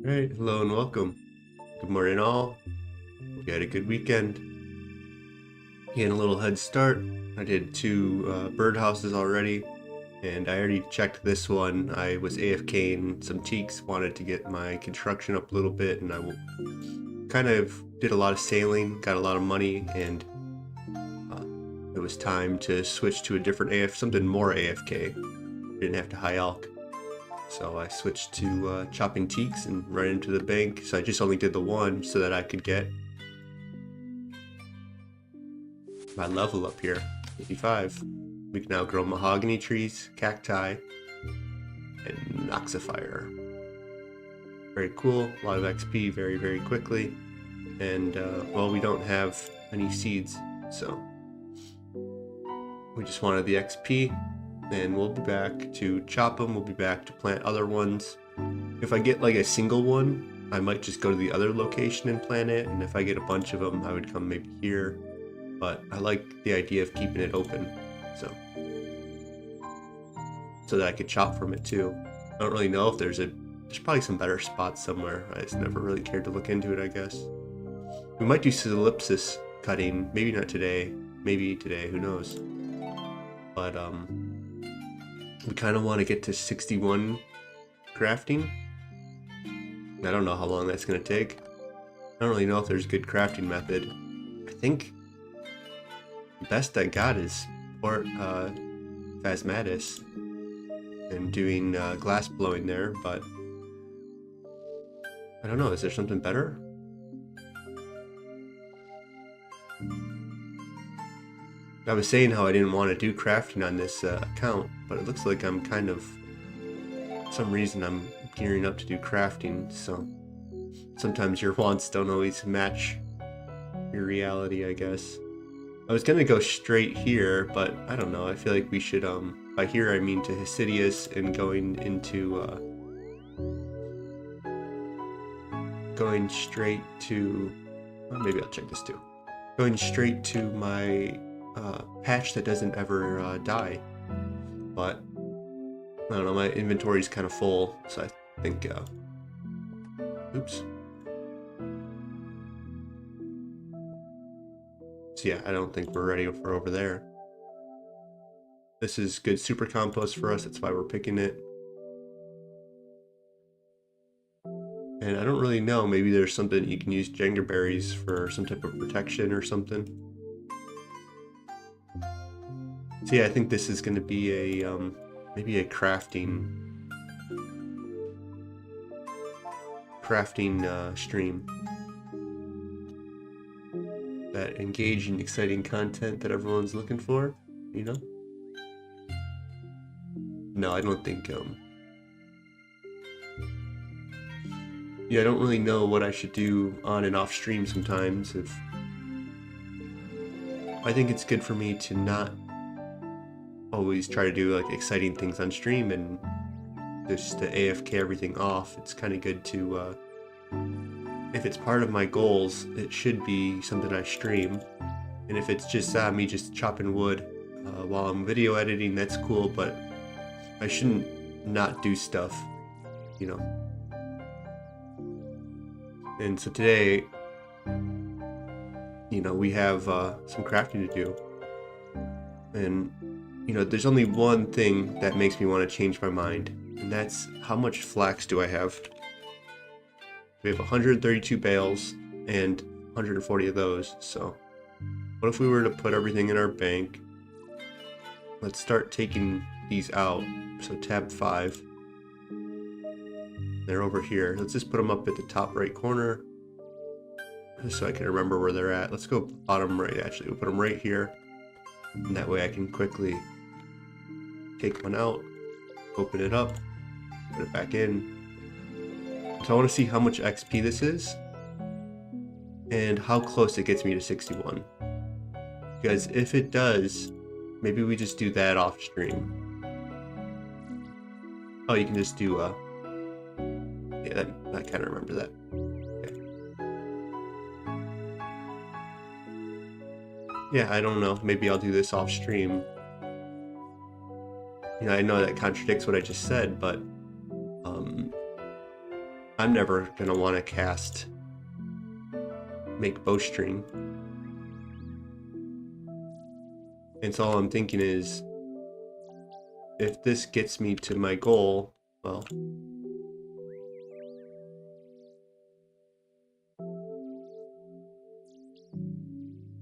Alright, hello and welcome. Good morning all. Hope you had a good weekend. Getting a little head start. I did two birdhouses already, and I already checked this one. I was AFKing some teaks, wanted to get my construction up a little bit, and I kind of did a lot of sailing, got a lot of money, and it was time to switch to a different something more AFK. Didn't have to high alk. So I switched to chopping teaks and right into the bank. So I just only did the one so that I could get my level up here, 85. We can now grow mahogany trees, cacti, and noxifier. Very cool, a lot of XP very, very quickly. And, well, we don't have any seeds, so we just wanted the XP. And we'll be back to chop them, we'll be back to plant other ones. If I get like a single one, I might just go to the other location and plant it, and if I get a bunch of them, I would come maybe here. But I like the idea of keeping it open, so that I could chop from it too. I don't really know if there's probably some better spots somewhere. I just never really cared to look into it, I guess. We might do solipsis cutting, maybe not today, maybe today, who knows. But we kind of want to get to 61 crafting. I don't know how long that's going to take. I don't really know if there's a good crafting method. I think the best I got is Port Phasmatis and doing glass blowing there, but I don't know, is there something better? I was saying how I didn't want to do crafting on this account, but it looks like I'm kind of, for some reason I'm gearing up to do crafting, so sometimes your wants don't always match your reality, I guess. I was gonna go straight here, but I don't know, I feel like we should, by here I mean to Hesidius and going straight to, well, maybe I'll check this too. Going straight to my patch that doesn't ever die, but I don't know, my inventory's kind of full, so I think oops. So yeah, I don't think we're ready for over there. This is good super compost for us, that's why we're picking it. And I don't really know, maybe there's something you can use Jenga berries for some type of protection or something. So yeah, I think this is going to be a maybe a crafting stream that engage in exciting content that everyone's looking for, you know? No, I don't think yeah, I don't really know what I should do on and off stream sometimes. I think it's good for me to not always try to do like exciting things on stream and just to AFK everything off. It's kind of good to, if it's part of my goals, it should be something I stream. And if it's just me just chopping wood while I'm video editing, that's cool, but I shouldn't not do stuff, you know. And so today, you know, we have some crafting to do. And you know, there's only one thing that makes me want to change my mind, and that's how much flax do I have? We have 132 bales and 140 of those, so what if we were to put everything in our bank? Let's start taking these out, so tab 5. They're over here. Let's just put them up at the top right corner, just so I can remember where they're at. Let's go bottom right, actually. We'll put them right here. And that way I can quickly take one out, open it up, put it back in. So I want to see how much XP this is and how close it gets me to 61. Because if it does, maybe we just do that off stream. Oh, you can just do yeah, I kind of remember that. Yeah, I don't know. Maybe I'll do this off stream. You know, I know that contradicts what I just said, but I'm never gonna want to make bowstring. And so all I'm thinking is, if this gets me to my goal, well,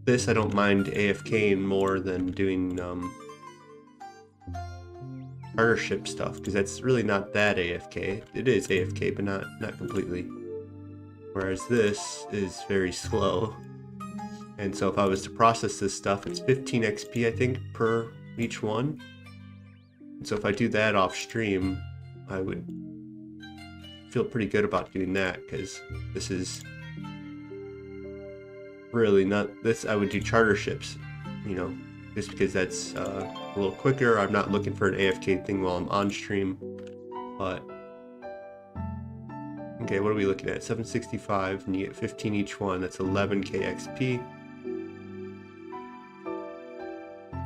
this I don't mind AFKing more than doing partnership stuff, because that's really not that AFK. It is AFK, but not completely. Whereas this is very slow. And so if I was to process this stuff, it's 15 XP, I think, per each one. And so if I do that off stream, I would feel pretty good about doing that, because this is really not this. I would do charter ships, you know, just because that's a little quicker. I'm not looking for an AFK thing while I'm on stream. But okay, what are we looking at? 765, and you get 15 each one. That's 11k XP.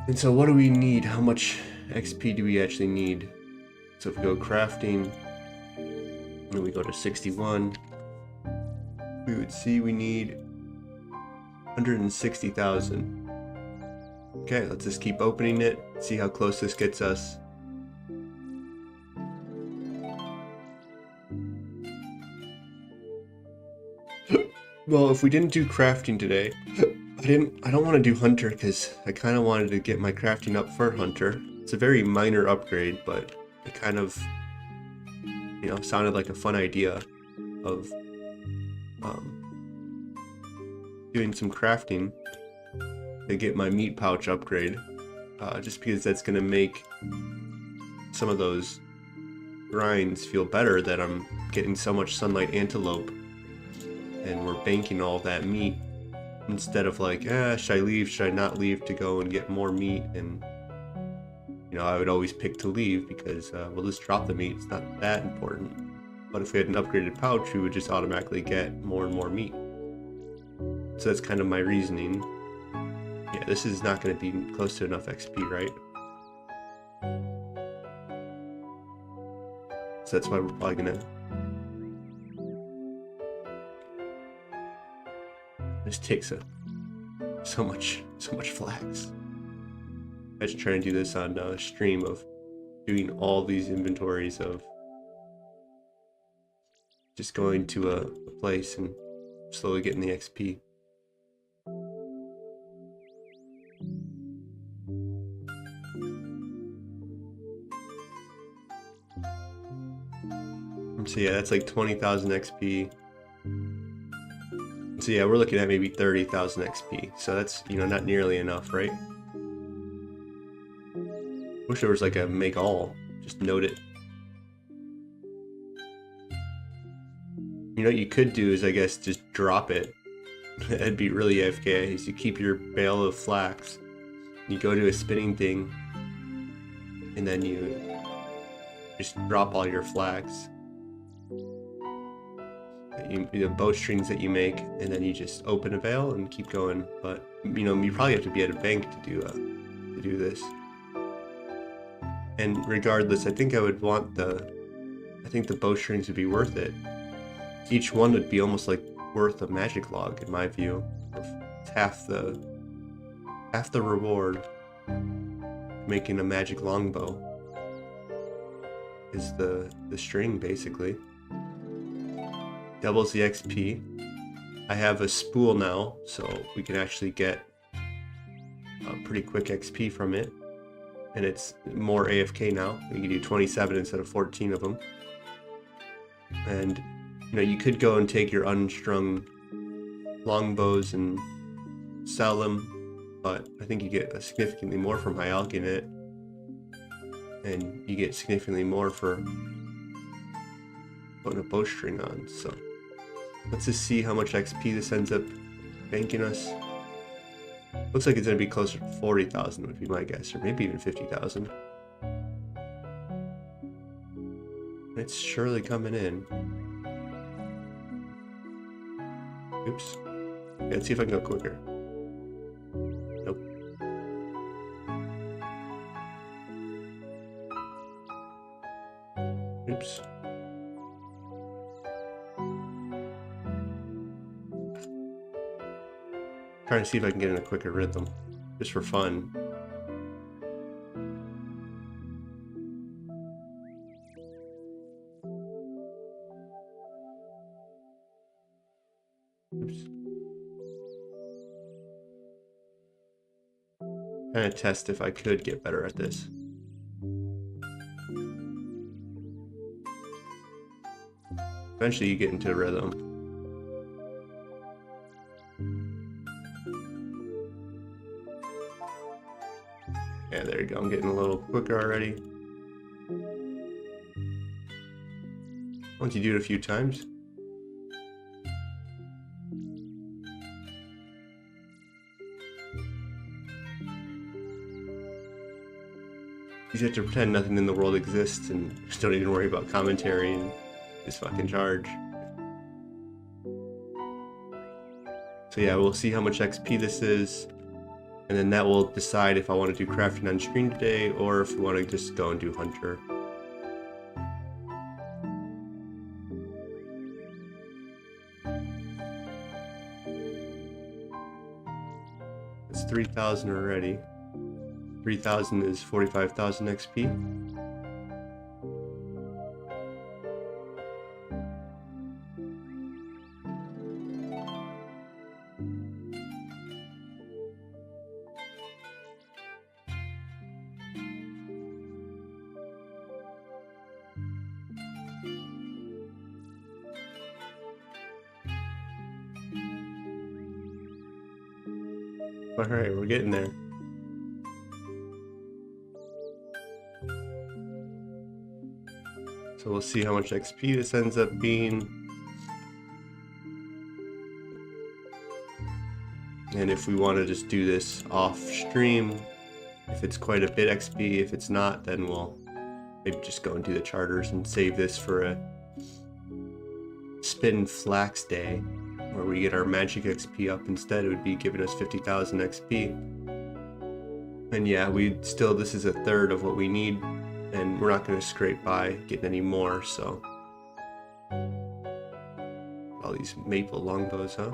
And so what do we need? How much XP do we actually need? So if we go crafting, and we go to 61, we would see we need 160,000. Okay, let's just keep opening it, see how close this gets us. Well, if we didn't do crafting today, I don't want to do Hunter, because I kind of wanted to get my crafting up for Hunter. It's a very minor upgrade, but it kind of, you know, sounded like a fun idea of doing some crafting to get my meat pouch upgrade, just because that's going to make some of those grinds feel better, that I'm getting so much sunlight antelope and we're banking all that meat, instead of like, should I leave, should I not leave to go and get more meat? And you know, I would always pick to leave, because we'll just drop the meat, it's not that important. But if we had an upgraded pouch, we would just automatically get more and more meat. So that's kind of my reasoning. Yeah, this is not going to be close to enough XP, right? So that's why we're probably going to this takes so much flax. Imagine trying to do this on a stream of doing all these inventories of just going to a place and slowly getting the XP. So yeah, that's like 20,000 XP. So yeah, we're looking at maybe 30,000 XP. So that's, you know, not nearly enough, right? Wish there was like a make all. Just note it. You know what you could do is, I guess, just drop it. That'd be really AFK. Is you keep your bale of flax, you go to a spinning thing, and then you just drop all your flax. The bowstrings that you make, and then you just open a bale and keep going. But you know, you probably have to be at a bank to do this. And regardless, I think I would want I think the bowstrings would be worth it. Each one would be almost like worth a magic log, in my view. It's half the reward. Making a magic longbow is the string, basically. Doubles the XP. I have a spool now, so we can actually get a pretty quick XP from it. And it's more AFK now. You can do 27 instead of 14 of them. And you know, you could go and take your unstrung longbows and sell them, but I think you get significantly more from hyalking it, and you get significantly more for putting a bowstring on. So let's just see how much XP this ends up banking us. Looks like it's going to be closer to 40,000 would be my guess, or maybe even 50,000. It's surely coming in. Oops. Yeah, let's see if I can go quicker. Nope. Oops. Trying to see if I can get in a quicker rhythm, just for fun. Oops. Trying to test if I could get better at this. Eventually you get into a rhythm. Yeah, there you go. I'm getting a little quicker already. Once you do it a few times. You just have to pretend nothing in the world exists and just don't even worry about commentary and just fucking charge. So yeah, we'll see how much XP this is, and then that will decide if I want to do crafting on screen today or if we want to just go and do Hunter. It's 3,000 already. 3,000 is 45,000 XP. Alright, we're getting there. So we'll see how much XP this ends up being. And if we want to just do this off stream, if it's quite a bit XP, if it's not, then we'll maybe just go and do the charters and save this for a Spin Flax Day, where we get our magic XP up instead. It would be giving us 50,000 XP. And yeah, this is a third of what we need, and we're not going to scrape by getting any more, so. All these maple longbows, huh?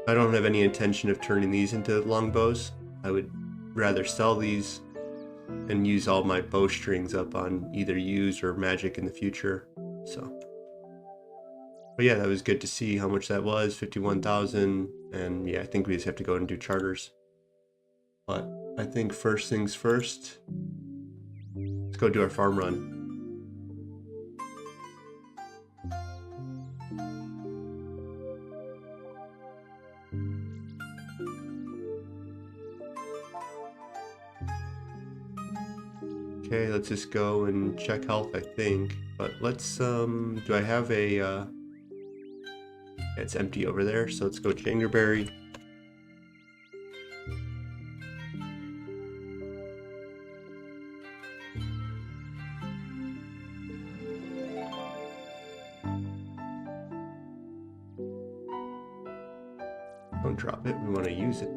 I don't have any intention of turning these into longbows. I would rather sell these and use all my bowstrings up on either use or magic in the future, so. But yeah, that was good to see how much that was, 51,000, and yeah, I think we just have to go and do charters. But I think first things first, let's go do our farm run. Okay, let's just go and check health, I think. But let's, do I have a, it's empty over there, so let's go Jangerberry. Don't drop it, we want to use it.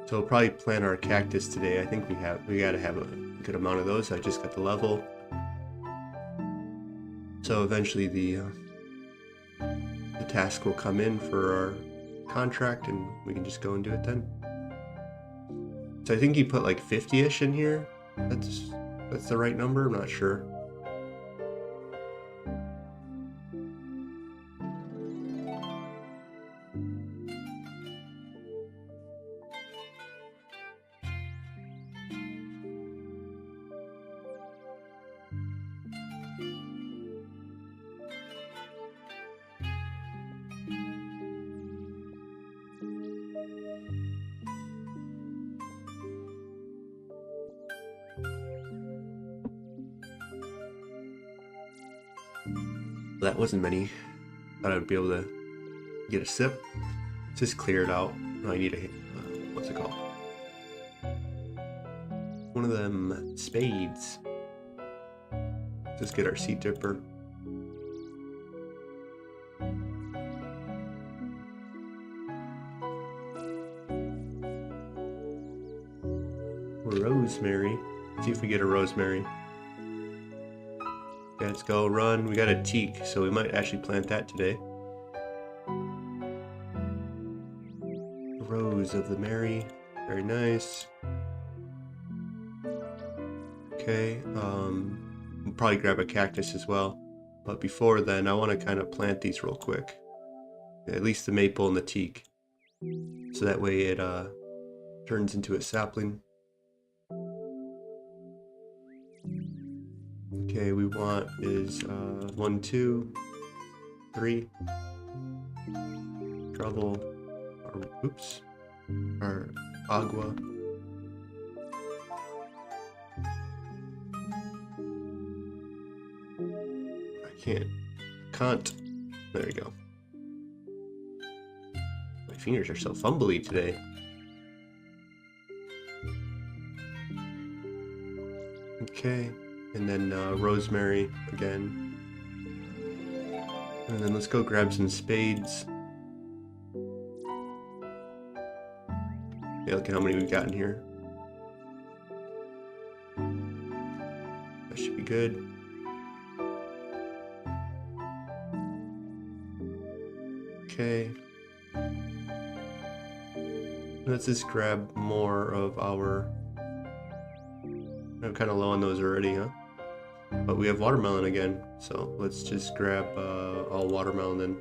So we'll probably plant our cactus today. I think we gotta have a good amount of those. I just got the level. So eventually the task will come in for our contract and we can just go and do it then. So I think you put like 50-ish in here. That's the right number, I'm not sure. That wasn't many. Thought I'd be able to get a sip. Just clear it out. I need a, what's it called? One of them spades. Just get our seed dipper. Rosemary. See if we get a rosemary. Okay, let's go run. We got a teak, so we might actually plant that today. Rose of the Mary. Very nice. Okay, we'll probably grab a cactus as well. But before then, I want to kind of plant these real quick. At least the maple and the teak. So that way it turns into a sapling. Okay, we want is 1, 2, 3. Trouble. Or, oops. Or agua. Can't. There we go. My fingers are so fumbly today. Okay, and then rosemary again. And then let's go grab some spades. Yeah, look at how many we've got in here. That should be good. Okay. Let's just grab more of our... I'm kind of low on those already, huh? But we have watermelon again, so let's just grab all watermelon then.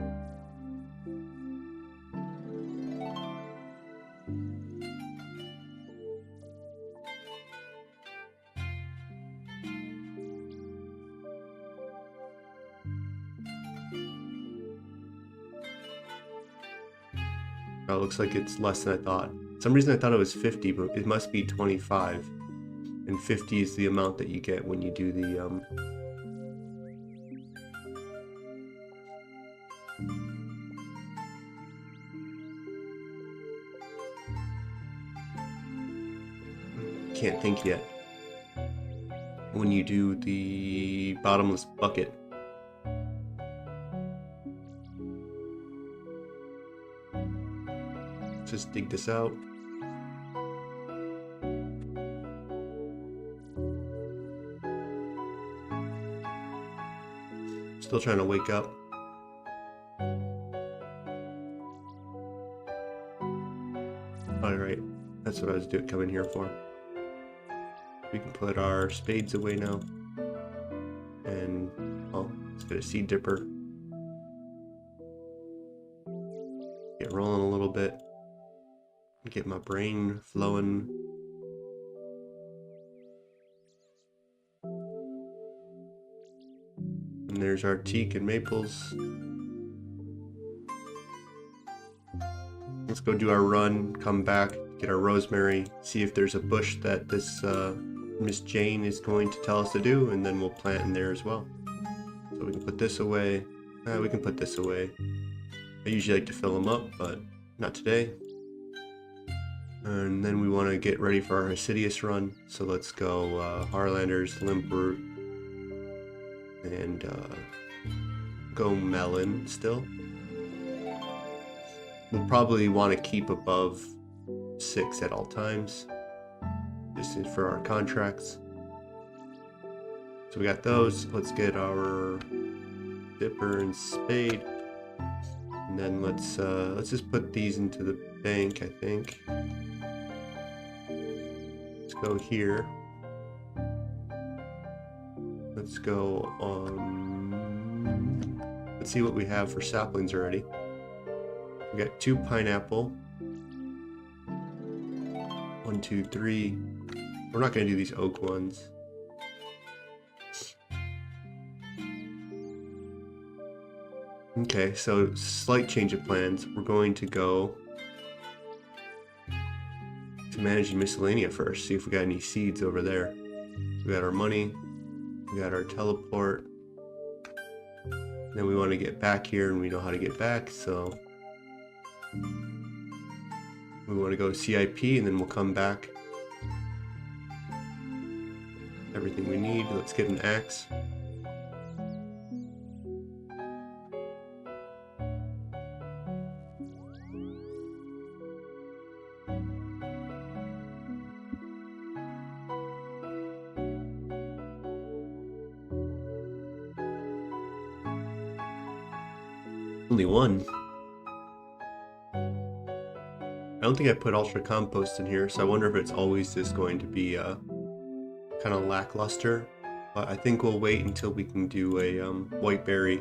Oh, it looks like it's less than I thought. For some reason I thought it was 50, but it must be 25. And 50 is the amount that you get when you do the can't think yet. When you do the bottomless bucket. Just dig this out. Still trying to wake up. Alright, that's what I was coming here for. We can put our spades away now. And, oh, let's get a seed dipper. Get rolling a little bit. Get my brain flowing. And there's our teak and maples. Let's go do our run, come back, get our rosemary, see if there's a bush that this Miss Jane is going to tell us to do, and then we'll plant in there as well. So we can put this away. We can put this away. I usually like to fill them up, but not today. And then we want to get ready for our Hasidius run. So let's go Harlanders, Limproot, and go Melon still. We'll probably want to keep above 6 at all times, just for our contracts. So we got those. Let's get our dipper and spade, and then let's just put these into the bank. I think. Let's go here. Let's go on. Let's see what we have for saplings already. We got 2 pineapple. 1, 2, 3. We're not going to do these oak ones. Okay, so slight change of plans. We're going to go to managing miscellanea first. See if we got any seeds over there. We got our money. We got our teleport. Then we want to get back here, and we know how to get back, so we want to go CIP, and then we'll come back. Everything we need. Let's get an axe. Only one. don't think I put ultra compost in here, so I wonder if it's always just going to be kind of lackluster. But I think we'll wait until we can do a white berry,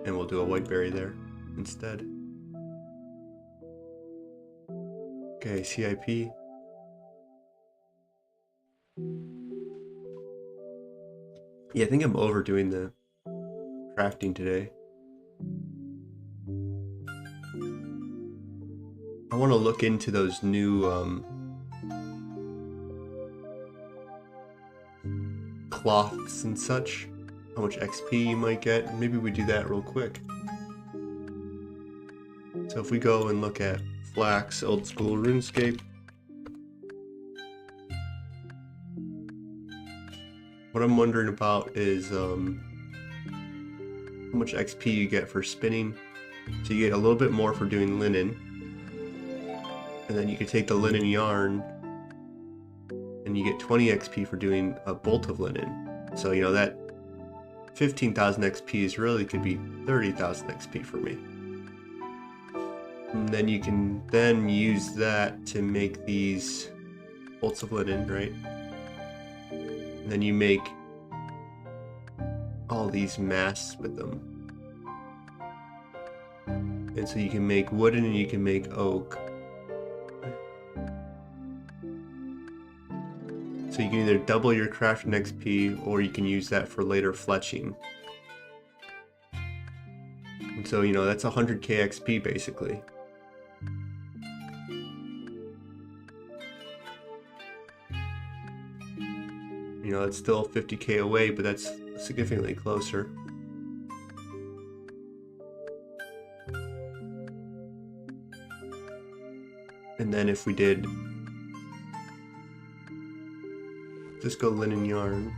and we'll do a white berry there instead. Okay, CIP. Yeah, I think I'm overdoing the crafting today. I want to look into those new cloths and such, how much XP you might get. Maybe we do that real quick. So if we go and look at flax, old school RuneScape, what I'm wondering about is how much XP you get for spinning. So you get a little bit more for doing linen, and then you can take the linen yarn and you get 20 XP for doing a bolt of linen. So you know that 15,000 XP is really could be 30,000 XP for me. And then you can then use that to make these bolts of linen, right? And then you make all these masts with them. And so you can make wooden and you can make oak. So you can either double your crafting XP or you can use that for later fletching. And so, you know, that's 100k XP basically. You know, it's still 50k away, but that's significantly closer. And then if we did just go linen yarn,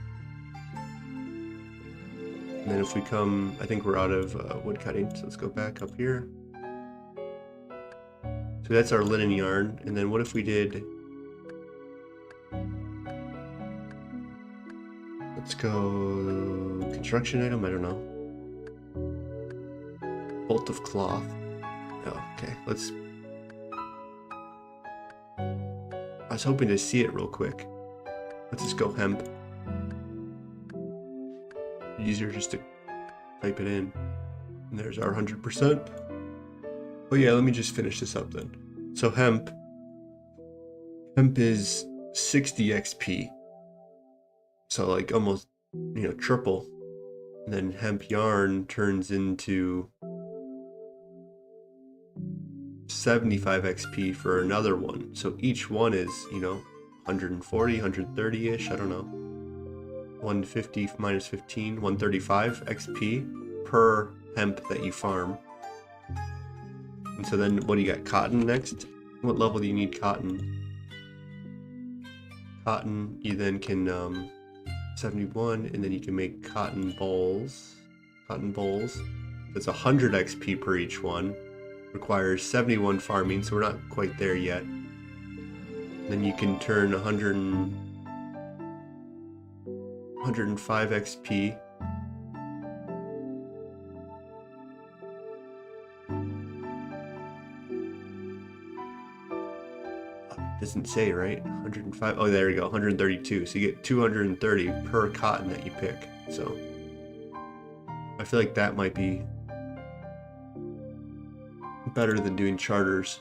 and then if we come, I think we're out of wood cutting, so let's go back up here. So that's our linen yarn, and then what if we did, let's go construction item, I don't know, bolt of cloth. Oh, okay, let's, I was hoping to see it real quick. Let's just go hemp. Easier just to type it in. And there's our 100%. Oh yeah, let me just finish this up then. So hemp is 60 XP. So like almost, you know, triple. And then hemp yarn turns into 75 XP for another one. So each one is, you know, 140, 130-ish, I don't know. 150 minus 15, 135 XP per hemp that you farm. And so then what do you got? Cotton next? What level do you need cotton? Cotton, you then can 71, and then you can make cotton bowls. Cotton bowls. That's 100 XP per each one. Requires 71 farming, so we're not quite there yet. Then you can turn 105 XP. Doesn't say, right? 105. Oh, there we go. 132. So you get 230 per cotton that you pick. So I feel like that might be better than doing charters.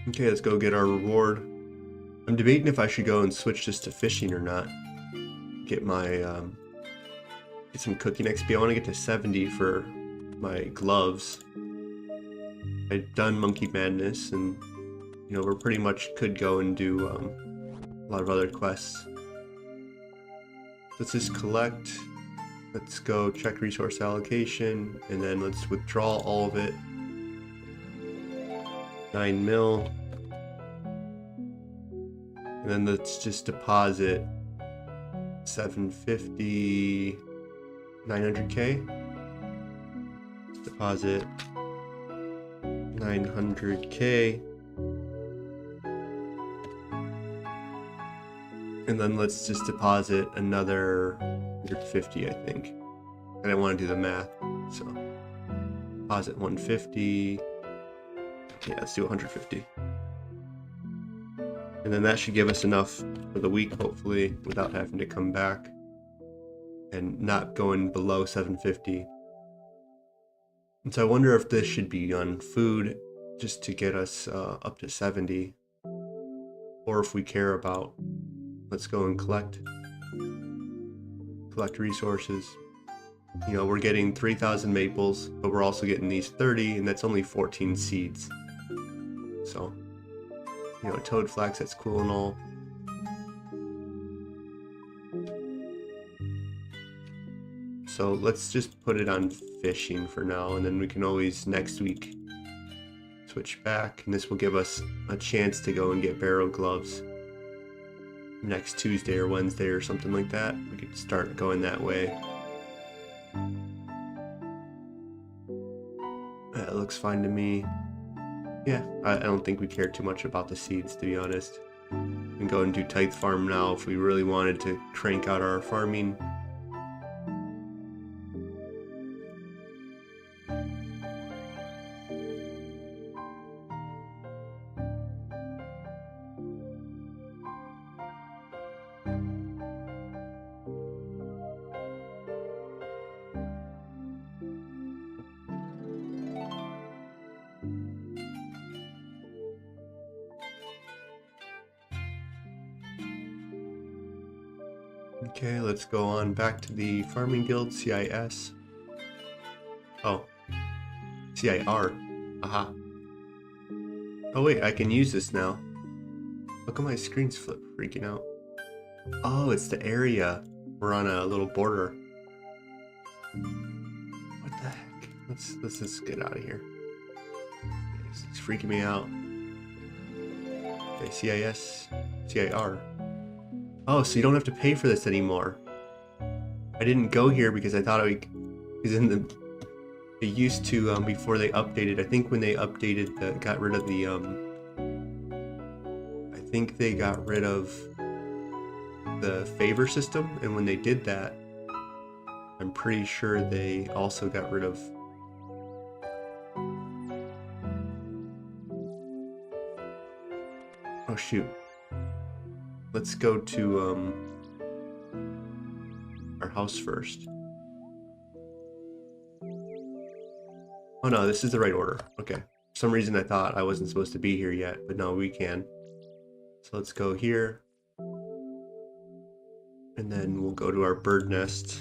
Okay, let's go get our reward. I'm debating if I should go and switch this to fishing or not. Get my get some cooking XP. I want to get to 70 for my gloves. I've done Monkey Madness, and you know, we're pretty much could go and do a lot of other quests. Let's just collect. Let's go check resource allocation, and then let's withdraw all of it. 9 mil. And then let's just deposit 750, 900k. Deposit 900k. And then let's just deposit another 150, I think. I didn't want to do the math, so deposit 150. Yeah, let's do 150. And then that should give us enough for the week, hopefully, without having to come back and not going below 750. And so I wonder if this should be on food just to get us up to 70, or if we care about, let's go and collect resources. You know, we're getting 3,000 maples, but we're also getting these 30, and that's only 14 seeds. So, you know, toad flax, that's cool and all. So let's just put it on fishing for now, and then we can always next week switch back, and this will give us a chance to go and get barrow gloves next Tuesday or Wednesday or something like that. We could start going that way. That looks fine to me. Yeah, I don't think we care too much about the seeds, to be honest. We can go and do tithe farm now if we really wanted to crank out our farming. Okay, let's go on back to the Farming Guild, CIS. Oh, CIR. Aha. Oh wait, I can use this now. Look at my screen's freaking out. Oh, it's the area. We're on a little border. What the heck? Let's just get out of here. It's freaking me out. Okay, CIS, CIR. Oh, so you don't have to pay for this anymore. I didn't go here because I thought it was in the. They used to before they updated. I think when they updated, got rid of the. I think they got rid of the favor system, and when they did that, I'm pretty sure they also got rid of. Oh shoot. Let's go to our house first. Oh no, this is the right order. Okay. For some reason I thought I wasn't supposed to be here yet, but no, we can. So let's go here. And then we'll go to our bird nest.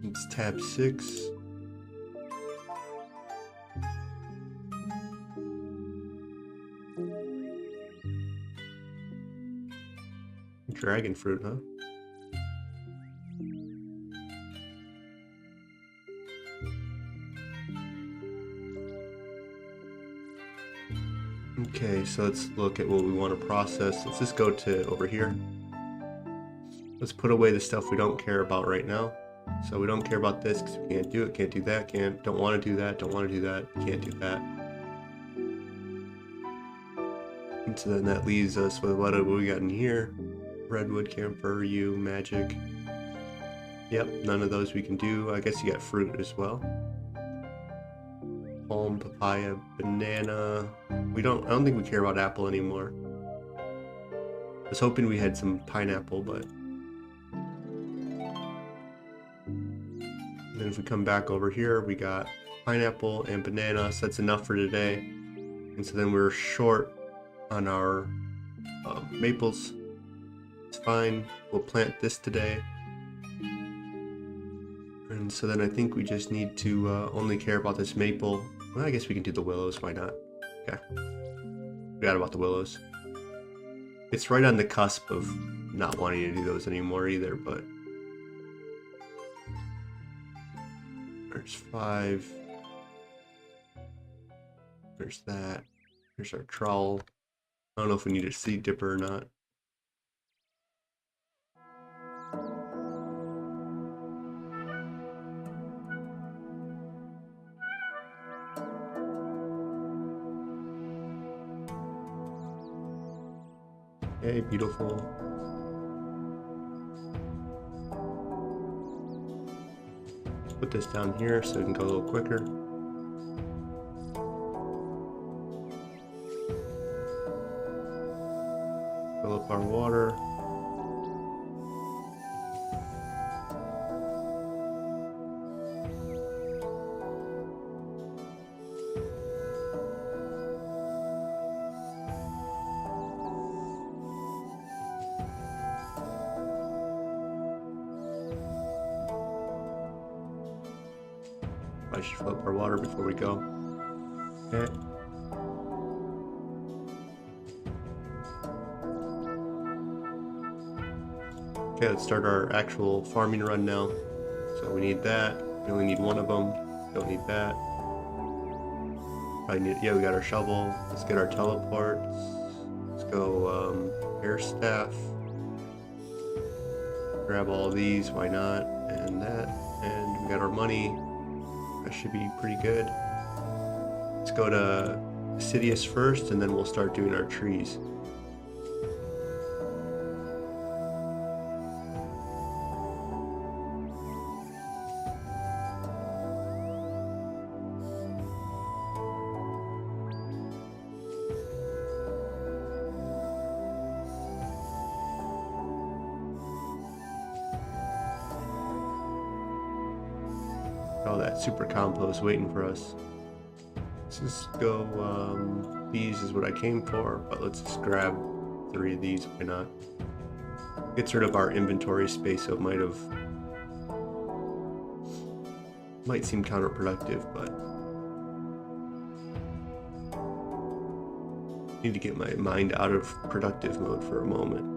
It's tab 6. Dragon fruit, huh? Okay, so let's look at what we want to process. Let's just go to over here. Let's put away the stuff we don't care about right now. So we don't care about this because we can't do it, can't do that, don't want to do that, don't want to do that, can't do that. And so then that leaves us with what have we got in here? Redwood, camphor, yew, magic. Yep, none of those we can do. I guess you got fruit as well. Palm, papaya, banana. I don't think we care about apple anymore. I was hoping we had some pineapple, but then if we come back over here, we got pineapple and banana, so that's enough for today. And so then we're short on our maples. It's fine. We'll plant this today. And so then I think we just need to only care about this maple. Well, I guess we can do the willows. Why not? Okay. Forgot about the willows. It's right on the cusp of not wanting to do those anymore either, but there's 5. There's that. There's our trowel. I don't know if we need a seed dipper or not. Okay, beautiful. Put this down here so we can go a little quicker. Fill up our water. I should fill up our water before we go. Okay. Okay, let's start our actual farming run now. So we need that. We only need one of them. Don't need that. Yeah, we got our shovel. Let's get our teleports. Let's go air staff. Grab all of these, why not? And that. And we got our money. That should be pretty good. Let's go to Sidious first, and then we'll start doing our trees. Oh, that super compost waiting for us. Let's just go, these is what I came for, but let's just grab 3 of these, why not? Gets rid of our inventory space, so it might seem counterproductive, but I need to get my mind out of productive mode for a moment.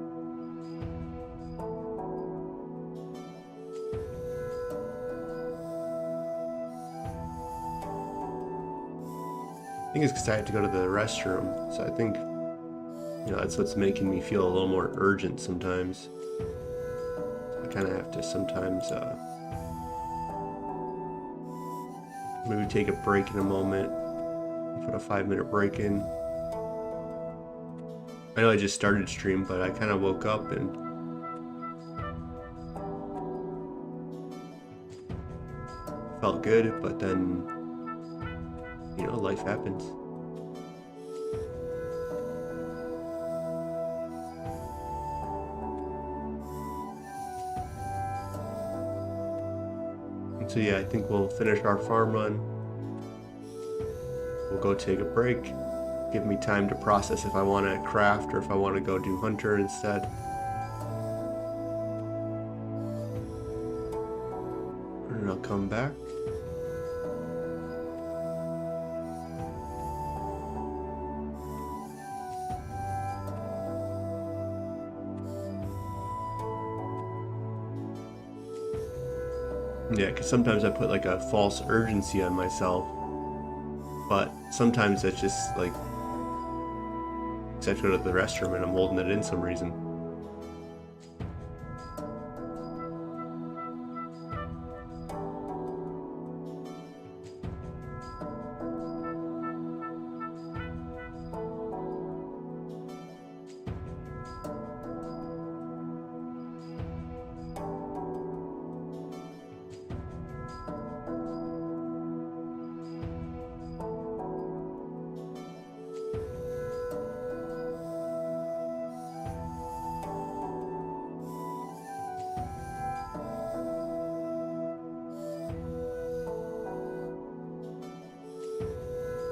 I think it's because I had to go to the restroom, so I think, that's what's making me feel a little more urgent sometimes. I kind of have to sometimes maybe take a break in a moment, put a 5-minute break in. I know I just started stream, but I kind of woke up and felt good, but then life happens. And so yeah, I think we'll finish our farm run. We'll go take a break. Give me time to process if I want to craft or if I want to go do hunter instead. And I'll come back. Yeah, because sometimes I put like a false urgency on myself, but sometimes that's just like, because I have to go to the restroom and I'm holding it in some reason.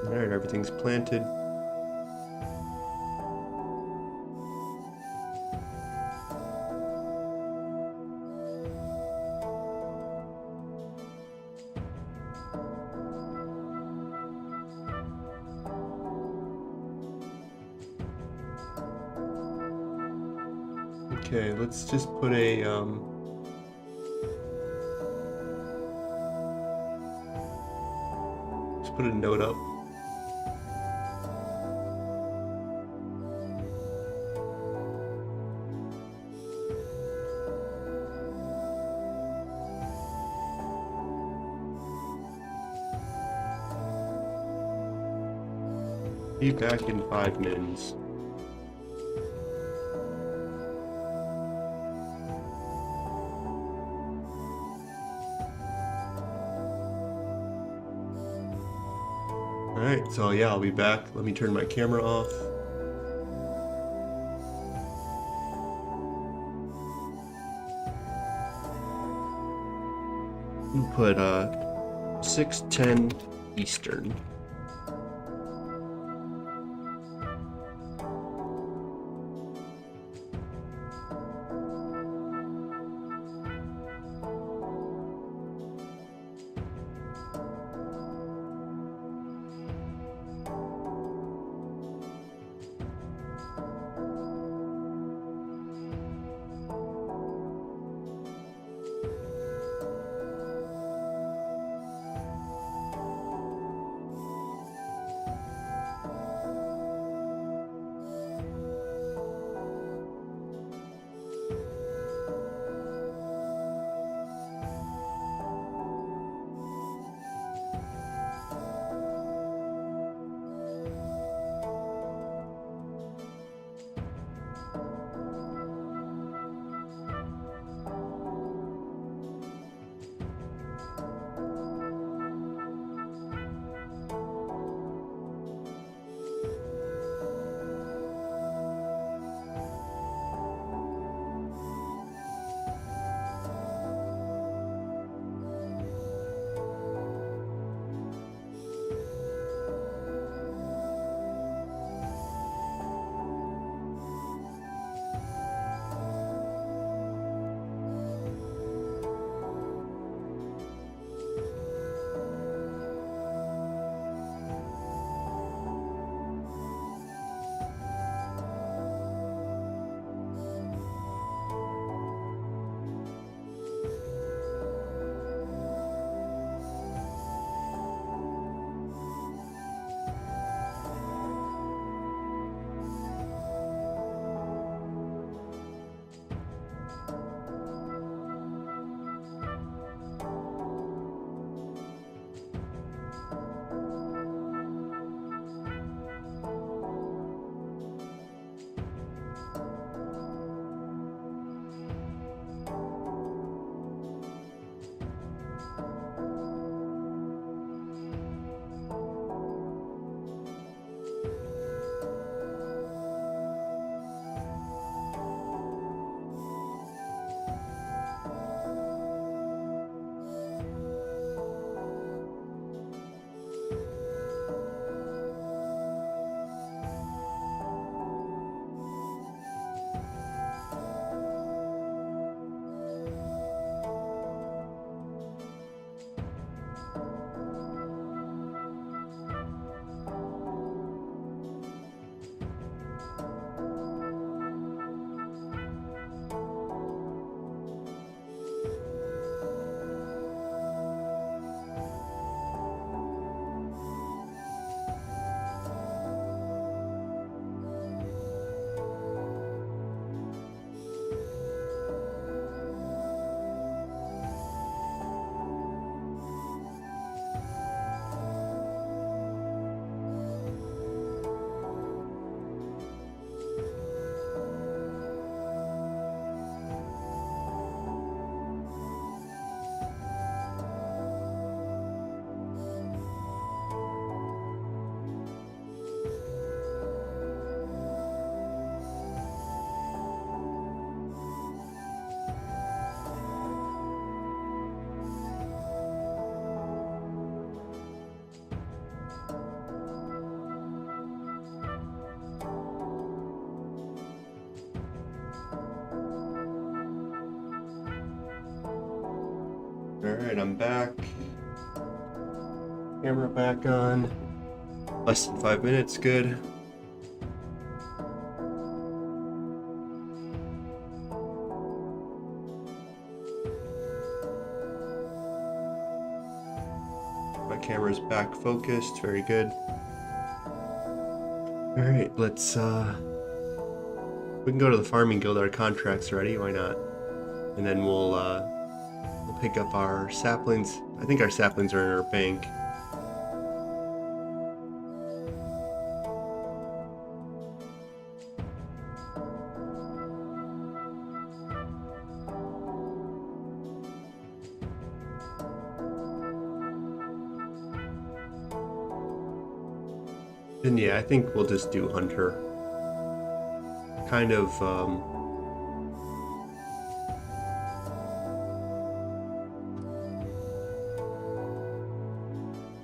Alright, everything's planted. Okay, let's just put a let's put a note up. Be back in 5 minutes. Alright, so yeah, I'll be back. Let me turn my camera off. We'll put 6:10 Eastern. Alright, I'm back. Camera back on. Less than 5 minutes, good. My camera's back focused, very good. Alright, let's we can go to the farming guild, our contract's ready, why not? And then we'll pick up our saplings. I think our saplings are in our bank. And yeah, I think we'll just do hunter. Kind of,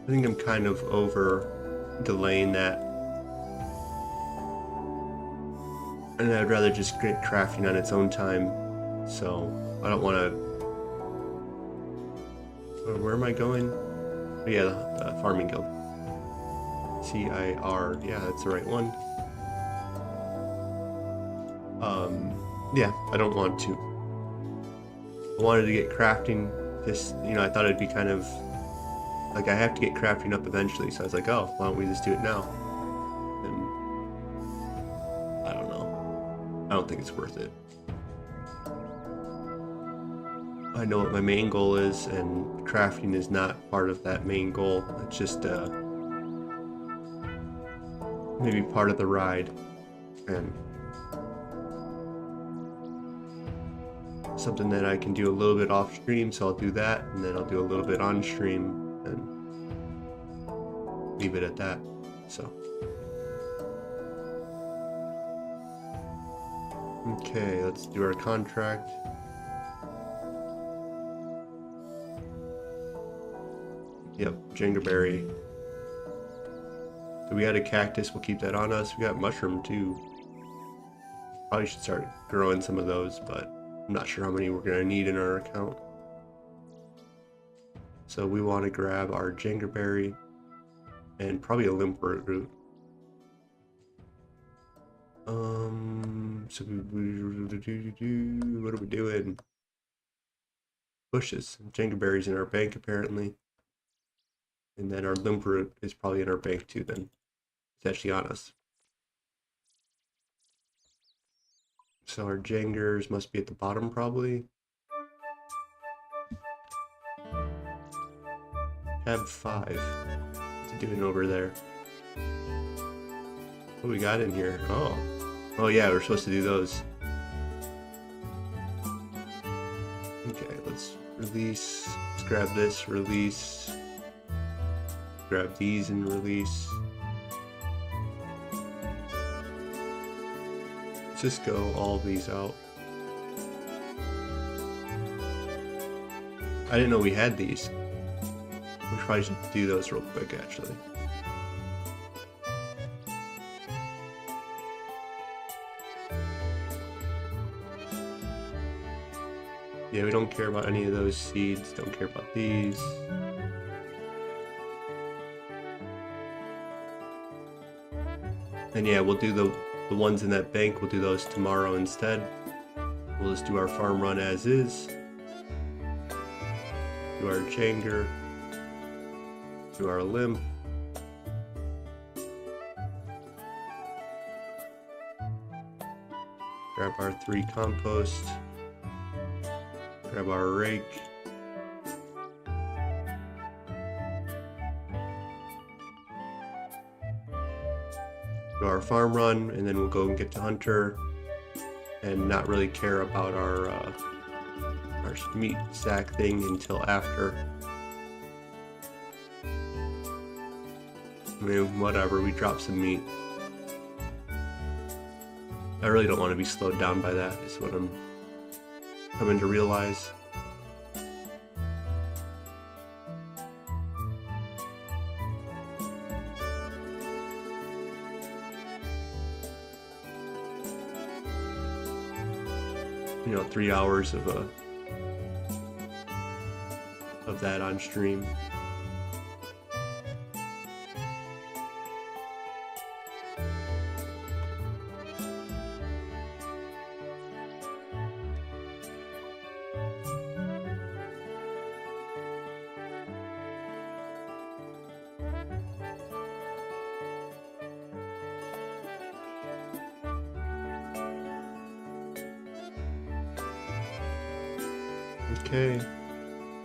I think I'm kind of over delaying that. And I'd rather just get crafting on its own time. So I don't want to. Where am I going? Oh, yeah, the farming guild. CIR. Yeah, that's the right one. Yeah, I don't want to. I wanted to get crafting. Just, you know, I thought it'd be kind of like I have to get crafting up eventually. So I was like, oh, why don't we just do it now? And I don't know. I don't think it's worth it. I know what my main goal is, and crafting is not part of that main goal. It's just maybe part of the ride, and something that I can do a little bit off stream, so I'll do that, and then I'll do a little bit on stream, and leave it at that. So okay, let's do our contract. Yep, Jingerberry. So we got a cactus, we'll keep that on us. We got mushroom too. Probably should start growing some of those, but I'm not sure how many we're gonna need in our account. So we want to grab our Jingerberry and probably a limp root. So what are we doing? Bushes. Jingerberry's in our bank apparently. And then our limp root is probably in our bank too then. It's actually on us. So our jingers must be at the bottom probably. Tab 5. What's it doing over there? What we got in here? Oh. Oh yeah, we're supposed to do those. Okay, let's release. Let's grab this, release. Grab these and release. Let's just go all these out. I didn't know we had these. We probably should do those real quick actually. Yeah, we don't care about any of those seeds, don't care about these. And yeah, we'll do the ones in that bank, we'll do those tomorrow instead. We'll just do our farm run as is. Do our Janger. Do our limp. Grab our 3 compost. Grab our rake. Do our farm run, and then we'll go and get to Hunter, and not really care about our meat sack thing until after. I mean, whatever, we drop some meat. I really don't want to be slowed down by that, is what I'm coming to realize. You know, 3 hours of that on stream. Okay,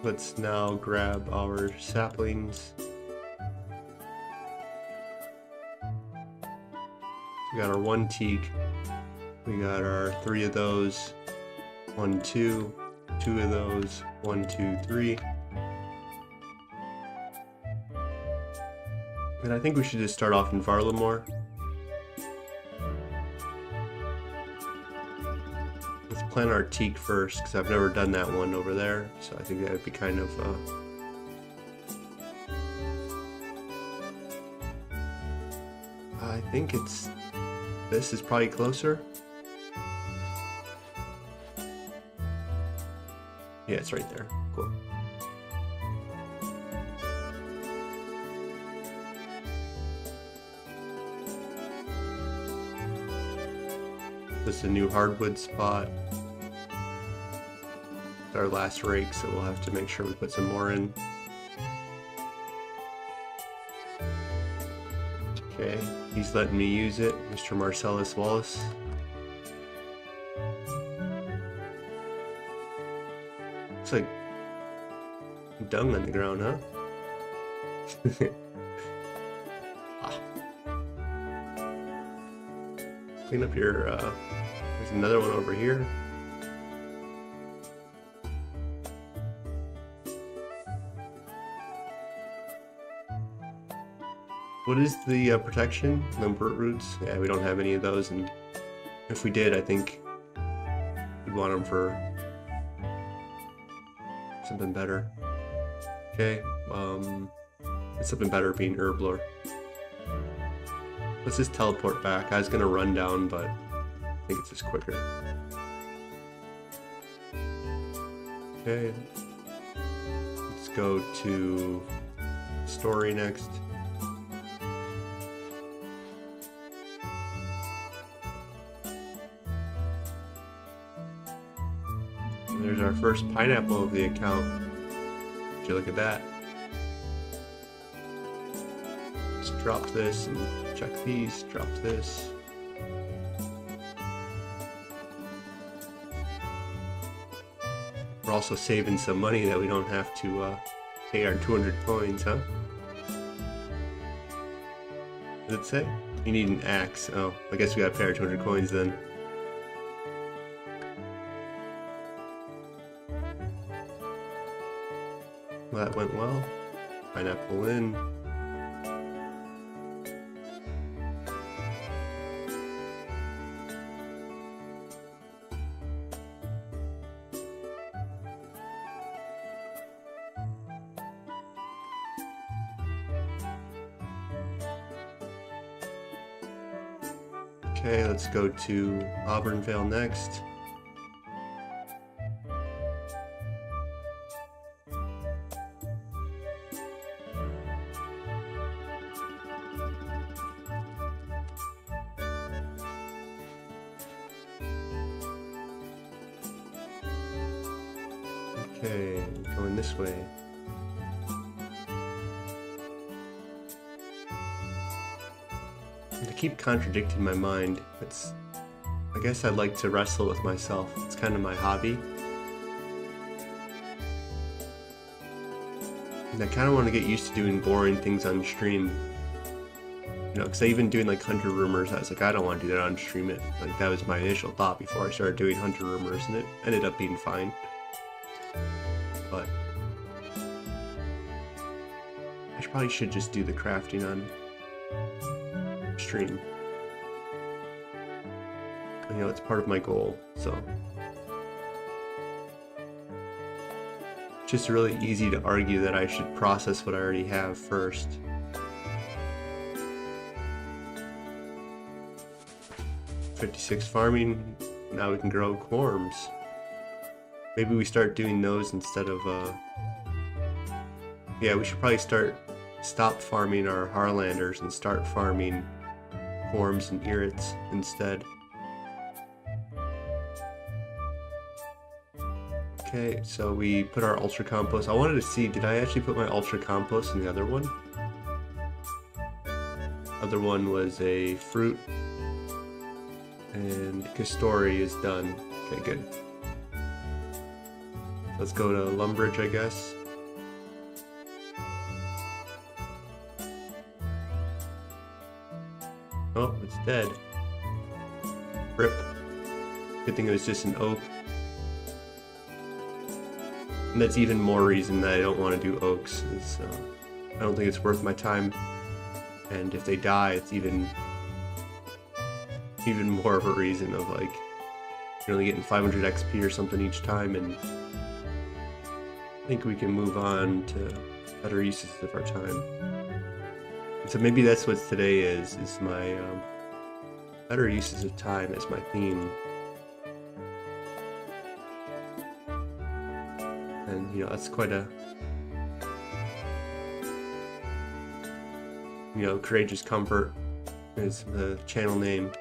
let's now grab our saplings. We got our 1 teak. We got our 3 of those. 1, 2. 2 of those. 1, 2, 3. And I think we should just start off in Varlamore. Let's plant our teak first, because I've never done that one over there, so I think that would be kind of I think this is probably closer. Yeah, it's right there. Cool. This is a new hardwood spot. It's our last rake, so we'll have to make sure we put some more in. Okay, he's letting me use it, Mr. Marcellus Wallace. Looks like dung on the ground, huh? Clean up your, there's another one over here. What is the protection? Number roots? Yeah, we don't have any of those, and if we did, I think we'd want them for something better. Okay, it's something better being Herblore. Let's just teleport back. I was gonna run down, but I think it's just quicker. Okay, let's go to story next. And there's our first pineapple of the account. Would you look at that? Let's drop this and check these, drop this. We're also saving some money that we don't have to pay our 200 coins, huh? What did it say? You need an axe. Oh, I guess we gotta pay our 200 coins then. Well, that went well. Pineapple in. Okay, let's go to Auburnvale next. Okay, going this way. I keep contradicting my mind. I guess I like to wrestle with myself. It's kind of my hobby. And I kind of want to get used to doing boring things on stream. You know, because I even doing like Hunter Rumors, I was like, I don't want to do that on stream. Like, that was my initial thought before I started doing Hunter Rumors, and it ended up being fine. But I probably should just do the crafting on stream. You know, it's part of my goal, so it's just really easy to argue that I should process what I already have first. $56 farming, now we can grow corms. Maybe we start doing those instead of yeah, we should probably stop farming our Harlanders and start farming corms and irrits instead. Okay, so we put our ultra compost. I wanted to see, did I actually put my ultra compost in the other one? Other one was a fruit, and Castori is done. Okay, good. Let's go to Lumbridge, I guess. Oh, it's dead. Rip. Good thing it was just an oak. And that's even more reason that I don't want to do oaks. I don't think it's worth my time. And if they die, it's even more of a reason of like you're only getting 500 XP or something each time, and I think we can move on to better uses of our time. And so maybe that's what today is my better uses of time as my theme. And you know, that's quite a Courageous Comfort is the channel name.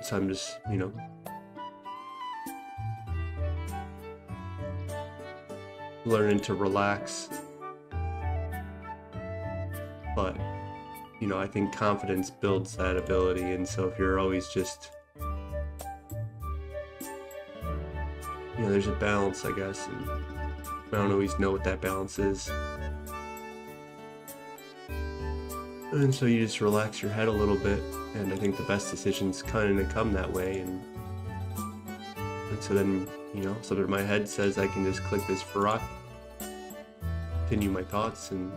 So I'm just, learning to relax. But, I think confidence builds that ability, and so if you're always just, there's a balance, I guess, and I don't always know what that balance is. And so you just relax your head a little bit, and I think the best decisions kind of come that way, and so then, something in my head says I can just click this Farrak, continue my thoughts, and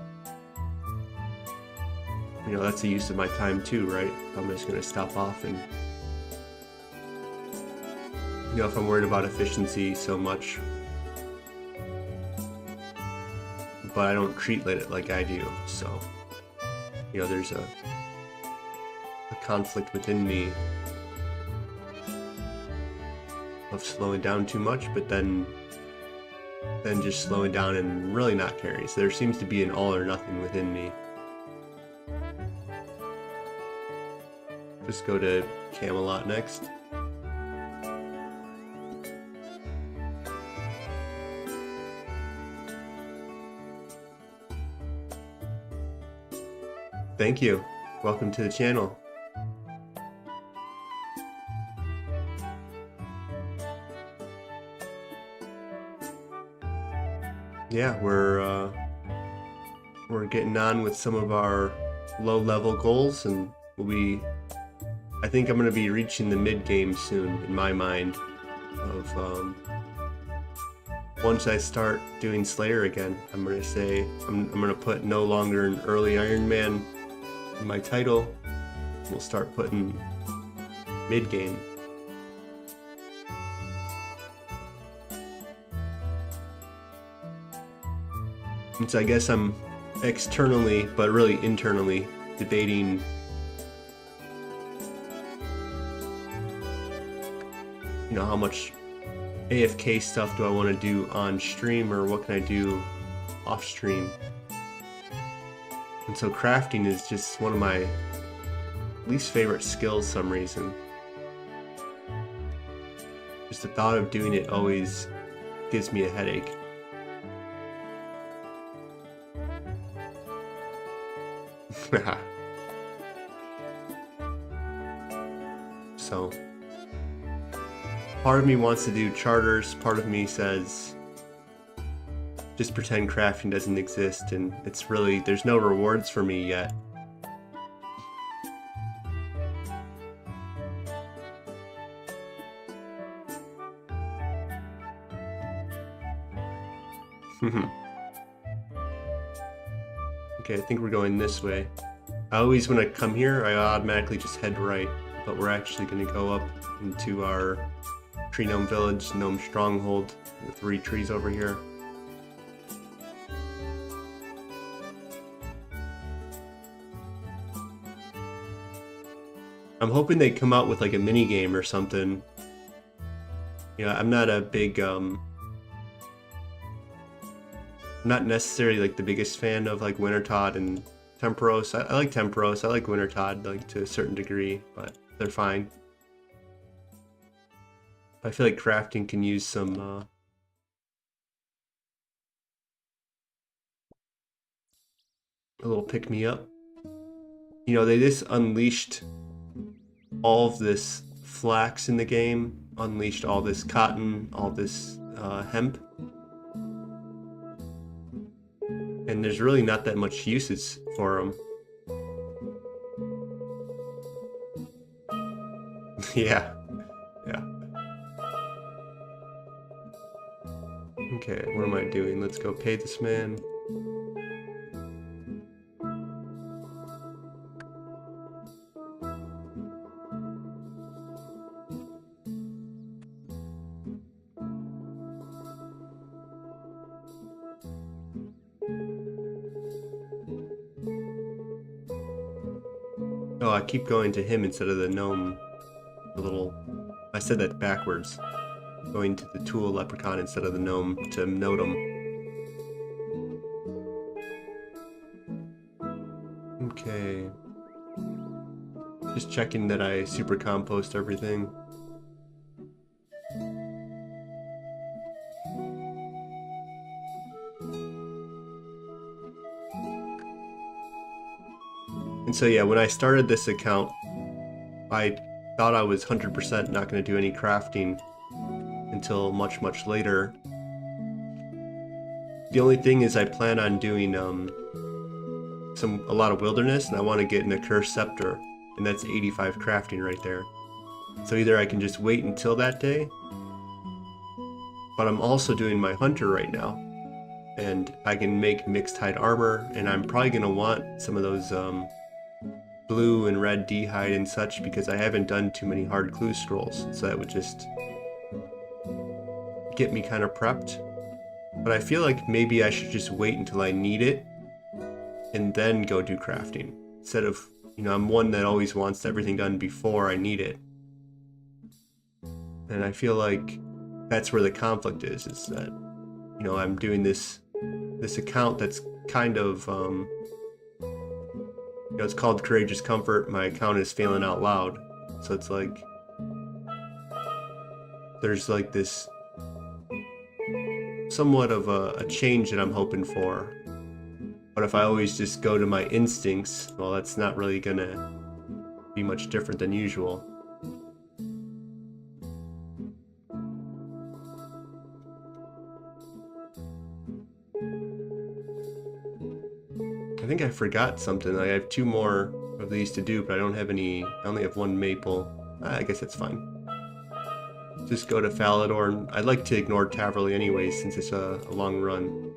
that's a use of my time too, right? I'm just going to stop off and, if I'm worried about efficiency so much, but I don't treat it like I do, so, there's a conflict within me of slowing down too much, but then just slowing down and really not caring. So there seems to be an all or nothing within me. Just go to Camelot next. Thank you. Welcome to the channel. Yeah, we're getting on with some of our low-level goals, and I think I'm going to be reaching the mid-game soon, in my mind, of once I start doing Slayer again. I'm going to say, I'm going to put no longer an early Ironman in my title. We'll start putting mid-game. And so I guess I'm externally, but really internally, debating how much AFK stuff do I want to do on stream, or what can I do off stream. And so crafting is just one of my least favorite skills for some reason. Just the thought of doing it always gives me a headache. So part of me wants to do charters, part of me says just pretend crafting doesn't exist, and it's really, there's no rewards for me yet. Okay, I think we're going this way. I always, when I come here, I automatically just head right, but we're actually going to go up into our Tree Gnome Village, Gnome Stronghold, the 3 trees over here. I'm hoping they come out with like a mini game or something. I'm not a big, not necessarily like the biggest fan of like Wintertodt and Temperos. I like Temperos, I like Wintertodt like to a certain degree, but they're fine. I feel like crafting can use some a little pick-me-up. They just unleashed all of this flax in the game, unleashed all this cotton, all this hemp. And there's really not that much uses for them. Yeah. Okay, what am I doing? Let's go pay this man. Oh, I keep going to him instead of the gnome. I said that backwards. Going to the tool leprechaun instead of the gnome to note him. Okay. Just checking that I super compost everything. And so yeah, when I started this account, I thought I was 100% not going to do any crafting until much, much later. The only thing is I plan on doing a lot of wilderness, and I want to get an accursed scepter, and that's 85 crafting right there. So either I can just wait until that day, but I'm also doing my hunter right now, and I can make mixed hide armor, and I'm probably going to want some of those blue and red d-hide and such, because I haven't done too many hard clue scrolls, so that would just get me kind of prepped. But I feel like maybe I should just wait until I need it and then go do crafting, instead of, I'm one that always wants everything done before I need it. And I feel like that's where the conflict is that, I'm doing this account that's kind of, it's called Courageous Comfort. My account is FailNOutloud. So it's like, there's like this somewhat of a change that I'm hoping for. But if I always just go to my instincts, well, that's not really gonna be much different than usual. I think I forgot something. I have 2 more of these to do, but I don't have any. I only have 1 maple. I guess that's fine. Just go to Falador, and I'd like to ignore Taverley anyway, since it's a long run.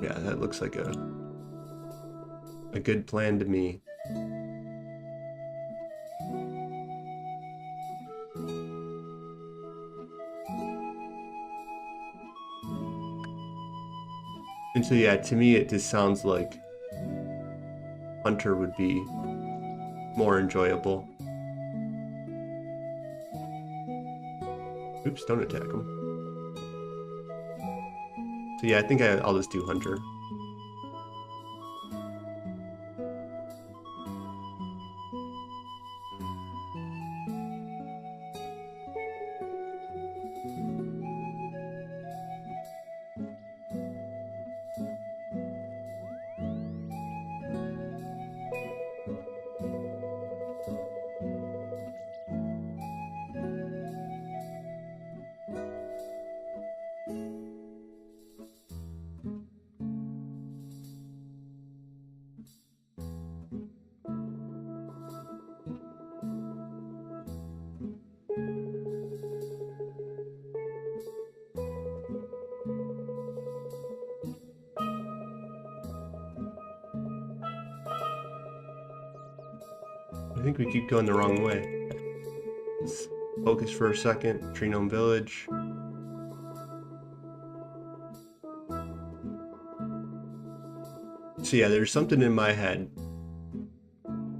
Yeah, that looks like a good plan to me. And so yeah, to me it just sounds like Hunter would be more enjoyable. Oops, don't attack him. So yeah, I think I'll just do Hunter. I think we keep going the wrong way. Let's focus for a second. Tree Gnome Village. So yeah, there's something in my head.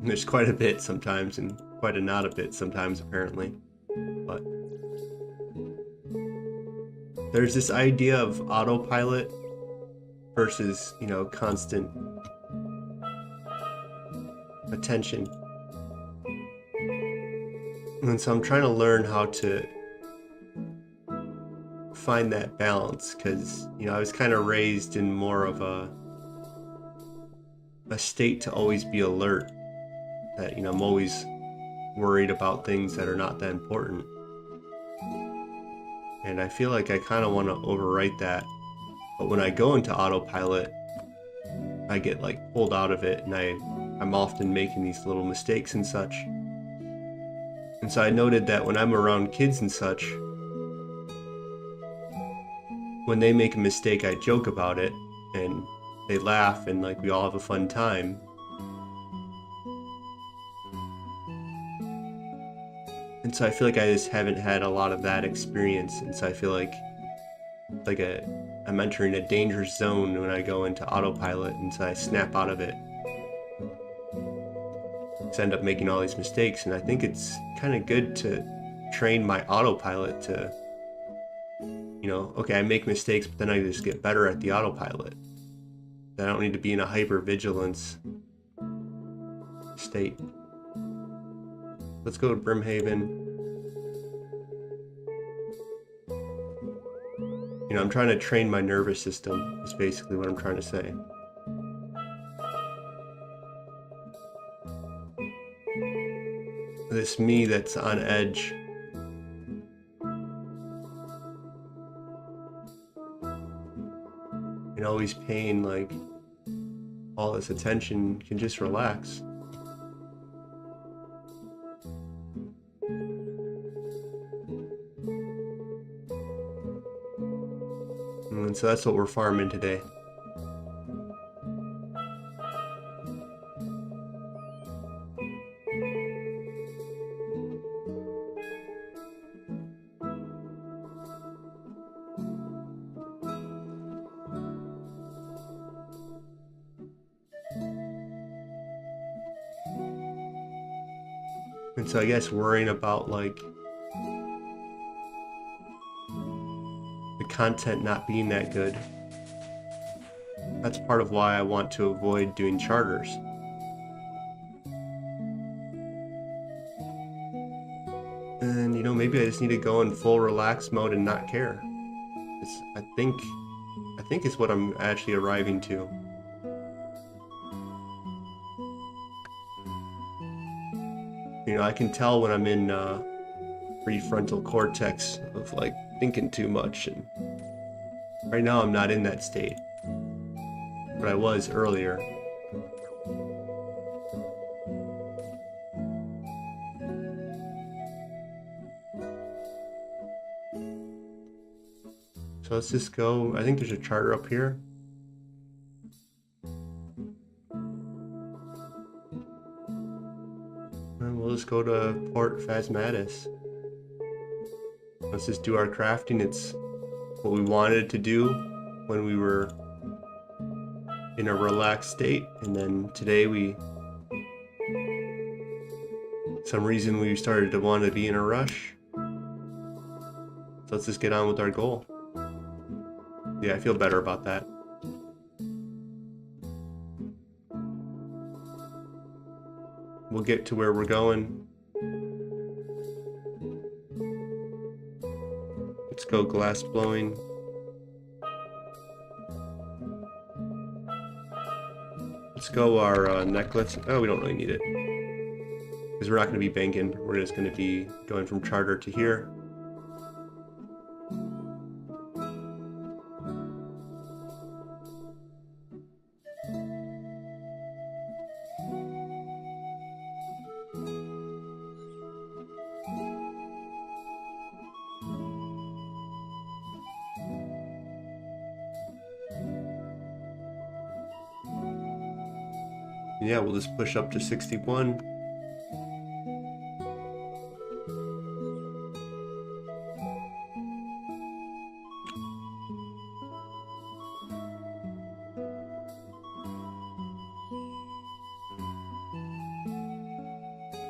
There's quite a bit sometimes, and quite a not a bit sometimes, apparently. But there's this idea of autopilot versus, constant attention. And so I'm trying to learn how to find that balance, because, I was kind of raised in more of a state to always be alert. That, I'm always worried about things that are not that important. And I feel like I kind of want to overwrite that. But when I go into autopilot, I get pulled out of it, and I'm often making these little mistakes and such. And so I noted that when I'm around kids and such, when they make a mistake, I joke about it, and they laugh, and we all have a fun time. And so I feel like I just haven't had a lot of that experience, and so I feel like I'm entering a dangerous zone when I go into autopilot, and so I snap out of it. So I end up making all these mistakes, and I think it's kind of good to train my autopilot to, okay, I make mistakes, but then I just get better at the autopilot. I don't need to be in a hyper-vigilance state. Let's go to Brimhaven. I'm trying to train my nervous system, is basically what I'm trying to say. This me that's on edge. And always paying like all this attention can just relax. And so that's what we're farming today. And so I guess worrying about like the content not being that good, that's part of why I want to avoid doing charters. And maybe I just need to go in full relax mode and not care. I think it's what I'm actually arriving to. I can tell when I'm in prefrontal cortex of like thinking too much, and right now I'm not in that state, but I was earlier. So let's just go. I think there's a charter up here. And we'll just go to Port Phasmatis. Let's just do our crafting. It's what we wanted to do when we were in a relaxed state, and then today some reason we started to want to be in a rush. So let's just get on with our goal. Yeah, I feel better about that. We'll get to where we're going. Let's go glass blowing. Let's go our necklace. Oh, we don't really need it, because we're not going to be banking. We're just going to be going from charter to here. Yeah, we'll just push up to 61.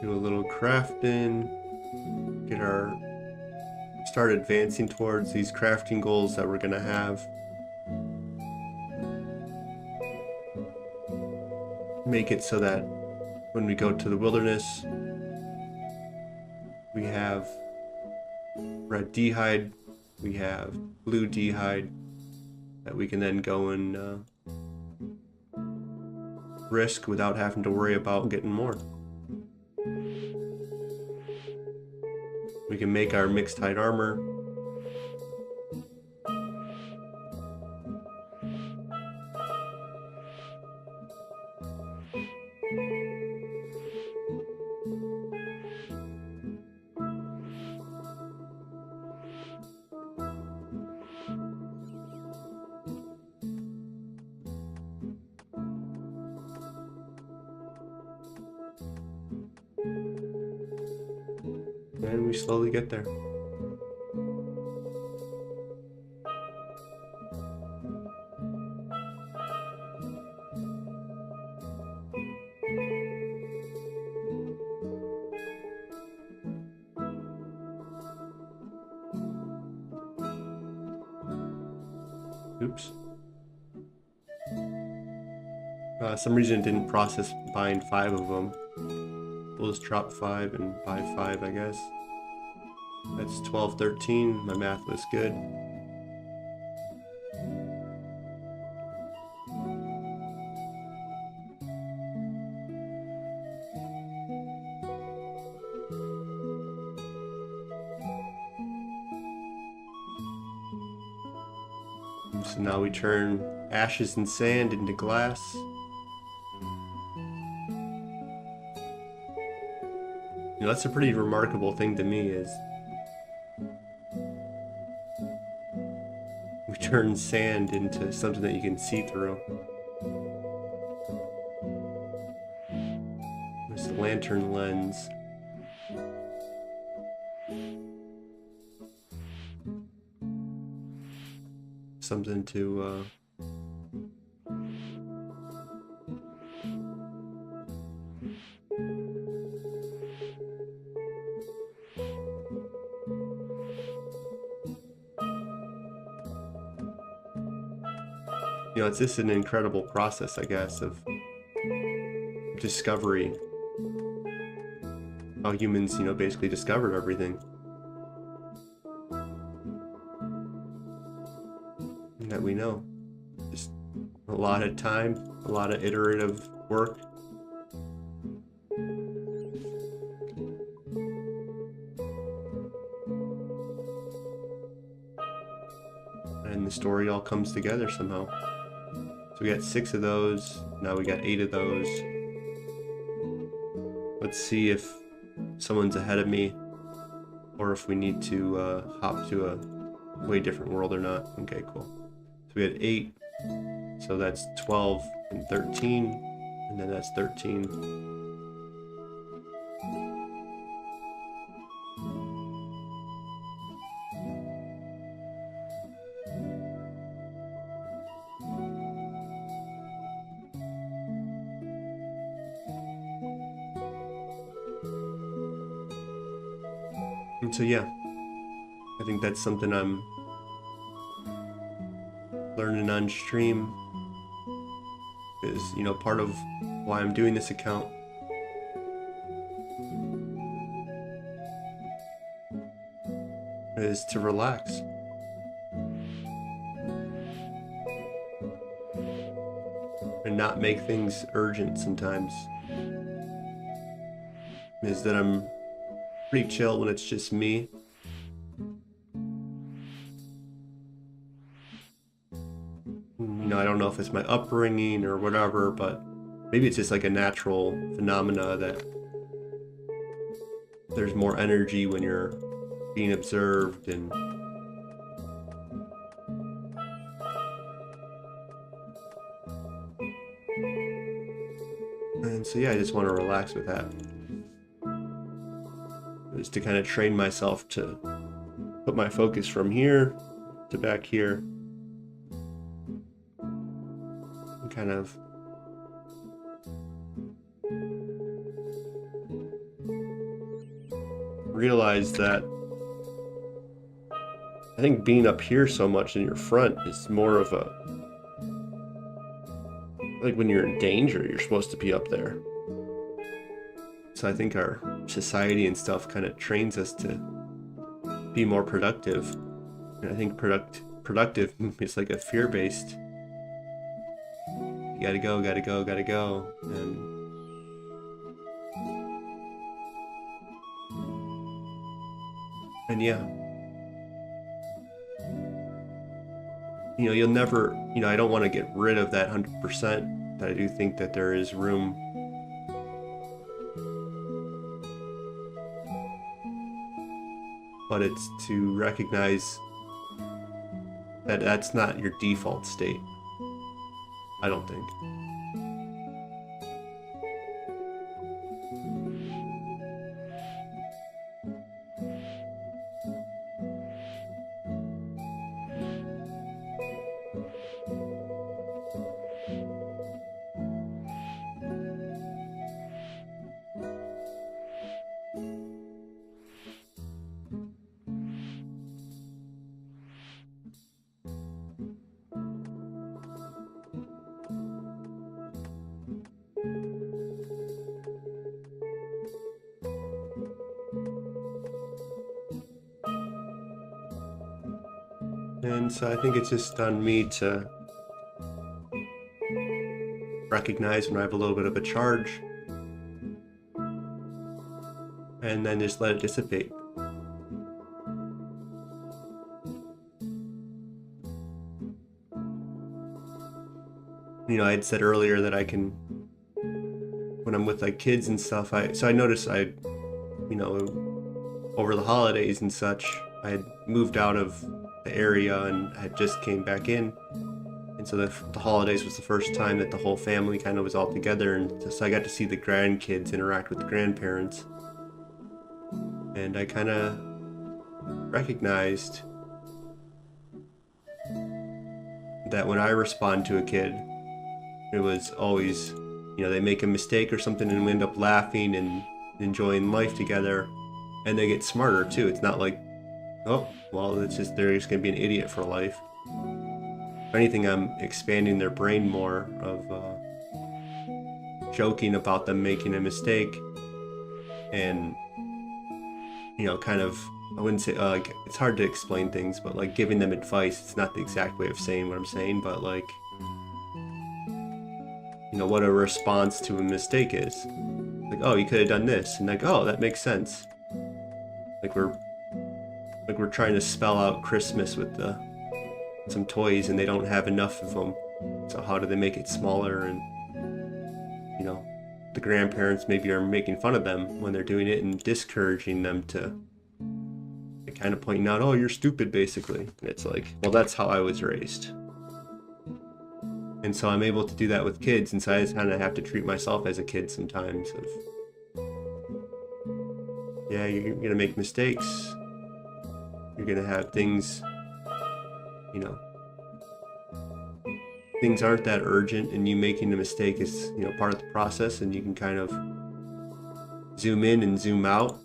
Do a little crafting. Start advancing towards these crafting goals that we're gonna have. Make it so that when we go to the wilderness, we have red d'hide, we have blue d'hide that we can then go and risk without having to worry about getting more. We can make our mixed hide armor. And we slowly get there. Oops. Some reason it didn't process buying 5 of them. We'll just drop 5 and buy 5, I guess. That's 12, 13. My math was good. So now we turn ashes and sand into glass. You know, that's a pretty remarkable thing to me is we turn sand into something that you can see through. There's the lantern lens. Something to you know, it's just an incredible process, I guess, of discovery. How humans, you know, basically discovered everything. That we know. Just a lot of time, a lot of iterative work. And the story all comes together somehow. So we got 6 of those, now we got 8 of those. Let's see if someone's ahead of me, or if we need to hop to a way different world or not. Okay, cool. So we had 8, so that's 12 and 13, and then that's 13. And so yeah, I think that's something I'm learning on stream, is, you know, part of why I'm doing this account is to relax. And not make things urgent sometimes. Is that I'm pretty chill when it's just me. You know, I don't know if it's my upbringing or whatever, but maybe it's just like a natural phenomena that there's more energy when you're being observed, and so yeah, I just want to relax with that. Just to kind of train myself to put my focus from here to back here. And kind of realize that I think being up here so much in your front is more of a, like when you're in danger, you're supposed to be up there. So I think our society and stuff kind of trains us to be more productive. And I think productive is like a fear-based. You gotta go, gotta go, gotta go. And yeah. You know, you'll never, you know, I don't want to get rid of that 100%, that I do think that there is room but it's to recognize that that's not your default state. I don't think. And so I think it's just on me to recognize when I have a little bit of a charge and then just let it dissipate. You know, I had said earlier that I can, when I'm with like kids and stuff, I noticed you know, over the holidays and such, I had moved out of the area and I had just came back in. And so the holidays was the first time that the whole family kind of was all together, and so I got to see the grandkids interact with the grandparents. And I kind of recognized that when I respond to a kid, it was always, you know, they make a mistake or something and we end up laughing and enjoying life together, and they get smarter too. It's not like, oh, well, it's just they're just gonna be an idiot for life. If anything, I'm expanding their brain more of joking about them making a mistake, and you know, kind of, I wouldn't say like, it's hard to explain things, but like giving them advice. It's not the exact way of saying what I'm saying, but like, you know, what a response to a mistake is. Like, oh, you could have done this, and like, oh, that makes sense. Like we're trying to spell out Christmas with some toys, and they don't have enough of them. So how do they make it smaller? And you know, the grandparents maybe are making fun of them when they're doing it and discouraging them to kind of pointing out, oh, you're stupid, basically. And it's like, well, that's how I was raised. And so I'm able to do that with kids, and so I just kind of have to treat myself as a kid sometimes of, yeah, you're gonna make mistakes. You're gonna have things, you know, things aren't that urgent, and you making a mistake is, you know, part of the process, and you can kind of zoom in and zoom out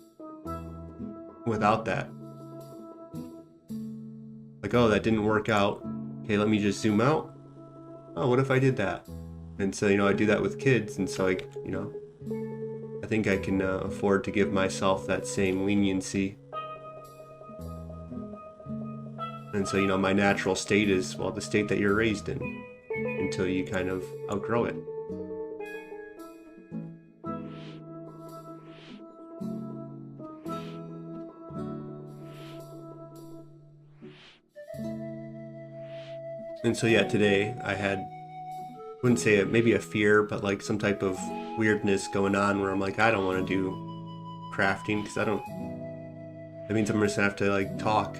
without that. Like, oh, that didn't work out. Okay, let me just zoom out. Oh, what if I did that? And so, you know, I do that with kids, and so I, you know, I think I can afford to give myself that same leniency. And so, you know, my natural state is, well, the state that you're raised in, until you kind of outgrow it. And so, yeah, today I had, wouldn't say it, maybe a fear, but like some type of weirdness going on where I'm like, I don't want to do crafting because that means I'm just gonna have to like talk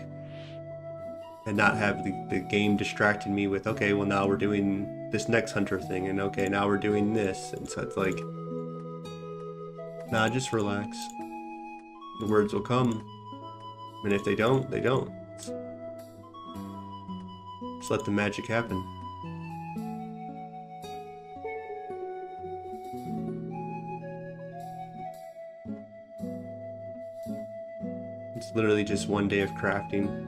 and not have the game distracting me with, okay, well, now we're doing this next hunter thing, and okay, now we're doing this. And so it's like, nah, just relax. The words will come, and if they don't, they don't. Just let the magic happen. It's literally just one day of crafting.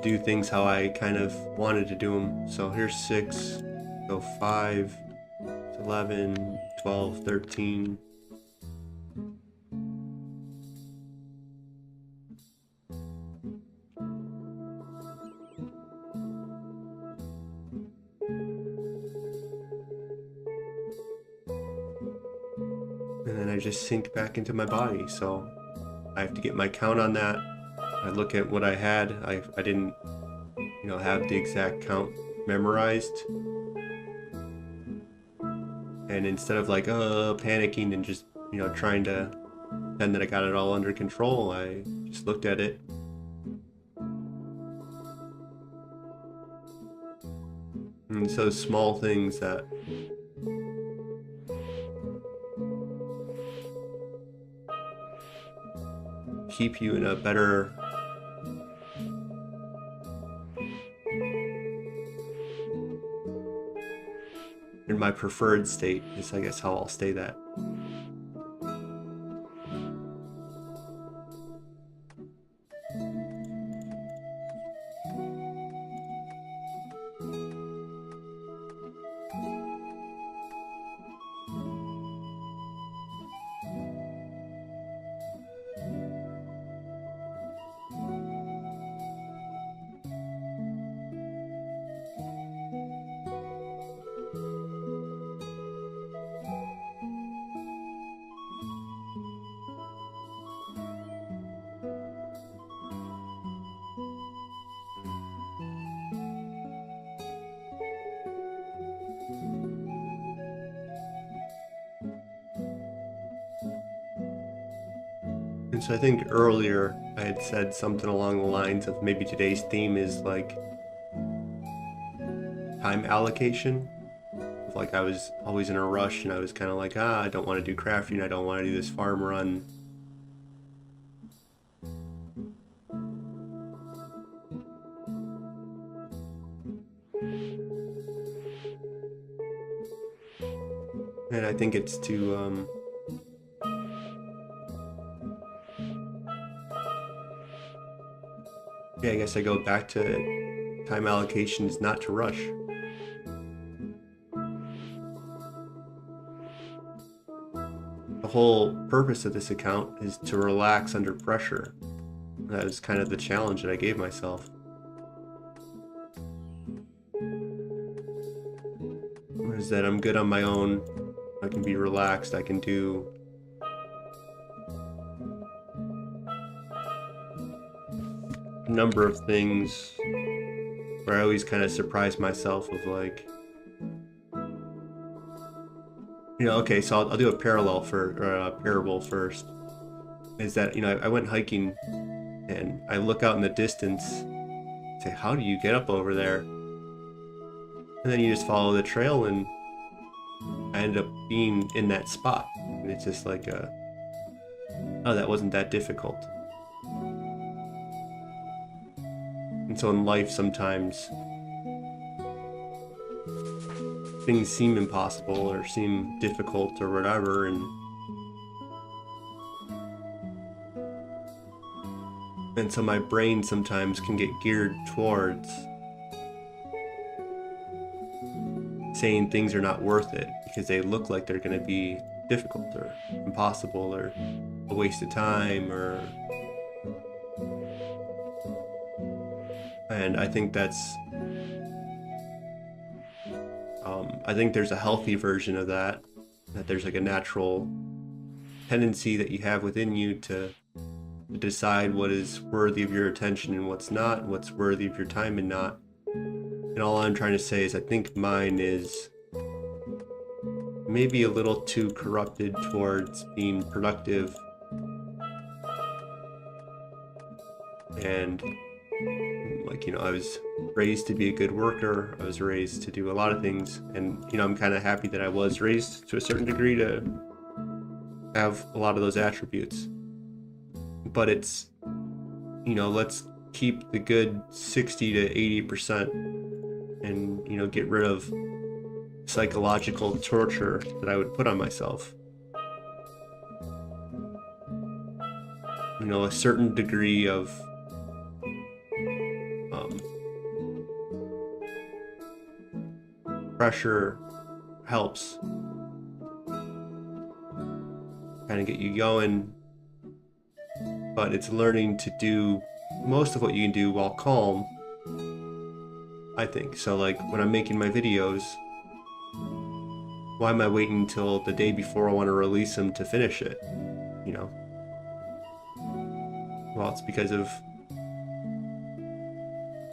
Do things how I kind of wanted to do them. So here's 6, go 5, 11, 12, 13. And then I just sink back into my body. So I have to get my count on that. I look at what I had. I didn't, you know, have the exact count memorized. And instead of like panicking and just, you know, trying to pretend that I got it all under control, I just looked at it. And so small things that keep you in a better in my preferred state is, I guess, how I'll stay that. So I think earlier I had said something along the lines of maybe today's theme is like time allocation. Like I was always in a rush and I was kind of like, I don't want to do crafting, I don't want to do this farm run. And I think it's to, yeah, I guess I go back to time allocation is not to rush. The whole purpose of this account is to relax under pressure. That was kind of the challenge that I gave myself. Is that I'm good on my own, I can be relaxed, I can do a number of things where I always kind of surprise myself of like, you know, okay, so I'll do a parallel for, or a parable first. Is that, you know, I went hiking and I look out in the distance, say, how do you get up over there? And then you just follow the trail and I end up being in that spot. And it's just like, oh, that wasn't that difficult. And so in life sometimes things seem impossible or seem difficult or whatever, and so my brain sometimes can get geared towards saying things are not worth it because they look like they're going to be difficult or impossible or a waste of time, or, and I think that's I think there's a healthy version of that there's like a natural tendency that you have within you to decide what is worthy of your attention and what's not, what's worthy of your time and not. And all I'm trying to say is I think mine is maybe a little too corrupted towards being productive and, like, you know, I was raised to be a good worker, I was raised to do a lot of things, and, you know, I'm kind of happy that I was raised to a certain degree to have a lot of those attributes. But it's, you know, let's keep the good 60 to 80% and, you know, get rid of psychological torture that I would put on myself. You know, a certain degree of pressure helps kind of get you going, but it's learning to do most of what you can do while calm, I think. So like when I'm making my videos, why am I waiting until the day before I want to release them to finish it, you know? Well, it's because of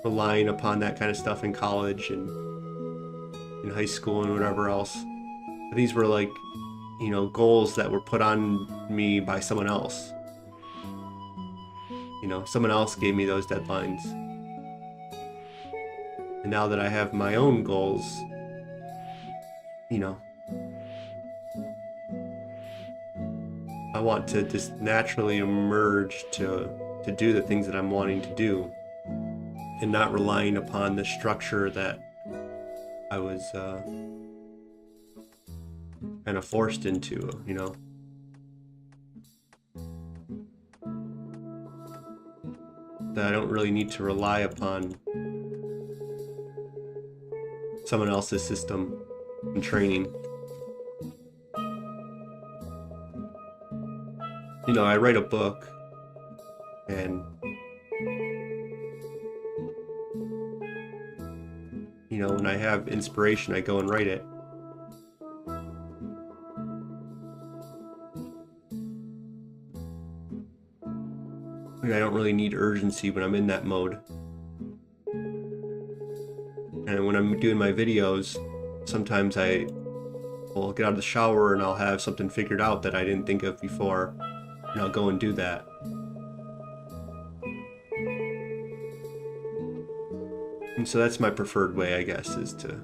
relying upon that kind of stuff in college and in high school and whatever else. But these were like, you know, goals that were put on me by someone else. You know, someone else gave me those deadlines. And now that I have my own goals, you know, I want to just naturally emerge to do the things that I'm wanting to do and not relying upon the structure that I was kind of forced into, you know. That I don't really need to rely upon someone else's system and training. You know, I write a book and, you know, when I have inspiration, I go and write it. I don't really need urgency when I'm in that mode. And when I'm doing my videos, sometimes I will get out of the shower and I'll have something figured out that I didn't think of before, and I'll go and do that. And so that's my preferred way, I guess, is to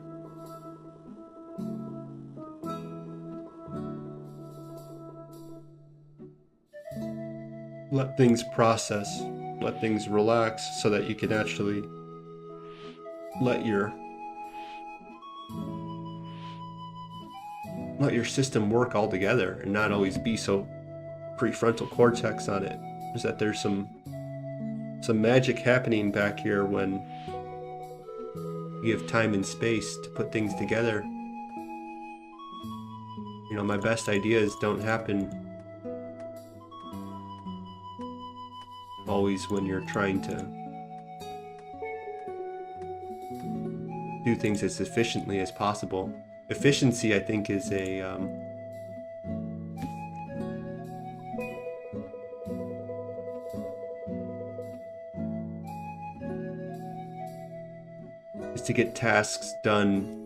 let things process, let things relax, so that you can actually let your system work all together and not always be so prefrontal cortex on it. Is that there's some magic happening back here when you have time and space to put things together. You know, my best ideas don't happen always when you're trying to do things as efficiently as possible. Efficiency, I think, is is to get tasks done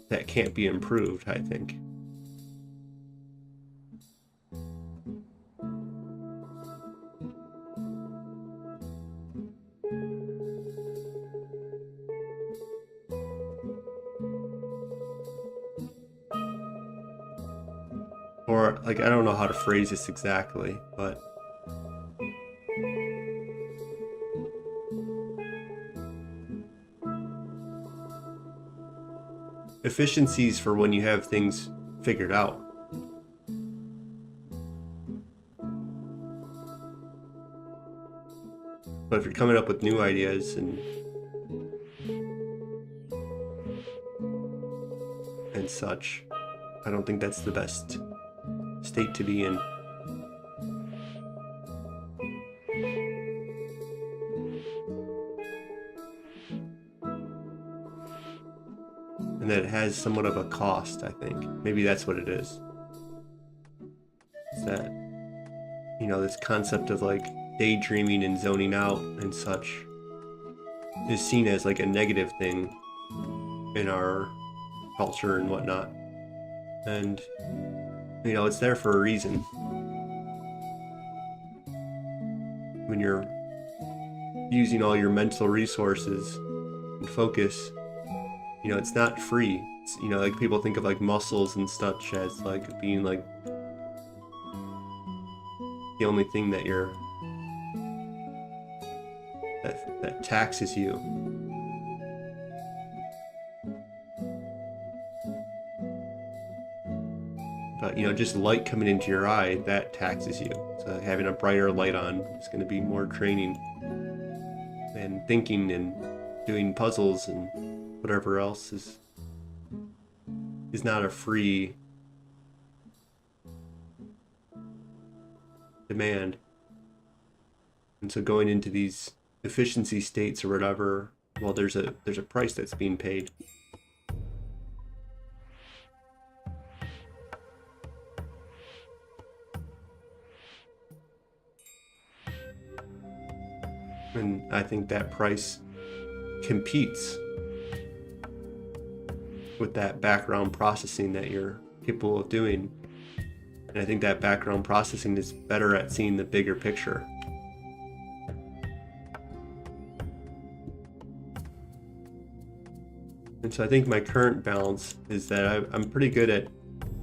that can't be improved, I think. Or, like, I don't know how to phrase this exactly, but efficiencies for when you have things figured out. But if you're coming up with new ideas and such, I don't think that's the best state to be in. And that it has somewhat of a cost, I think. Maybe that's what it is. It's that, you know, this concept of like daydreaming and zoning out and such is seen as like a negative thing in our culture and whatnot. And, you know, it's there for a reason. When you're using all your mental resources and focus, you know, it's not free. It's, you know, like people think of like muscles and such as like being like the only thing that that taxes you. But, you know, just light coming into your eye, that taxes you. So having a brighter light on is going to be more training and thinking and doing puzzles and whatever else is not a free demand. And so going into these efficiency states or whatever, well, there's a price that's being paid. And I think that price competes with that background processing that you're capable of doing. And I think that background processing is better at seeing the bigger picture. And so I think my current balance is that I'm pretty good at,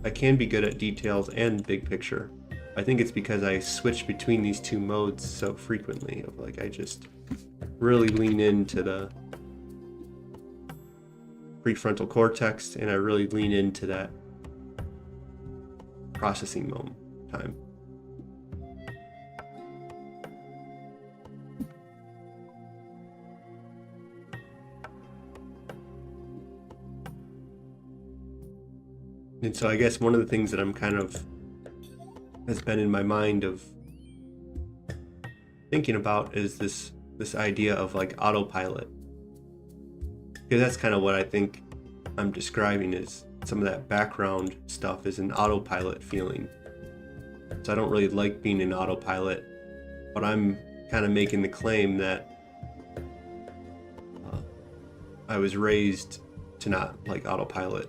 I can be good at details and big picture. I think it's because I switch between these two modes so frequently. Of like, I just really lean into the prefrontal cortex, and I really lean into that processing moment time. And so I guess one of the things that I'm kind of has been in my mind of thinking about is this idea of like autopilot. Because that's kind of what I think I'm describing, is some of that background stuff is an autopilot feeling. So I don't really like being in autopilot, but I'm kind of making the claim that I was raised to not like autopilot.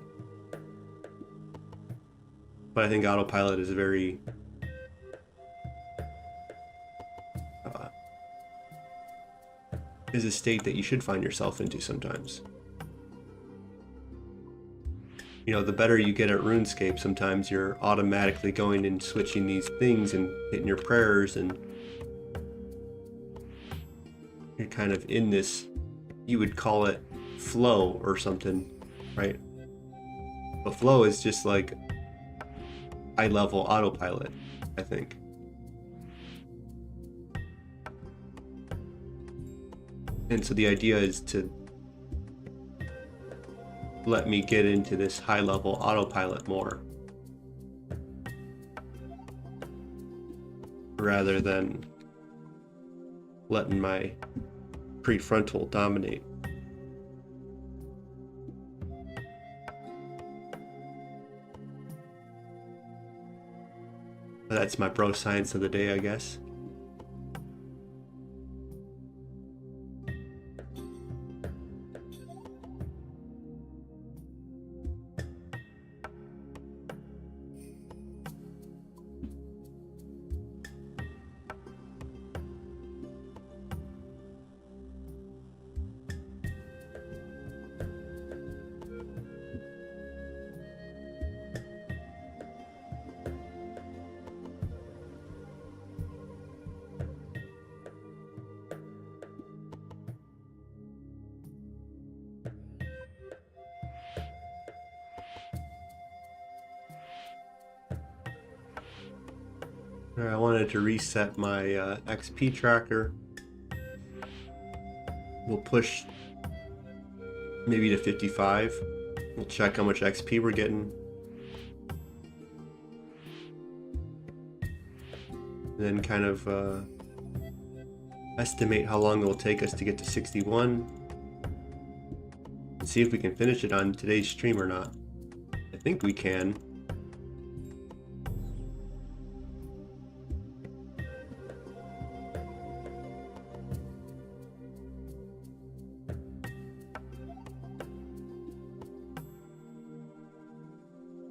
But I think autopilot is a very is a state that you should find yourself into sometimes. You know, the better you get at RuneScape, sometimes you're automatically going and switching these things and hitting your prayers, and you're kind of in this, you would call it flow or something, right? But flow is just like high level autopilot, I think. And so the idea is to let me get into this high level autopilot more, rather than letting my prefrontal dominate. That's my bro science of the day, I guess. I wanted to reset my XP tracker. We'll push maybe to 55. We'll check how much XP we're getting. And then kind of estimate how long it will take us to get to 61. And see if we can finish it on today's stream or not. I think we can.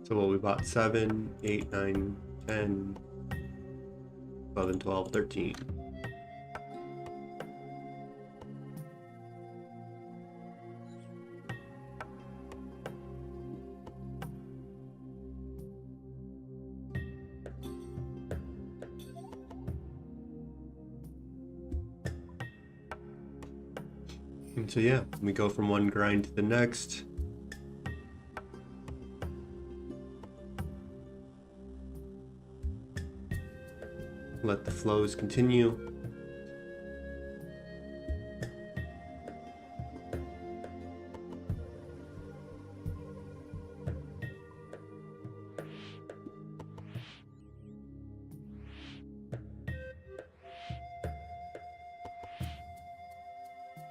So what we bought 7, 8, 9, 10, 11, 12, 13. And so yeah, we go from one grind to the next. Let the flows continue.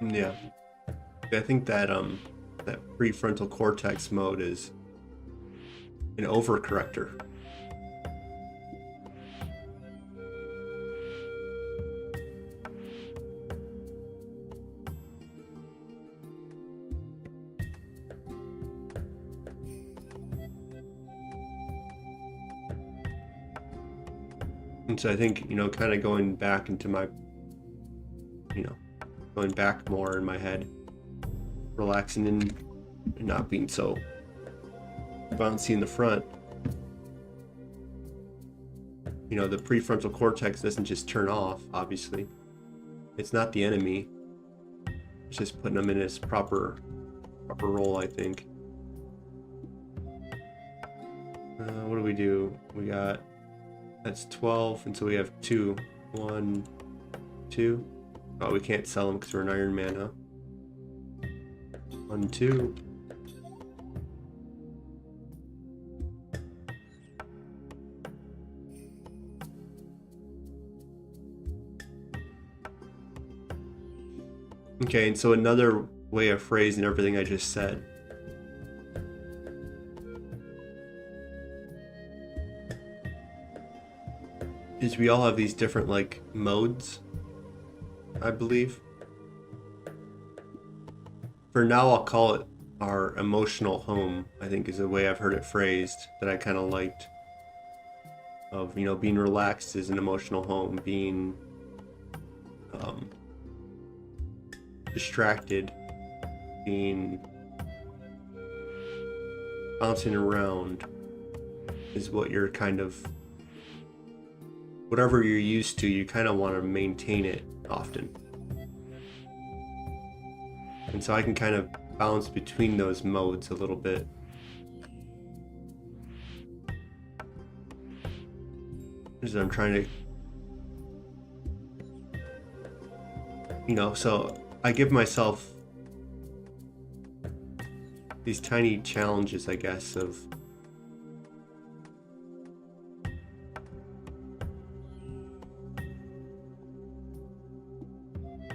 Yeah, I think that that prefrontal cortex mode is an overcorrector. And so I think, you know, kind of going back into my, you know, going back more in my head, relaxing and not being so bouncy in the front. You know, the prefrontal cortex doesn't just turn off, obviously. It's not the enemy. It's just putting them in its proper role, I think. What do we do? We got, that's 12, and so we have 2. 1, 2. Oh, we can't sell them because we're an Ironman, huh? 1, 2. Okay, and so another way of phrasing everything I just said. Is we all have these different, like, modes, I believe. For now, I'll call it our emotional home, I think is the way I've heard it phrased, that I kind of liked. Of, you know, being relaxed is an emotional home, being distracted, being bouncing around is what you're kind of, whatever you're used to, you kind of want to maintain it often. And so I can kind of bounce between those modes a little bit. As I'm trying to, so I give myself these tiny challenges, I guess, of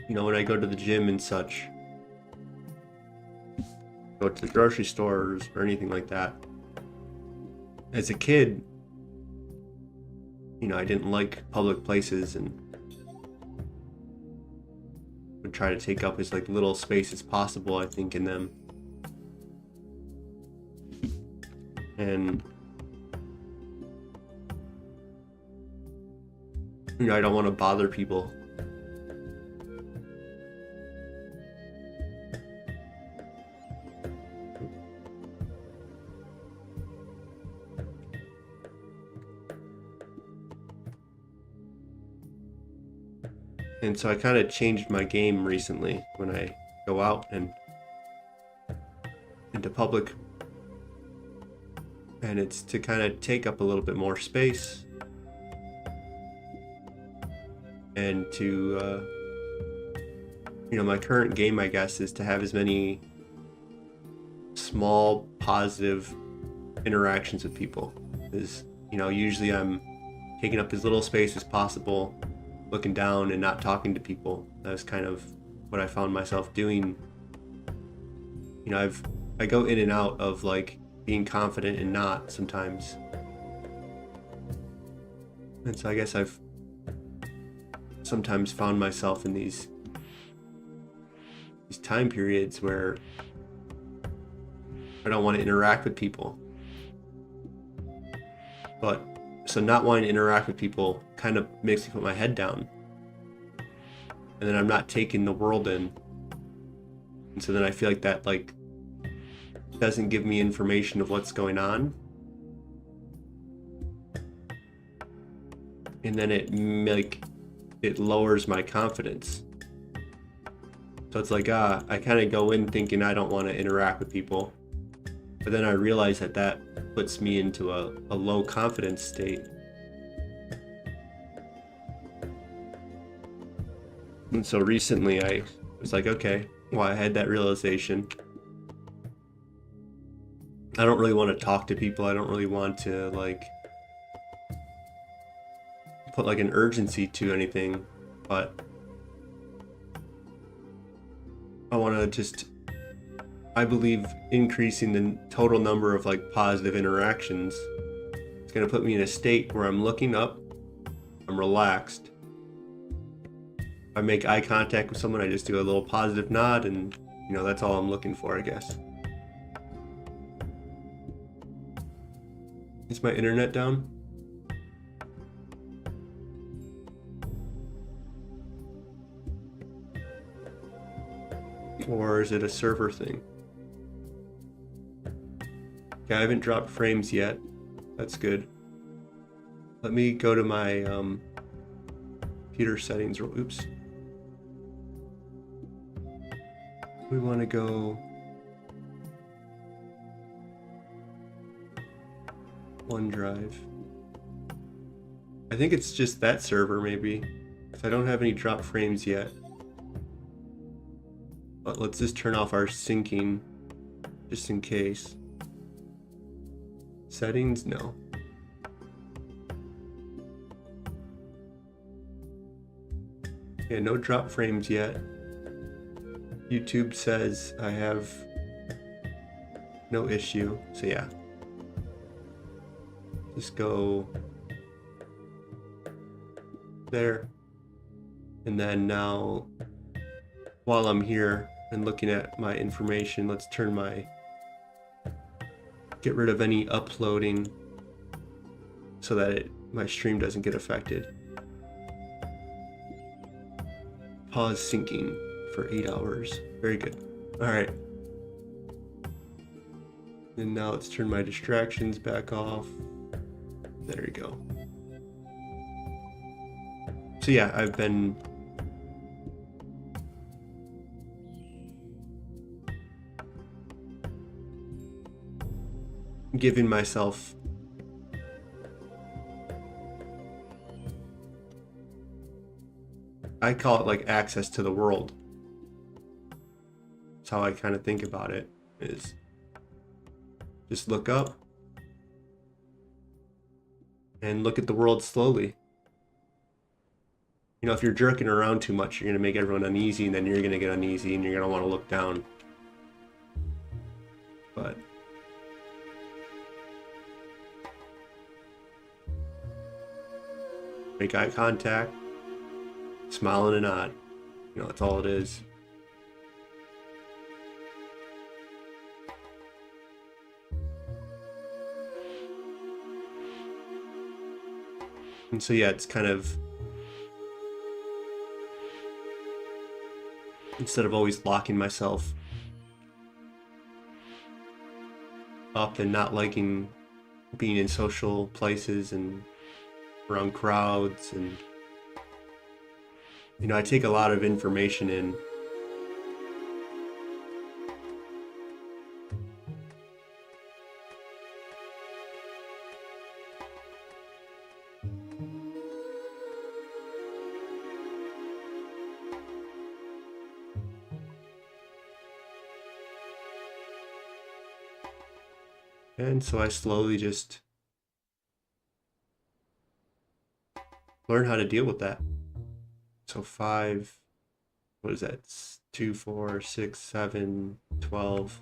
when I go to the gym and such, go to the grocery stores or anything like that. As a kid, I didn't like public places and would try to take up as little space as possible, I think, in them. And I don't want to bother people. And so I kind of changed my game recently when I go out and into public. And it's to kind of take up a little bit more space. And to, my current game, I guess, is to have as many small positive interactions with people. Usually I'm taking up as little space as possible, looking down and not talking to people. That's kind of what I found myself doing. I go in and out of being confident and not sometimes. And so I guess I've sometimes found myself in these time periods where I don't want to interact with people. But so not wanting to interact with people kind of makes me put my head down. And then I'm not taking the world in. And so then I feel like that doesn't give me information of what's going on. And then it lowers my confidence. So it's I kind of go in thinking I don't want to interact with people. But then I realize that puts me into a low confidence state. And so recently I was okay, well, I had that realization. I don't really want to talk to people. I don't really want to put an urgency to anything, but I want to I believe increasing the total number of positive interactions is going to put me in a state where I'm looking up, I'm relaxed. If I make eye contact with someone, I just do a little positive nod, and that's all I'm looking for, I guess. Is my internet down? Or is it a server thing? Okay, I haven't dropped frames yet. That's good. Let me go to my computer settings. Oops. We want to go OneDrive. I think it's just that server, maybe. If I don't have any drop frames yet. But let's just turn off our syncing, just in case. Settings? No. Yeah, no drop frames yet. YouTube says I have no issue, so yeah. Just go there. And then now, while I'm here and looking at my information, let's get rid of any uploading so that my stream doesn't get affected. Pause syncing for 8 hours. Very good. All right. And now let's turn my distractions back off. There you go. So yeah, I've been giving myself I call it like access to the world. That's how I kind of think about it, is just look up and look at the world slowly. You know, if you're jerking around too much, you're going to make everyone uneasy, and then you're going to get uneasy, and you're going to want to look down. But make eye contact, smile and a nod. You know, that's all it is. And so yeah, it's kind of, instead of always locking myself up and not liking being in social places and around crowds, and you know, I take a lot of information in. And so I slowly just learn how to deal with that. So 5, what is that? 2, 4, 6, 7, 12.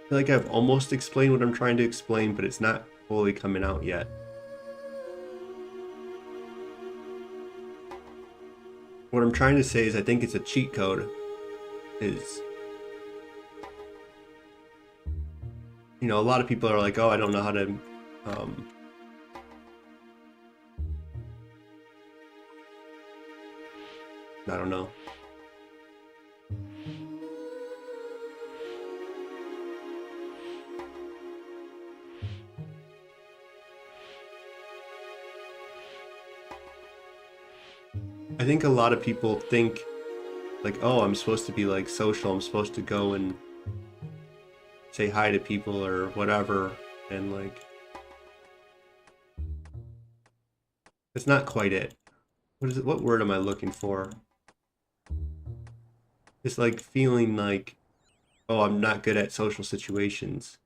I feel like I've almost explained what I'm trying to explain, but it's not fully coming out yet. What I'm trying to say is I think it's a cheat code. Is, you know, a lot of people are like, oh, I don't know how to I don't know. I think a lot of people think like, oh, I'm supposed to be like social, I'm supposed to go and say hi to people or whatever, and like, it's not quite it. What is it? What word am I looking for? It's like feeling like, oh, I'm not good at social situations.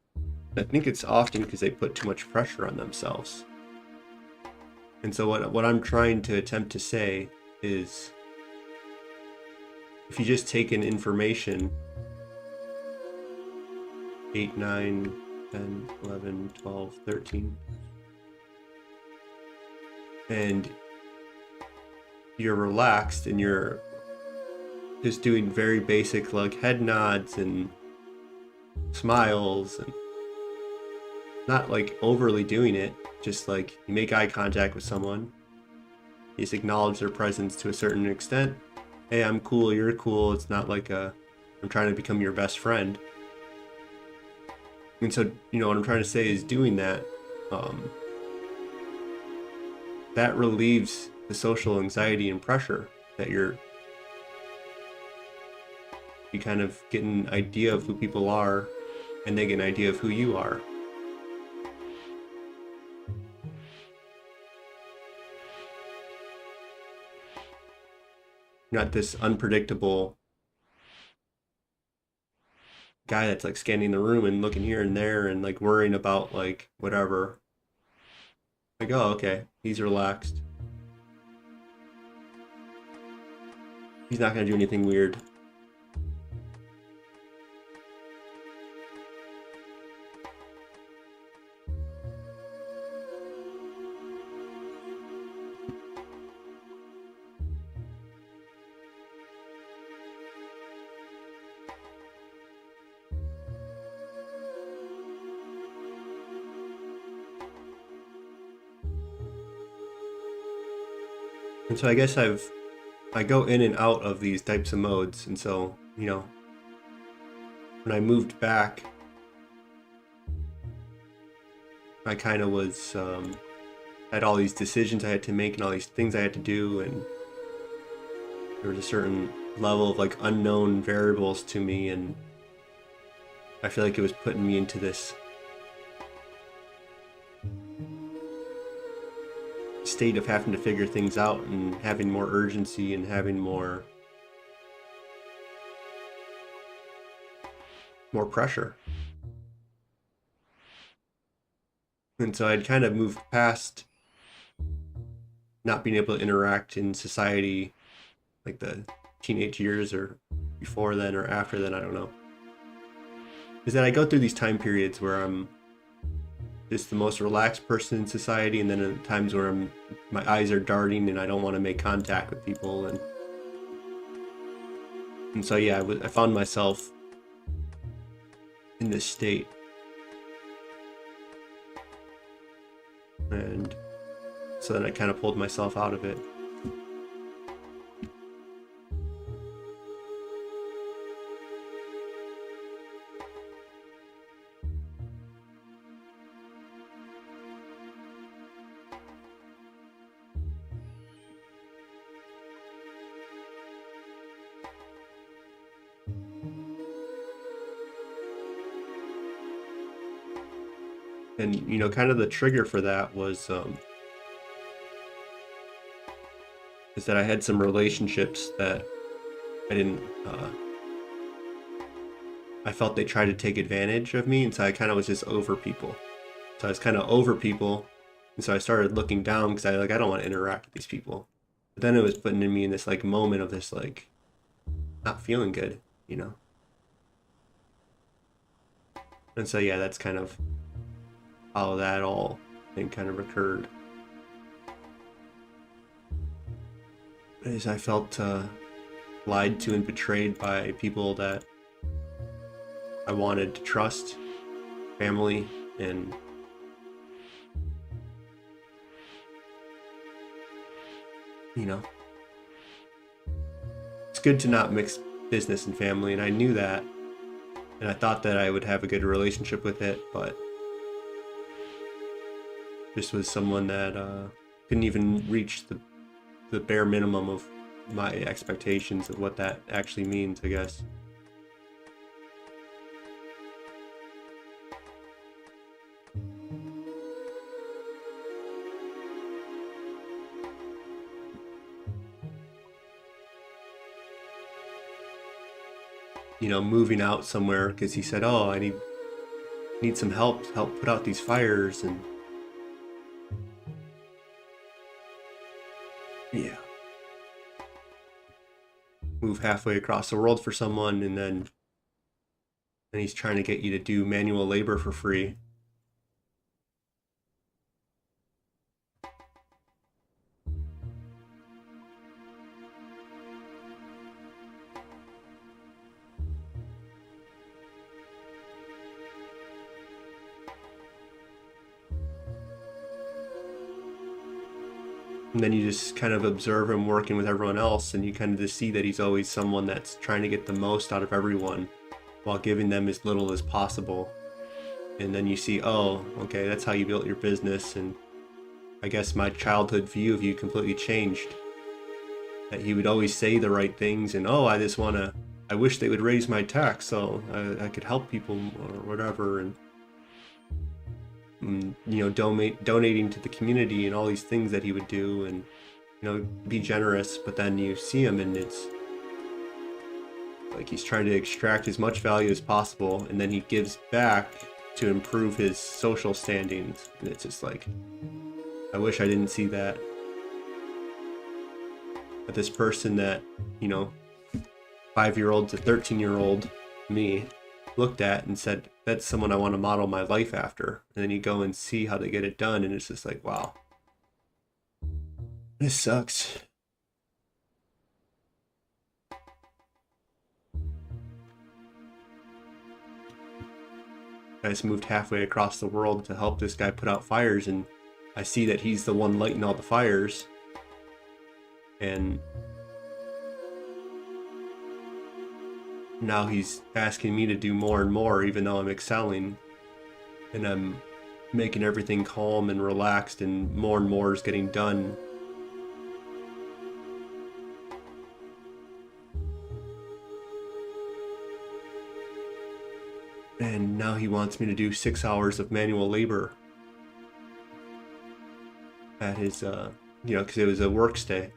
I think it's often because they put too much pressure on themselves. And so what I'm trying to attempt to say is, if you just take in information, 8, 9, 10, 11, 12, 13, and you're relaxed and you're just doing very basic like head nods and smiles, and not like overly doing it, just like you make eye contact with someone, you just acknowledge their presence to a certain extent. Hey, I'm cool, you're cool. It's not like I'm trying to become your best friend. And so, you know, what I'm trying to say is doing that, that relieves the social anxiety and pressure that you kind of get an idea of who people are, and they get an idea of who you are. Not this unpredictable guy that's like scanning the room and looking here and there and like worrying about like whatever. Like, oh, okay, he's relaxed. He's not gonna do anything weird. And so I guess I go in and out of these types of modes. And so, you know, when I moved back, I kind of was, had all these decisions I had to make and all these things I had to do. And there was a certain level of like unknown variables to me. And I feel like it was putting me into this state of having to figure things out and having more urgency and having more pressure. And so I'd kind of moved past not being able to interact in society like the teenage years or before then or after then, I don't know. Is that I go through these time periods where I'm just the most relaxed person in society, and then at times where my eyes are darting and I don't want to make contact with people, and so yeah, I found myself in this state, and so then I kind of pulled myself out of it. And you know, kind of the trigger for that was is that I had some relationships that I didn't I felt they tried to take advantage of me, and so I kind of was just over people. So I was kind of over people, and so I started looking down because I don't want to interact with these people. But then it was putting me in this like moment of this like not feeling good, you know. And so yeah, that's kind of how that all thing kind of occurred. As I felt lied to and betrayed by people that I wanted to trust, family, and you know, it's good to not mix business and family, and I knew that, and I thought that I would have a good relationship with it, but this was someone that couldn't even reach the bare minimum of my expectations of what that actually means, I guess. You know, moving out somewhere because he said, "Oh, I need some help put out these fires," and yeah, move halfway across the world for someone, and then he's trying to get you to do manual labor for free. And then you just kind of observe him working with everyone else, and you kind of just see that he's always someone that's trying to get the most out of everyone while giving them as little as possible. And then you see, oh, okay, that's how you built your business, and I guess my childhood view of you completely changed. That he would always say the right things, and oh, I wish they would raise my tax so I could help people or whatever, and you know, donating to the community and all these things that he would do, and you know, be generous. But then you see him and it's like he's trying to extract as much value as possible, and then he gives back to improve his social standings, and it's just like, I wish I didn't see that. But this person that, you know, 5-year-old to 13-year-old me looked at and said, that's someone I want to model my life after. And then you go and see how they get it done, and it's just like, wow, this sucks. I just moved halfway across the world to help this guy put out fires, and I see that he's the one lighting all the fires. and now he's asking me to do more and more, even though I'm excelling, and I'm making everything calm and relaxed, and more is getting done. And now he wants me to do 6 hours of manual labor at his, because it was a work stay.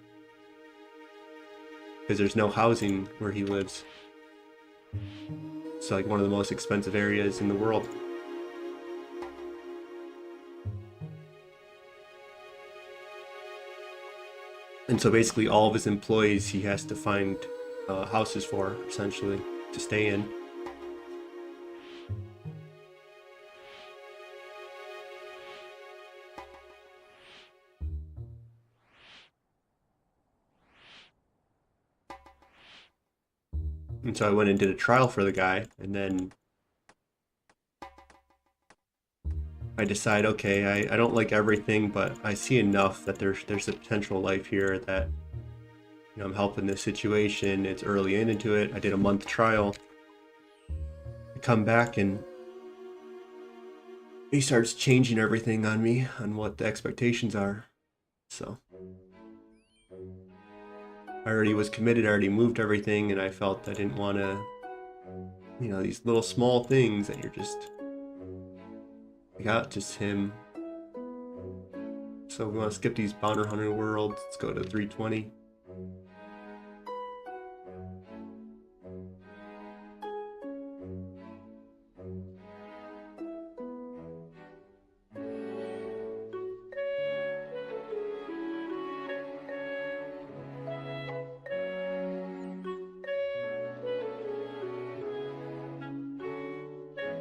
Because there's no housing where he lives. It's like one of the most expensive areas in the world. And so basically all of his employees he has to find houses for, essentially, to stay in. And so I went and did a trial for the guy, and then I decide, okay, I don't like everything, but I see enough that there's a potential life here, that I'm helping this situation. It's early into it. I did a month trial. I come back and he starts changing everything on me, on what the expectations are. So I already was committed, I already moved everything, and I felt I didn't want to, these little small things that you're just, just him. So we want to skip these bounty hunter worlds. Let's go to 320.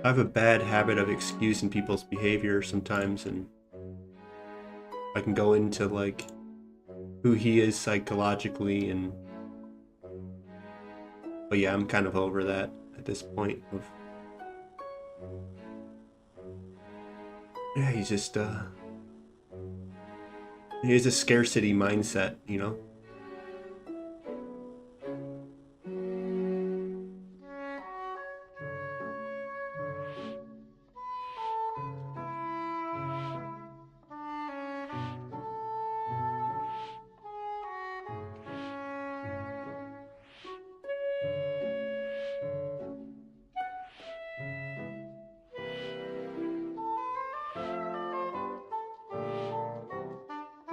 I have a bad habit of excusing people's behavior sometimes, and I can go into like who he is psychologically, but yeah, I'm kind of over that at this point. Yeah, he's just he has a scarcity mindset,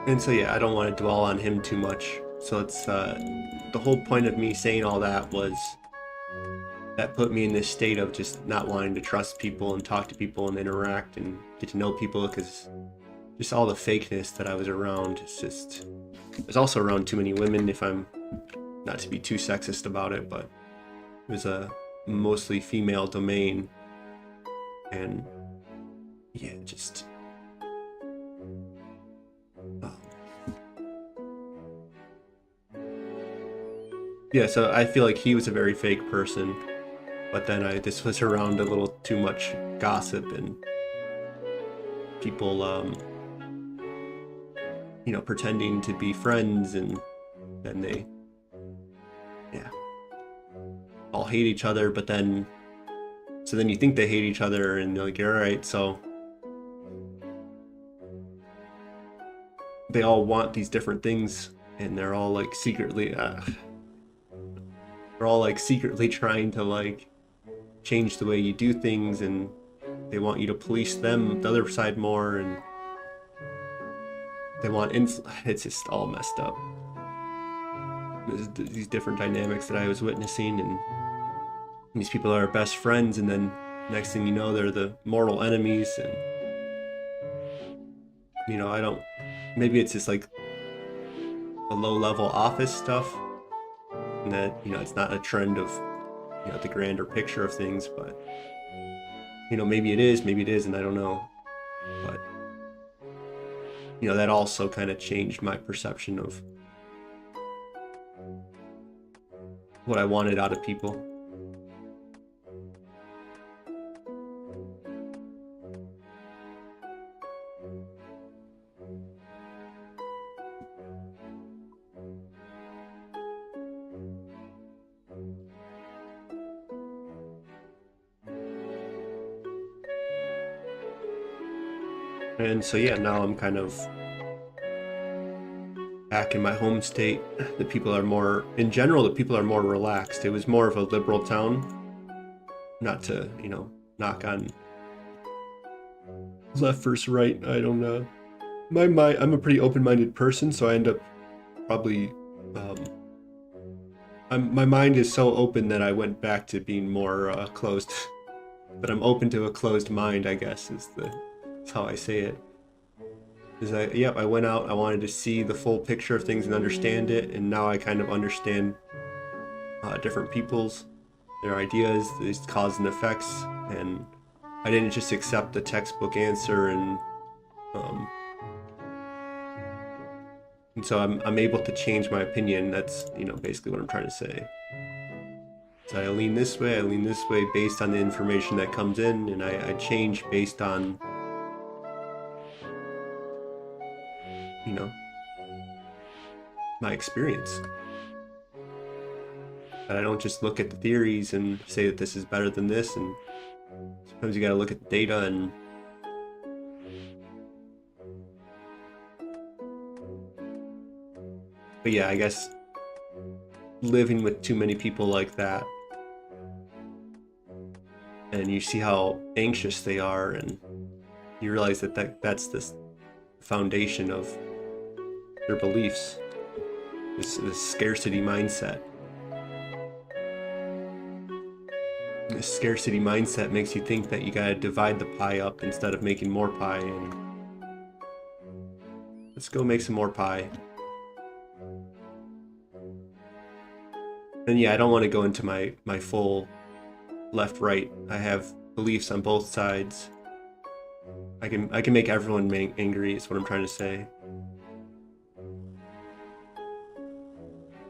And so yeah, I don't want to dwell on him too much. So it's the whole point of me saying all that was that put me in this state of just not wanting to trust people and talk to people and interact and get to know people, because just all the fakeness that I was around. It's just, I was also around too many women, if I'm not to be too sexist about it, but it was a mostly female domain, and yeah, just yeah, so I feel like he was a very fake person, but then this was around a little too much gossip and people, pretending to be friends, and then they, yeah, all hate each other, but then, so then you think they hate each other, and you're like, all right, so they all want these different things, and they're all like secretly, trying to like change the way you do things, and they want you to police them, the other side, more, and they want it's just all messed up. These different dynamics that I was witnessing, and these people are best friends, and then next thing you know, they're the mortal enemies, and I don't, maybe it's just like the low-level office stuff, and that it's not a trend of the grander picture of things, but maybe it is, and I don't know, but that also kind of changed my perception of what I wanted out of people. And so yeah, now I'm kind of back in my home state. The people are more, in general, the people are more relaxed. It was more of a liberal town. Not to, knock on left versus right. I don't know. I'm a pretty open-minded person, so I end up probably, my mind is so open that I went back to being more closed. But I'm open to a closed mind, I guess, is how I say it. I went out, I wanted to see the full picture of things and understand it, and now I kind of understand different people's, their ideas, these cause and effects, and I didn't just accept the textbook answer, and so I'm able to change my opinion. That's basically what I'm trying to say. So I lean this way based on the information that comes in, and I change based on my experience. But I don't just look at the theories and say that this is better than this, and sometimes you gotta look at the data and but yeah, I guess living with too many people like that, and you see how anxious they are, and you realize that's the foundation of their beliefs, this scarcity mindset. This scarcity mindset makes you think that you gotta divide the pie up instead of making more pie, and let's go make some more pie. And yeah, I don't want to go into my full left-right. I have beliefs on both sides. I can make everyone angry, is what I'm trying to say.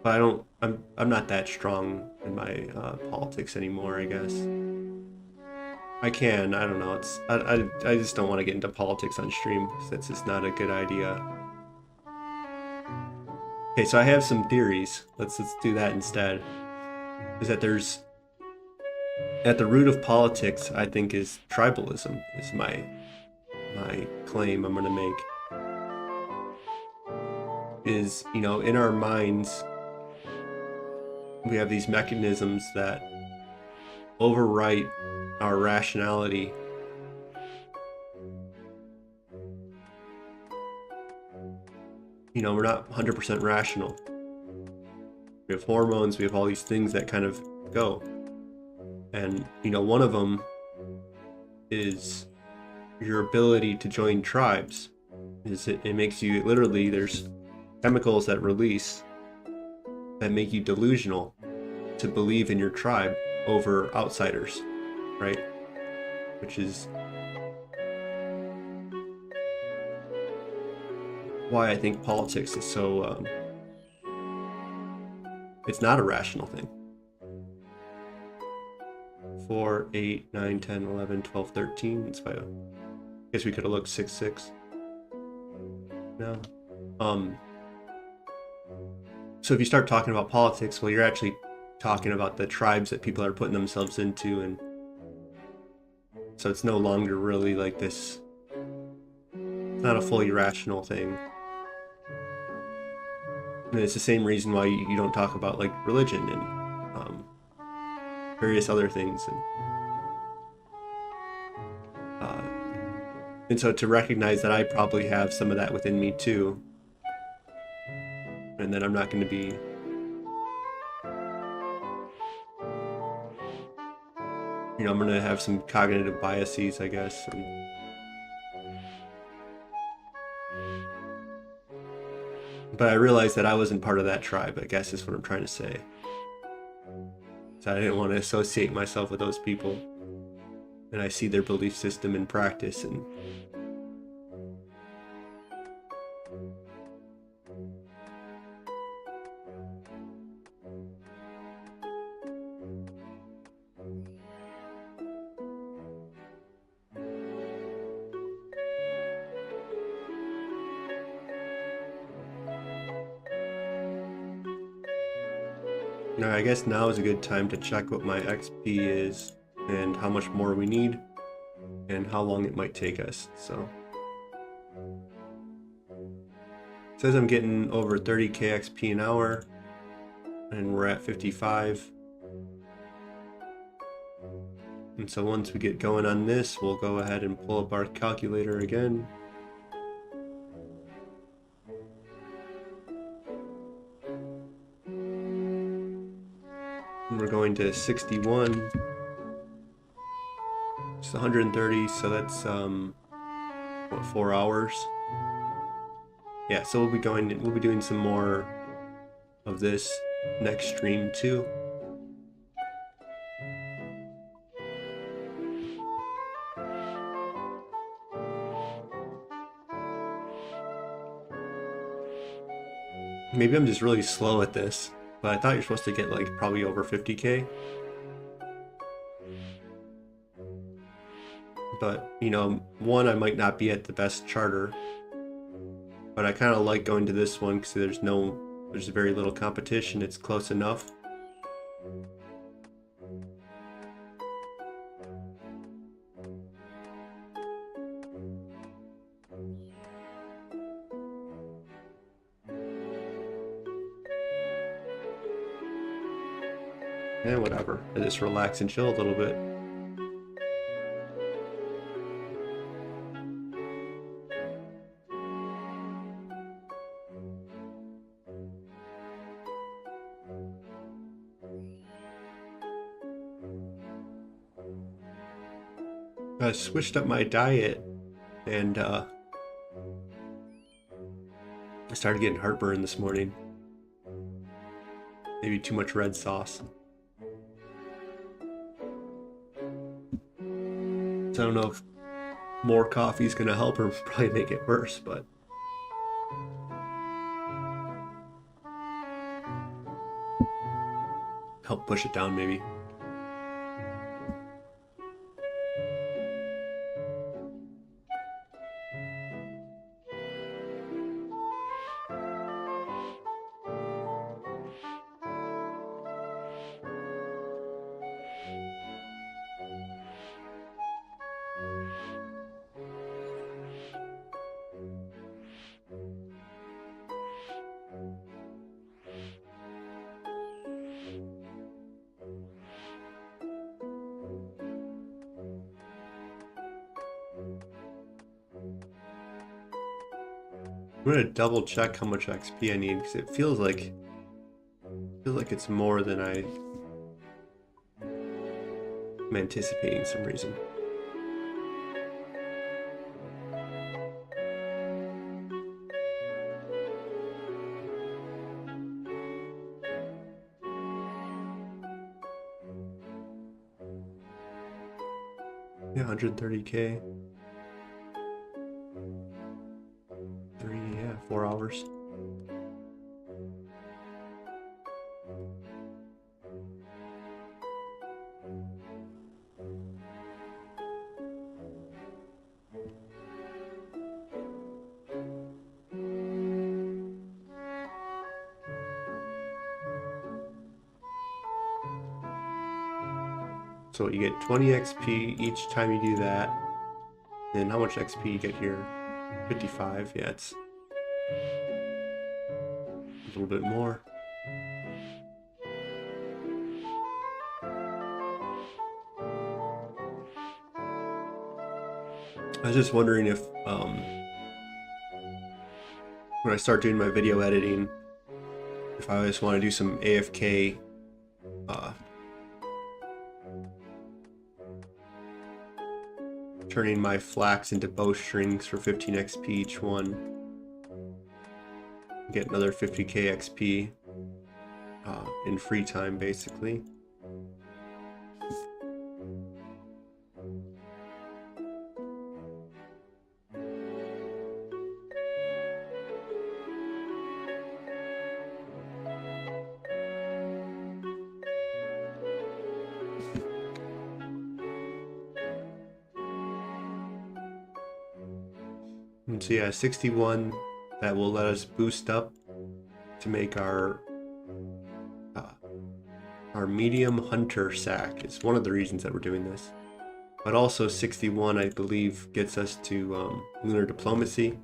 But I'm not that strong in my politics anymore, I guess. I don't know. I just don't want to get into politics on stream. That's just not a good idea. Okay, so I have some theories. Let's do that instead. Is that there's at the root of politics, I think, is tribalism. Is my claim I'm gonna make. Is in our minds we have these mechanisms that overwrite our rationality. We're not 100% rational. We have hormones, we have all these things that kind of go. And, one of them is your ability to join tribes. It makes you, literally, there's chemicals that release that make you delusional to believe in your tribe over outsiders, right? Which is why I think politics is so, it's not a rational thing. 4, 8, 9, 10, 11, 12, 13. It's by, I guess we could have looked 6, 6. No. So if you start talking about politics, well, you're actually talking about the tribes that people are putting themselves into, and so it's no longer really like this. It's not a fully rational thing. And it's the same reason why you don't talk about like religion and various other things, and so to recognize that I probably have some of that within me too, and that I'm not going to be I'm going to have some cognitive biases, I guess, but I realized that I wasn't part of that tribe, I guess is what I'm trying to say. So I didn't want to associate myself with those people, and I see their belief system in practice, and I guess now is a good time to check what my XP is and how much more we need and how long it might take us. So says I'm getting over 30k XP an hour, and we're at 55. And so once we get going on this, we'll go ahead and pull up our calculator again. And we're going to 61. It's 130, so that's what, 4 hours? Yeah, so we'll be doing some more of this next stream too. Maybe I'm just really slow at this, but I thought you're supposed to get like probably over 50k. But, you know, one, I might not be at the best charter, but I kind of like going to this one because there's very little competition. It's close enough. And whatever, I just relax and chill a little bit. I switched up my diet, and I started getting heartburn this morning. Maybe too much red sauce. So I don't know if more coffee is gonna help or probably make it worse, but help push it down maybe. I'm gonna double check how much XP I need because it feels like it's more than I'm anticipating some reason. Yeah, 130k. 4 hours. So you get 20 XP each time you do that. And how much XP you get here? 55. Yeah, it's a little bit more. I was just wondering if when I start doing my video editing, if I just want to do some AFK turning my flax into bowstrings for 15 XP each one. Get another 50k XP in free time, basically. And so yeah, 61, that will let us boost up to make our medium hunter sack. It's one of the reasons that we're doing this. But also 61, I believe, gets us to lunar diplomacy.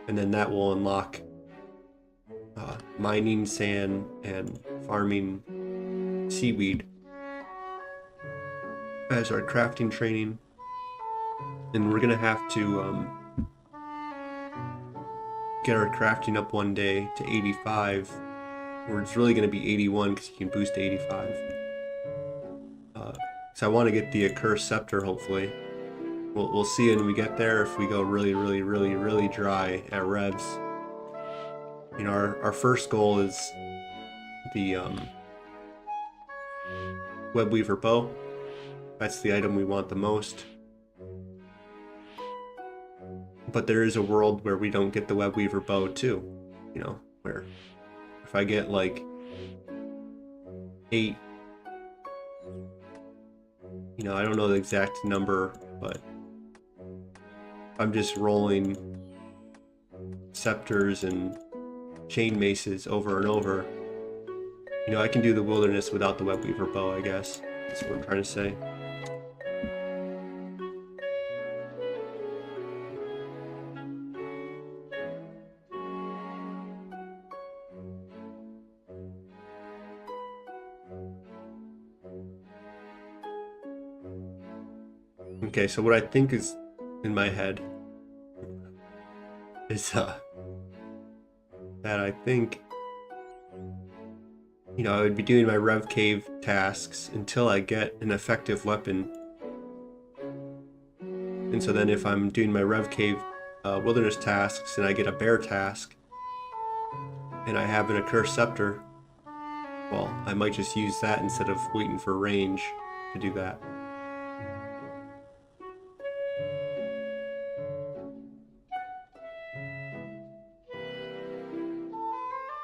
and then that will unlock mining sand and farming seaweed as our crafting training. And we're gonna have to get our crafting up one day to 85, or it's really gonna be 81 because you can boost to 85. So I want to get the accursed scepter. Hopefully, we'll see when we get there if we go really dry at revs. You know, our first goal is the web weaver bow. That's the item we want the most. But there is a world where we don't get the web weaver bow too. You know, where if I get like 8, you know, I don't know the exact number, but I'm just rolling scepters and chain maces over and over. You know, I can do the wilderness without the web weaver bow, I guess. That's what I'm trying to say. Okay, so what I think is in my head is that I think, you know, I would be doing my Rev Cave tasks until I get an effective weapon. And so then if I'm doing my Rev Cave wilderness tasks and I get a bear task and I have an accursed scepter, well, I might just use that instead of waiting for range to do that.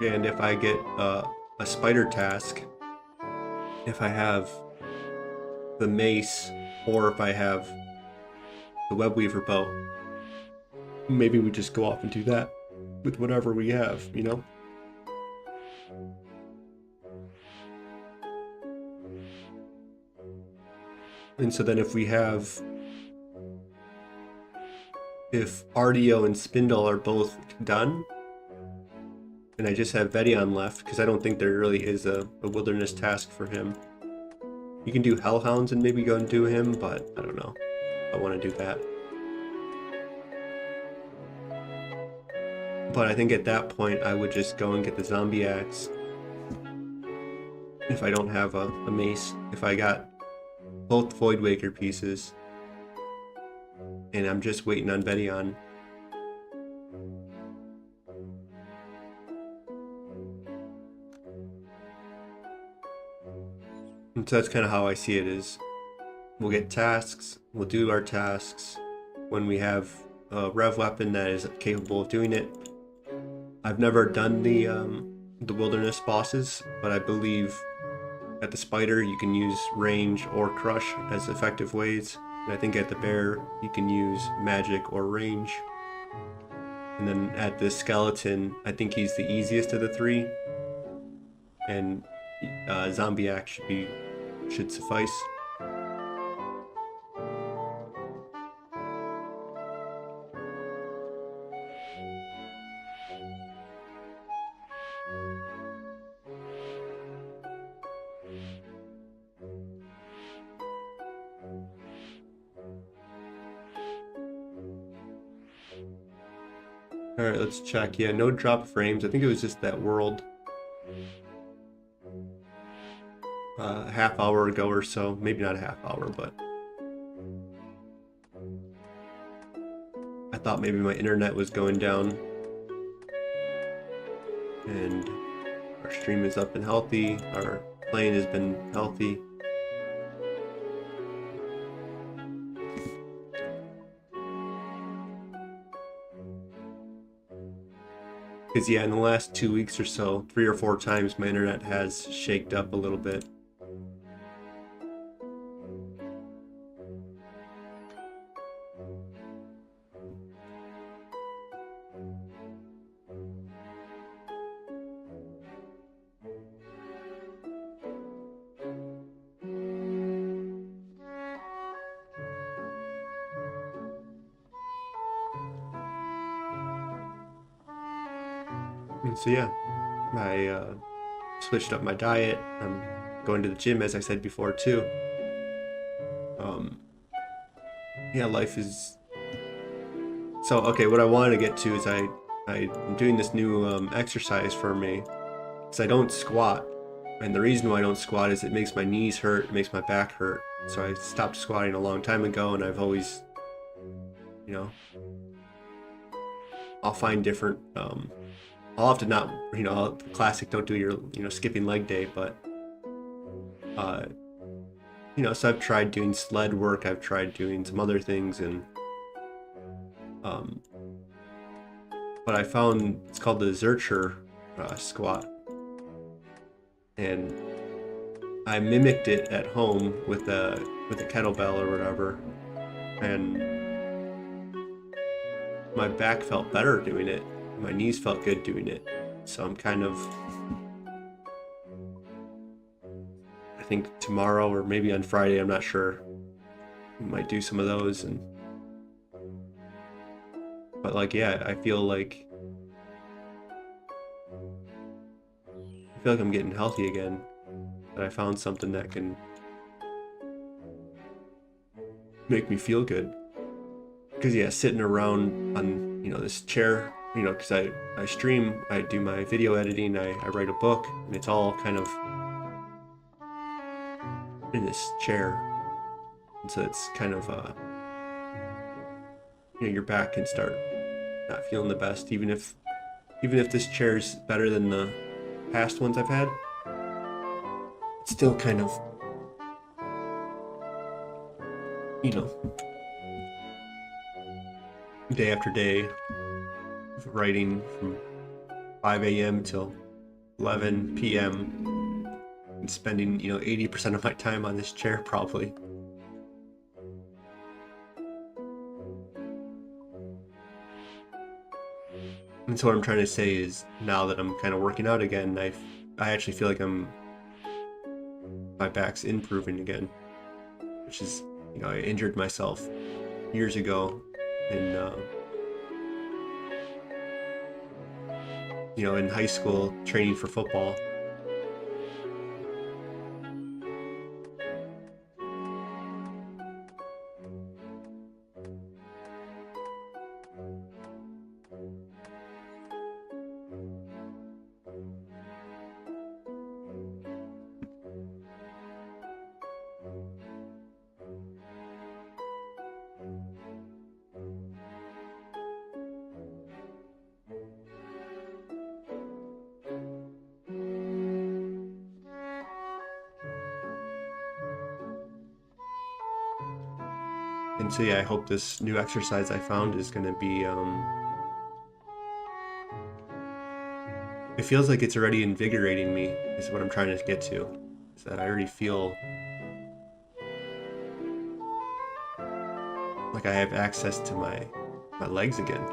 And if I get a spider task, if I have the mace, or if I have the web weaver bow, maybe we just go off and do that with whatever we have, you know? And so then if Ardio and Spindle are both done, and I just have Vedion left, because I don't think there really is a wilderness task for him. You can do Hellhounds and maybe go and do him, but I don't know. I want to do that. But I think at that point I would just go and get the zombie axe. If I don't have a mace. If I got both Voidwaker pieces. And I'm just waiting on Vedion. And so that's kind of how I see it is, we'll get tasks, we'll do our tasks when we have a rev weapon that is capable of doing it. I've never done the wilderness bosses, but I believe at the spider you can use range or crush as effective ways. And I think at the bear you can use magic or range. And then at the skeleton, I think he's the easiest of the three. And zombie axe should suffice. Alright, let's check. Yeah, no drop frames. I think it was just that world. A half hour ago or so. Maybe not a half hour, but I thought maybe my internet was going down. And our stream is up and healthy. Our playing has been healthy. Because yeah, in the last 2 weeks or so, 3 or 4 times my internet has shaked up a little bit. And so yeah, I switched up my diet. I'm going to the gym, as I said before, too. Um, yeah, life is... So, okay, what I wanted to get to is I'm doing this new exercise for me, because I don't squat. And the reason why I don't squat is it makes my knees hurt, it makes my back hurt. So I stopped squatting a long time ago, and I've always, you know, I'll find different, I'll have to not, classic don't do your, skipping leg day, but, uh, so I've tried doing sled work, I've tried doing some other things, and, but I found, it's called the Zercher squat, and I mimicked it at home with a kettlebell or whatever, and my back felt better doing it. My knees felt good doing it. So I'm kind of, I think tomorrow or maybe on Friday, I'm not sure, we might do some of those. But like, yeah, I feel like I'm getting healthy again. That I found something that can make me feel good. Because yeah, sitting around on, this chair, because I stream, I do my video editing, I write a book, and it's all kind of in this chair. And so it's kind of, your back can start not feeling the best, even if this chair's better than the past ones I've had. It's still kind of, day after day, writing from 5 a.m. till 11 p.m. and spending, 80% of my time on this chair probably. And so what I'm trying to say is, now that I'm kind of working out again, I actually feel like my back's improving again, which is, I injured myself years ago in high school training for football. And so yeah, I hope this new exercise I found is going to be, it feels like it's already invigorating me, is what I'm trying to get to. Is that I already feel like I have access to my legs again.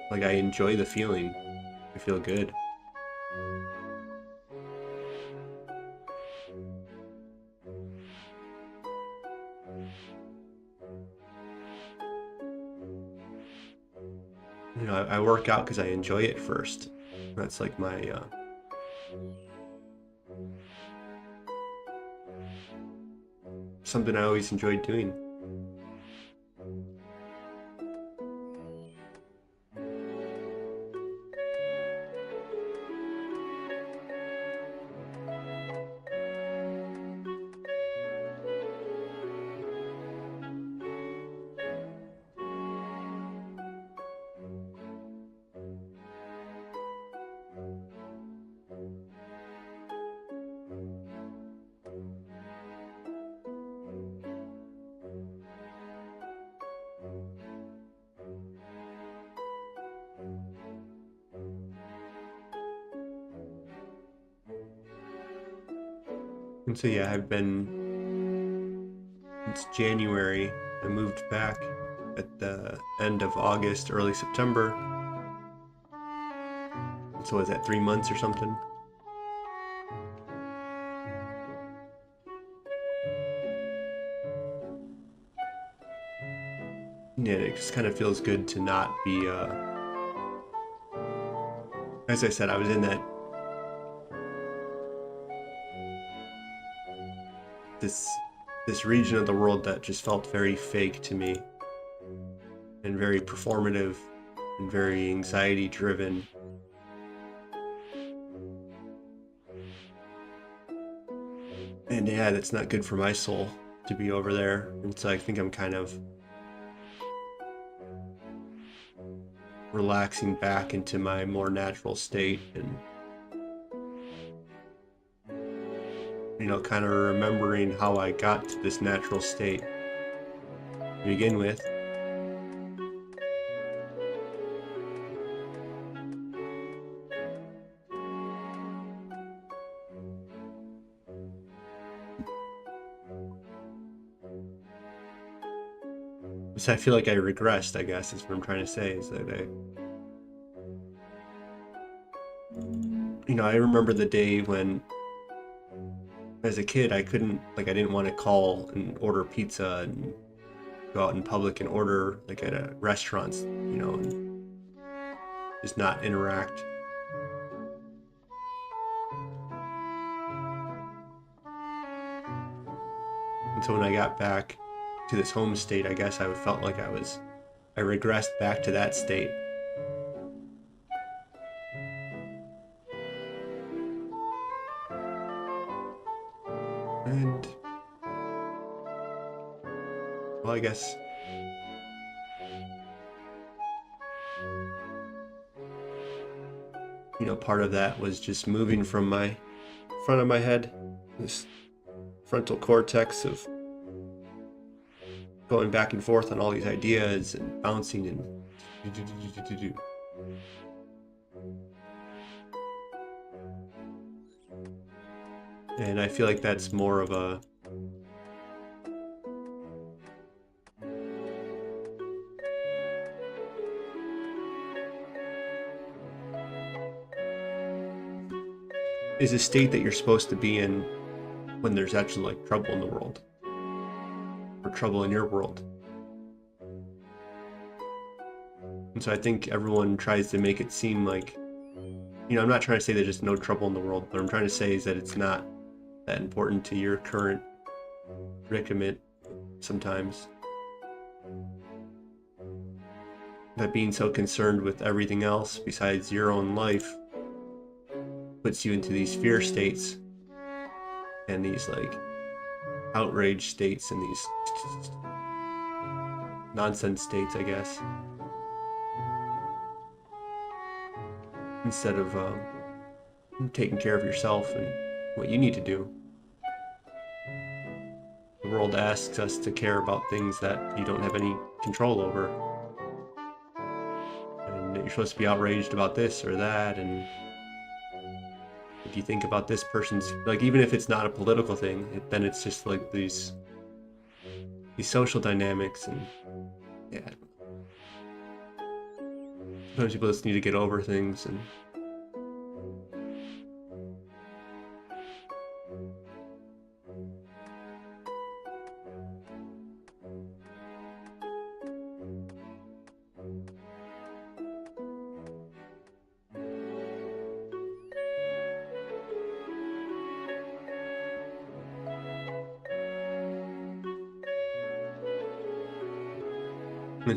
Like I enjoy the feeling. I feel good. I work out because I enjoy it first. That's like my something I always enjoyed doing. And so yeah, I've been, since January, I moved back at the end of August, early September. So was that 3 months or something? Yeah, it just kind of feels good to not be, as I said, I was in that this region of the world that just felt very fake to me and very performative and very anxiety driven. And yeah, that's not good for my soul to be over there. And so I think I'm kind of relaxing back into my more natural state and, kind of remembering how I got to this natural state to begin with. So I feel like I regressed, I guess, is what I'm trying to say, is that I remember the day when, as a kid, I didn't want to call and order pizza and go out in public and order, like at a restaurants, and just not interact. And so when I got back to this home state, I guess I felt like I regressed back to that state. And, well, I guess part of that was just moving from my front of my head, this frontal cortex of going back and forth on all these ideas and bouncing and and I feel like that's more of a is a state that you're supposed to be in when there's actually like trouble in the world or trouble in your world. And so I think everyone tries to make it seem like, I'm not trying to say there's just no trouble in the world, but what I'm trying to say is that it's not that important to your current predicament sometimes. That being so concerned with everything else besides your own life puts you into these fear states and these like outrage states and these nonsense states, I guess, instead of taking care of yourself and what you need to do. The world asks us to care about things that you don't have any control over, and that you're supposed to be outraged about this or that, and if you think about this person's, like, even if it's not a political thing, then it's just like these social dynamics, and yeah, sometimes people just need to get over things. And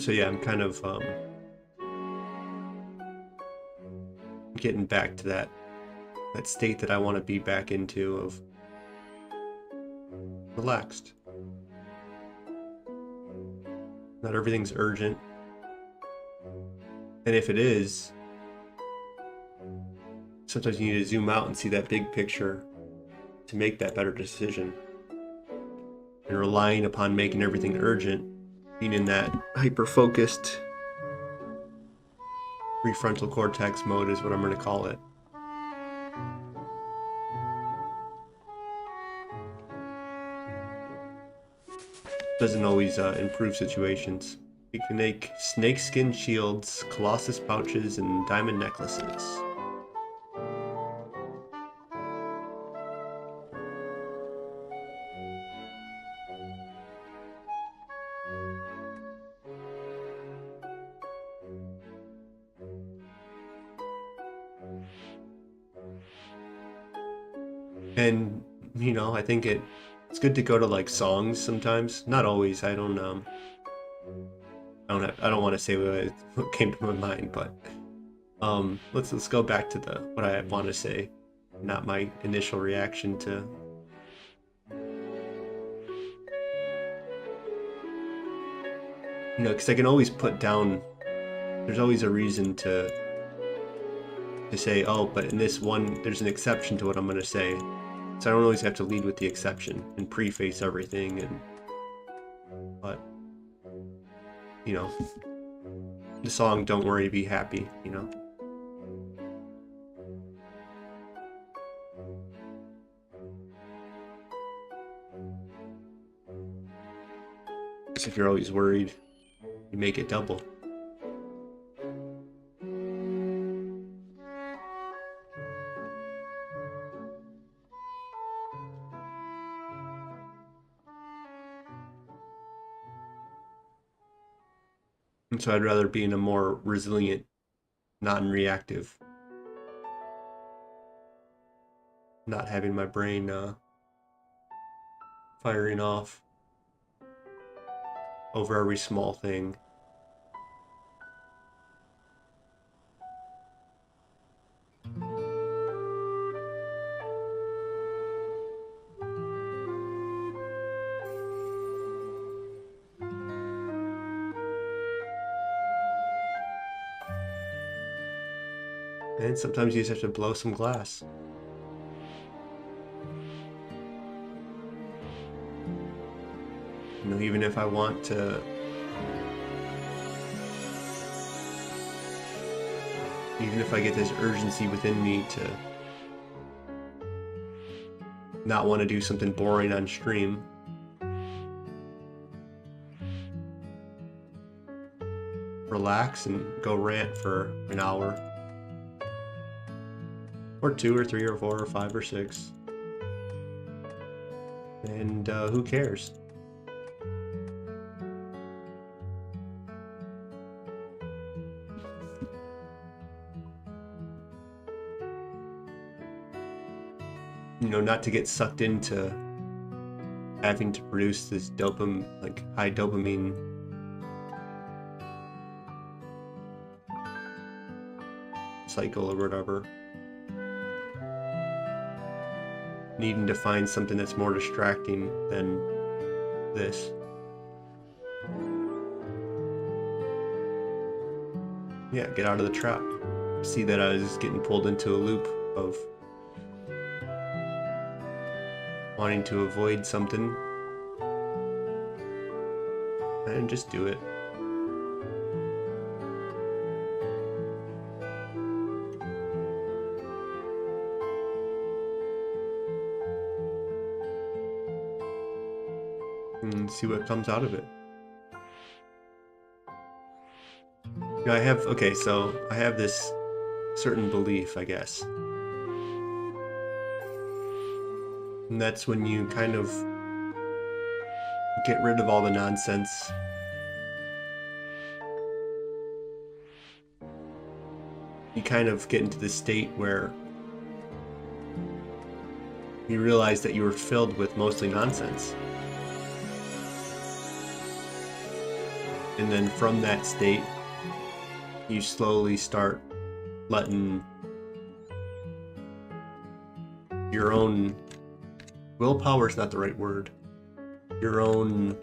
so yeah, I'm kind of getting back to that state that I want to be back into, of relaxed. Not everything's urgent. And if it is, sometimes you need to zoom out and see that big picture to make that better decision. And relying upon making everything urgent, being in that hyper-focused prefrontal cortex mode is what I'm going to call it. Doesn't always improve situations. You can make snakeskin shields, colossus pouches, and diamond necklaces. And, you know, I think it's good to go to like songs sometimes. Not always. I don't want to say what came to my mind, but let's go back to what I want to say, not my initial reaction to. You know, because I can always put down. There's always a reason to say, oh, but in this one, there's an exception to what I'm gonna say. So I don't always have to lead with the exception and preface everything. But you know, the song "Don't Worry, Be Happy." You know. If you're always worried, you make it double. And so I'd rather be in a more resilient, non-reactive, not having my brain firing off over every small thing. And sometimes you just have to blow some glass. You know, even if I want to, even if I get this urgency within me to not want to do something boring on stream, relax and go rant for an hour. Or 2 or 3 or 4 or 5 or 6. And who cares? You know, not to get sucked into having to produce this dopamine, like high dopamine cycle or whatever. Needing to find something that's more distracting than this. Yeah, get out of the trap. See that I was getting pulled into a loop of wanting to avoid something, and just do it. And see what comes out of it. You know, I have this certain belief, I guess. And that's when you kind of get rid of all the nonsense. You kind of get into this state where you realize that you were filled with mostly nonsense. And then from that state, you slowly start letting your own willpower is not the right word. Your own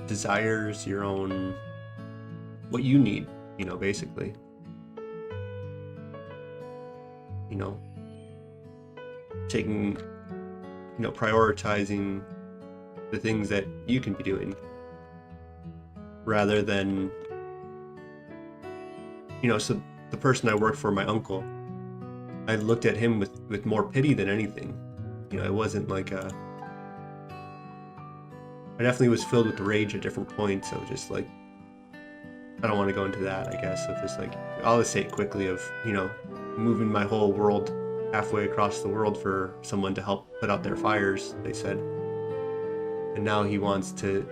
desires, your own what you need, you know, basically. You know, taking, you know, prioritizing the things that you can be doing rather than, you know, so the person I worked for, my uncle, I looked at him with more pity than anything. You know, it wasn't like I definitely was filled with rage at different points. I was just like, I don't want to go into that, I guess, of just like, I'll just say it quickly of, you know, moving my whole world halfway across the world for someone to help put out their fires, they said. And now he wants to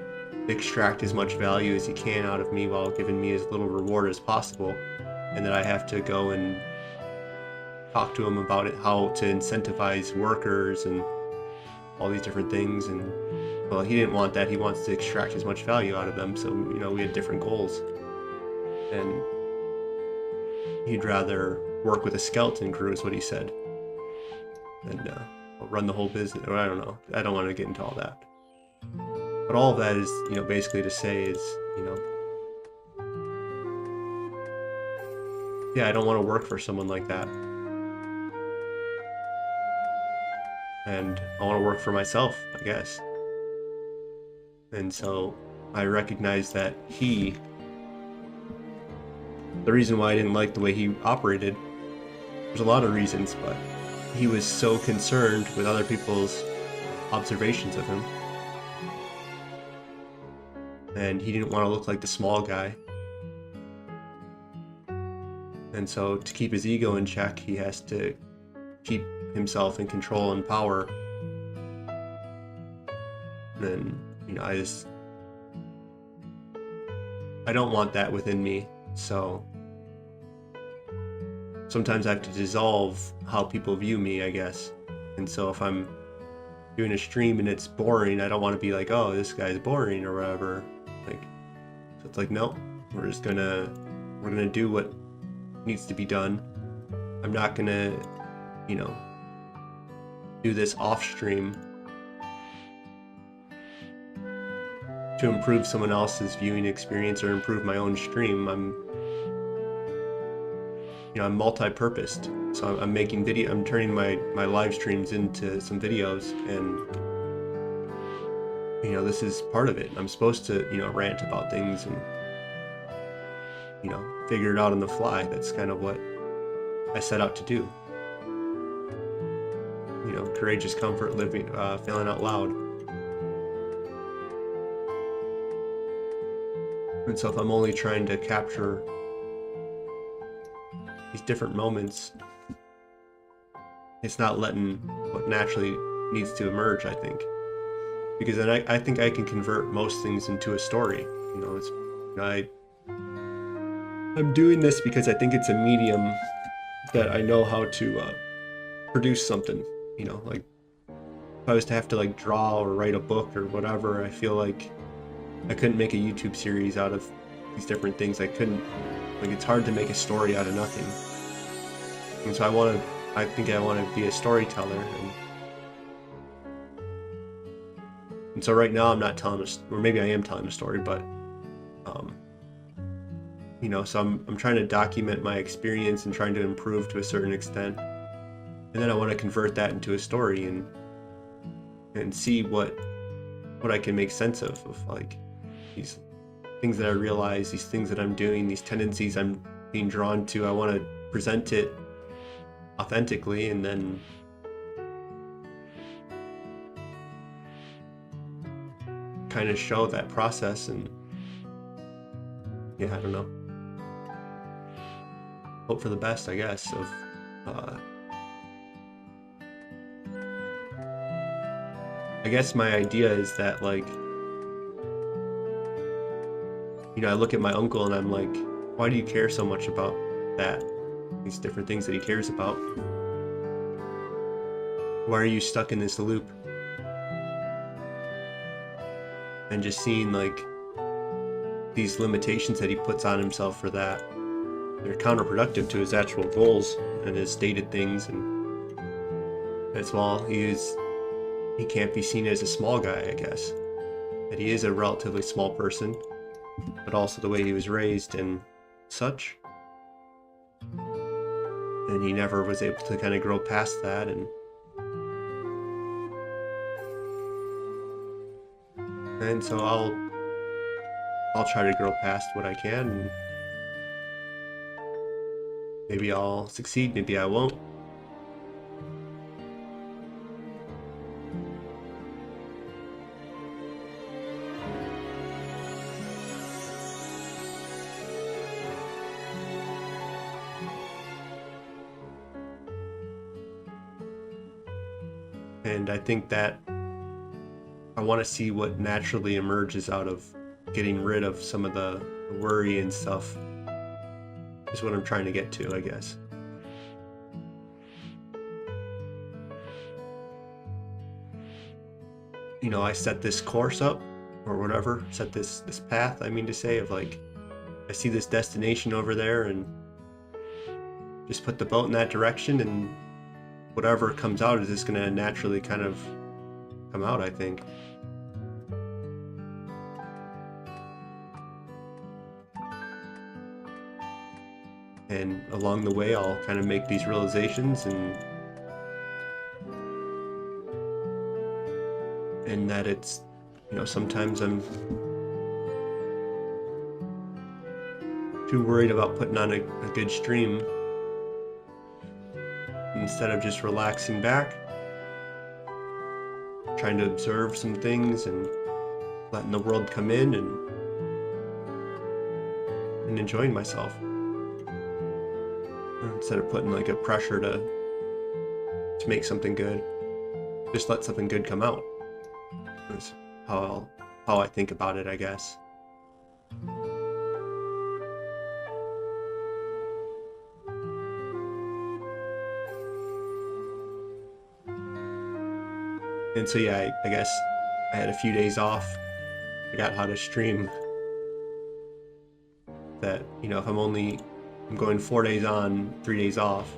extract as much value as he can out of me while giving me as little reward as possible. And that I have to go and talk to him about it, how to incentivize workers and all these different things. And well, he didn't want that. He wants to extract as much value out of them. So, you know, we had different goals. And he'd rather work with a skeleton crew, is what he said, and run the whole business. Or I don't know. I don't want to get into all that. But all of that is, you know, basically to say is, you know, yeah, I don't want to work for someone like that. And I want to work for myself, I guess. And so I recognize that the reason why I didn't like the way he operated, there's a lot of reasons, but he was so concerned with other people's observations of him. And he didn't want to look like the small guy. And so to keep his ego in check, he has to keep himself in control and power. And, you know, I don't want that within me. So sometimes I have to dissolve how people view me, I guess. And so if I'm doing a stream and it's boring, I don't want to be like, oh, this guy's boring or whatever. Like, so it's like, no, we're gonna do what needs to be done. I'm not gonna, you know, do this off stream to improve someone else's viewing experience or improve my own stream. I'm multi-purposed. So I'm making video, I'm turning my live streams into some videos, and you know, this is part of it. I'm supposed to, you know, rant about things and, you know, figure it out on the fly. That's kind of what I set out to do. You know, courageous comfort, living, failing out loud. And so if I'm only trying to capture these different moments, it's not letting what naturally needs to emerge, I think. Because then I think I can convert most things into a story. You know, it's, I'm doing this because I think it's a medium that I know how to produce something. You know, like if I was to have to like draw or write a book or whatever, I feel like I couldn't make a YouTube series out of these different things. I couldn't, like, it's hard to make a story out of nothing. And so I think I want to be a storyteller. And so right now I'm not telling or maybe I am telling a story, but, you know, so I'm trying to document my experience and trying to improve to a certain extent. And then I want to convert that into a story and see what I can make sense of like these things that I realize, these things that I'm doing, these tendencies I'm being drawn to. I want to present it authentically and then kind of show that process. And yeah, I don't know, hope for the best, I guess, of I guess my idea is that, like, you know, I look at my uncle and I'm like, why do you care so much about that? These different things that he cares about. Why are you stuck in this loop? And just seeing, like, these limitations that he puts on himself for that, they're counterproductive to his actual goals and his stated things. And as well, he can't be seen as a small guy, I guess. That he is a relatively small person, but also the way he was raised and such. And he never was able to kind of grow past that. And so I'll try to grow past what I can. And maybe I'll succeed, maybe I won't. And I think that I want to see what naturally emerges out of getting rid of some of the worry and stuff, is what I'm trying to get to, I guess. you know, I set this course up or whatever, set this path, I mean to say, of like, I see this destination over there and just put the boat in that direction, and whatever comes out is just going to naturally kind of come out, I think. And along the way, I'll kind of make these realizations, and that it's, you know, sometimes I'm too worried about putting on a good stream instead of just relaxing back, trying to observe some things and letting the world come in and enjoying myself, instead of putting like a pressure to make something good. Just let something good come out. That's how I think about it, I guess. And so yeah, I guess I had a few days off. I forgot how to stream. That, you know, if I'm going 4 days on, 3 days off.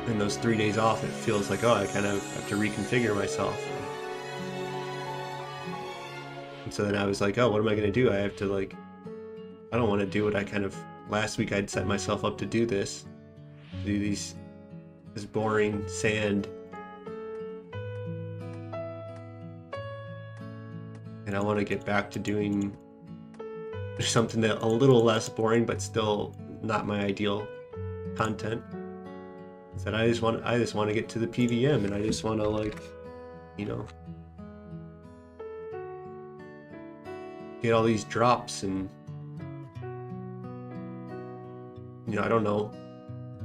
And those 3 days off, it feels like, oh, I kind of have to reconfigure myself. And so then I was like, oh, what am I going to do? I have to, like, I don't want to do what I kind of, last week I'd set myself up to do this. Do this boring sand. And I want to get back to doing something that a little less boring, but still not my ideal content. That I just want to get to the PVM, and I just want to, like, you know, get all these drops, and, you know, I don't know,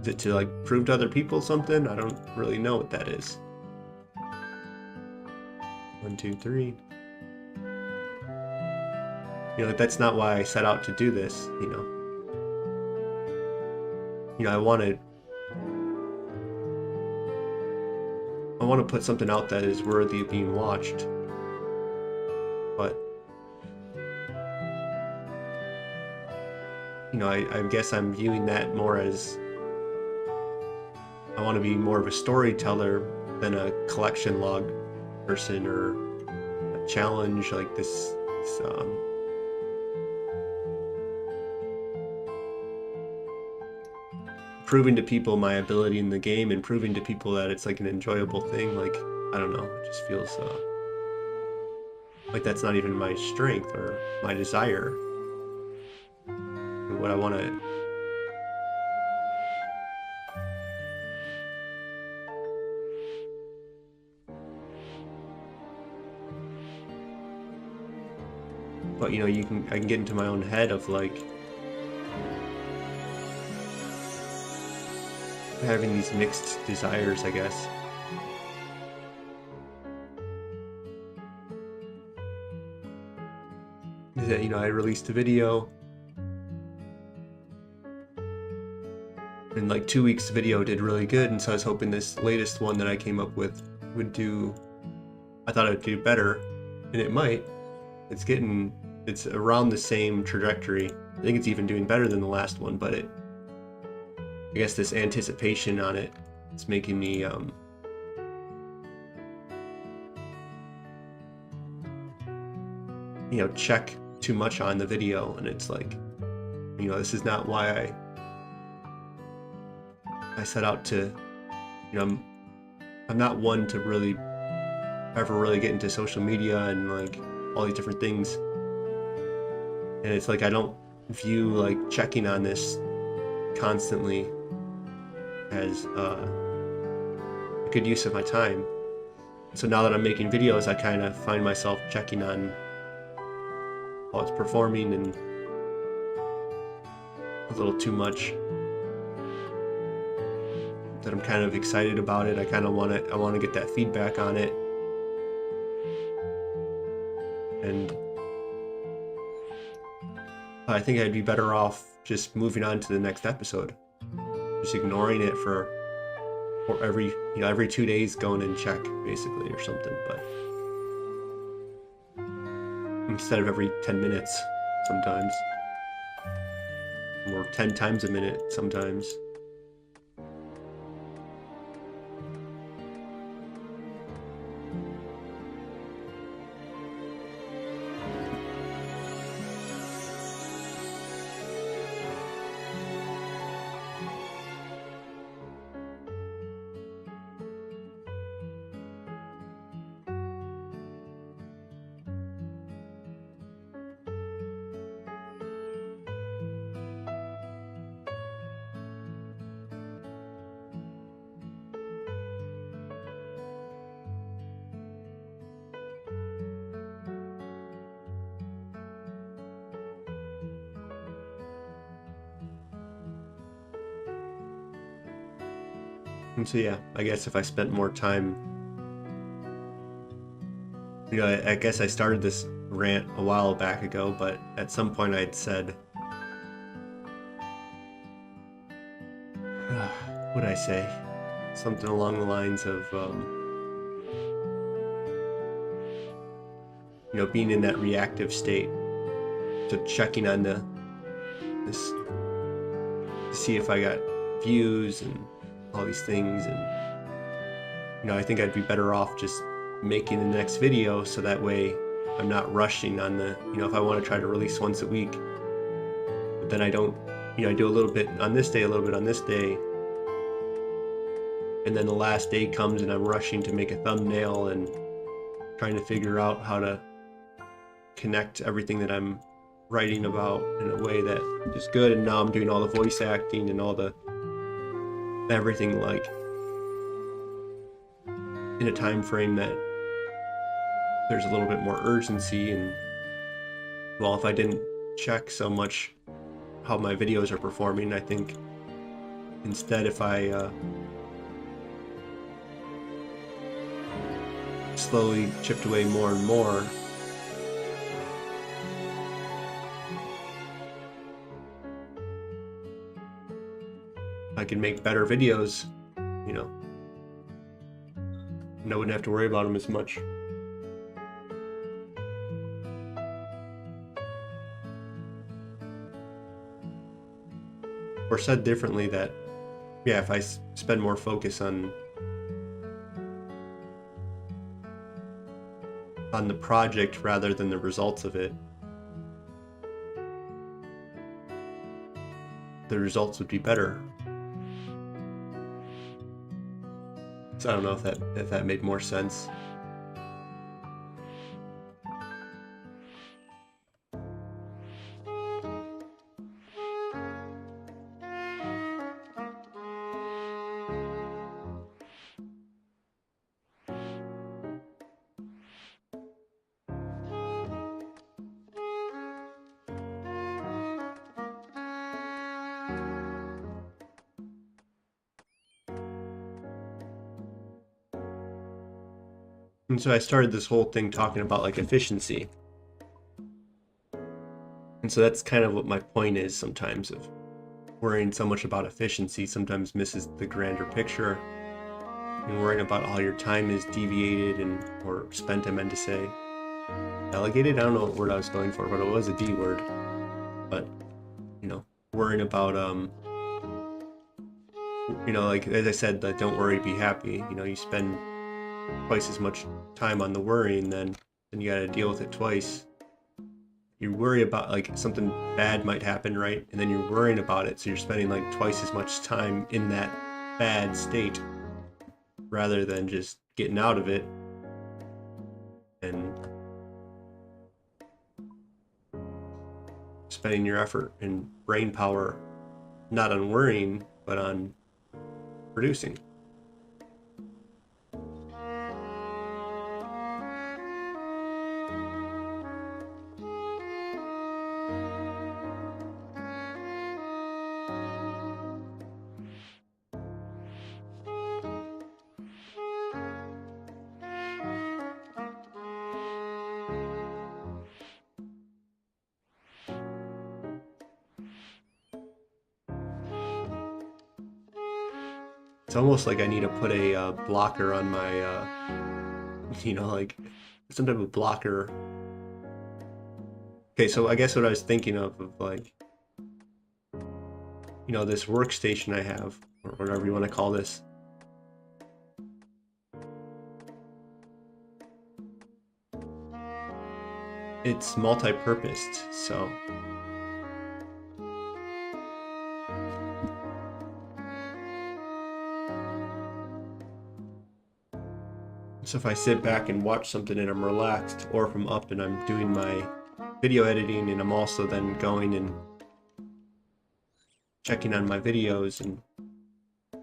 is it to like prove to other people something? I don't really know what that is. 1, 2, 3. You know, that's not why I set out to do this. You know, I want to put something out that is worthy of being watched. But, you know, I guess I'm viewing that more as, I want to be more of a storyteller than a collection log person, or a challenge like this proving to people my ability in the game, and proving to people that it's like an enjoyable thing. Like, I don't know, it just feels like that's not even my strength or my desire. And what I want to, but, you know, I can get into my own head of like having these mixed desires, I guess. Is that, you know, I released a video, and like 2 weeks video did really good, and so I was hoping this latest one that I came up with would do, I thought it would do better, and it might. It's around the same trajectory. I think it's even doing better than the last one, but I guess this anticipation on it is making me you know, check too much on the video, and it's like, you know, this is not why I set out to, you know, I'm not one to really ever really get into social media and like all these different things, and it's like I don't view like checking on this constantly as a good use of my time. So now that I'm making videos, I kind of find myself checking on how it's performing, and a little too much. That I'm kind of excited about it. I want to get that feedback on it, and I think I'd be better off just moving on to the next episode. Just ignoring it for or every 2 days going and check basically or something, but instead of every 10 minutes sometimes, or 10 times a minute sometimes. And so yeah, I guess if I spent more time, I guess I started this rant a while back ago, but at some point I'd said, what did I say? Something along the lines of, being in that reactive state, to checking on this to see if I got views and all these things, and I think I'd be better off just making the next video, so that way I'm not rushing on the, if I want to try to release once a week, but then I don't, I do a little bit on this day, a little bit on this day, and then the last day comes and I'm rushing to make a thumbnail and trying to figure out how to connect everything that I'm writing about in a way that is good, and now I'm doing all the voice acting and all the everything, like in a time frame that there's a little bit more urgency. And well, if I didn't check so much how my videos are performing, I think instead, if I slowly chipped away more and more, I could make better videos, and I wouldn't have to worry about them as much. Or said differently, that yeah, if I spend more focus on the project rather than the results of it, the results would be better. So I don't know if that made more sense. And so I started this whole thing talking about like efficiency. And so that's kind of what my point is sometimes, of worrying so much about efficiency sometimes misses the grander picture, and worrying about how your time is deviated or spent, I meant to say. Delegated? I don't know what word I was going for, but it was a D word. But, worrying about, like, as I said, like, don't worry, be happy. You spend twice as much time on the worrying, then you gotta deal with it twice. You worry about, like, something bad might happen, right? And then you're worrying about it, so you're spending like twice as much time in that bad state, rather than just getting out of it and spending your effort and brain power not on worrying, but on producing. It's almost like I need to put a blocker on my, like some type of blocker. Okay, so I guess what I was thinking of like, this workstation I have, or whatever you want to call this. It's multi-purposed, so if I sit back and watch something and I'm relaxed, or if I'm up and I'm doing my video editing and I'm also then going and checking on my videos and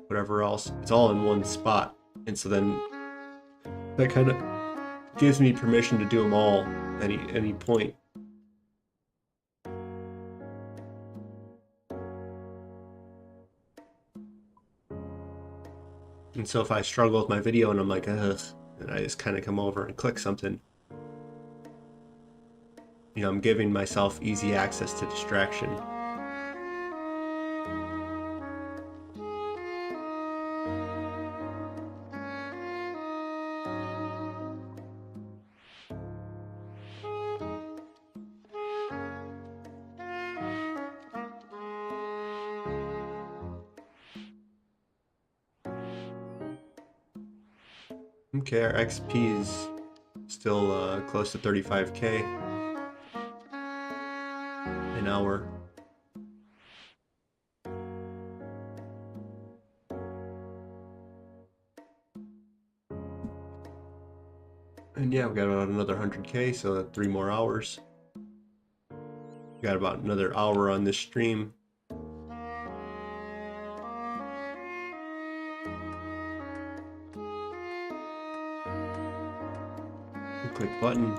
whatever else, it's all in one spot. And so then that kind of gives me permission to do them all at any point. And so if I struggle with my video and I'm like, ugh, and I just kind of come over and click something, I'm giving myself easy access to distraction. Okay, our XP is still close to 35K an hour. And yeah, we got about another 100K, so 3 more hours. We got about another hour on this stream. Click button.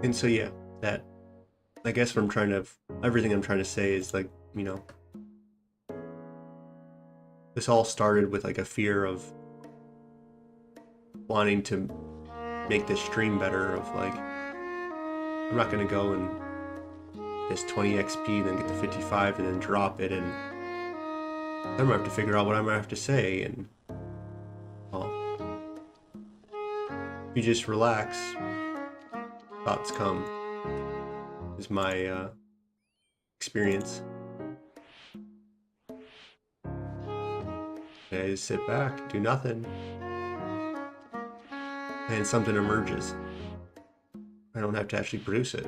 And so yeah, that, I guess everything I'm trying to say is like, this all started with like a fear of wanting to make this stream better, of like, I'm not gonna go and this 20 XP, then get to 55 and then drop it, and then I'm gonna have to figure out what I'm gonna have to say. And well, if you just relax, thoughts come, is my experience. I just sit back, do nothing, and something emerges. I don't have to actually produce it.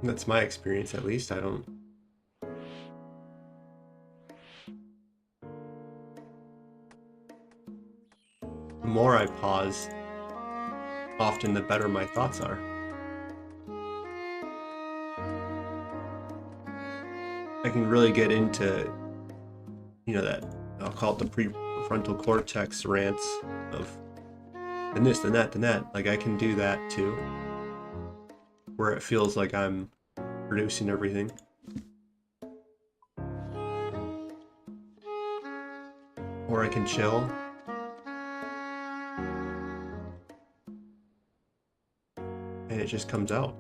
That's my experience, at least. I don't... The more I pause, often the better my thoughts are. I can really get into, that, I'll call it the prefrontal cortex rants of, and this, and that, and that. Like, I can do that too, where it feels like I'm producing everything. Or I can chill. And it just comes out.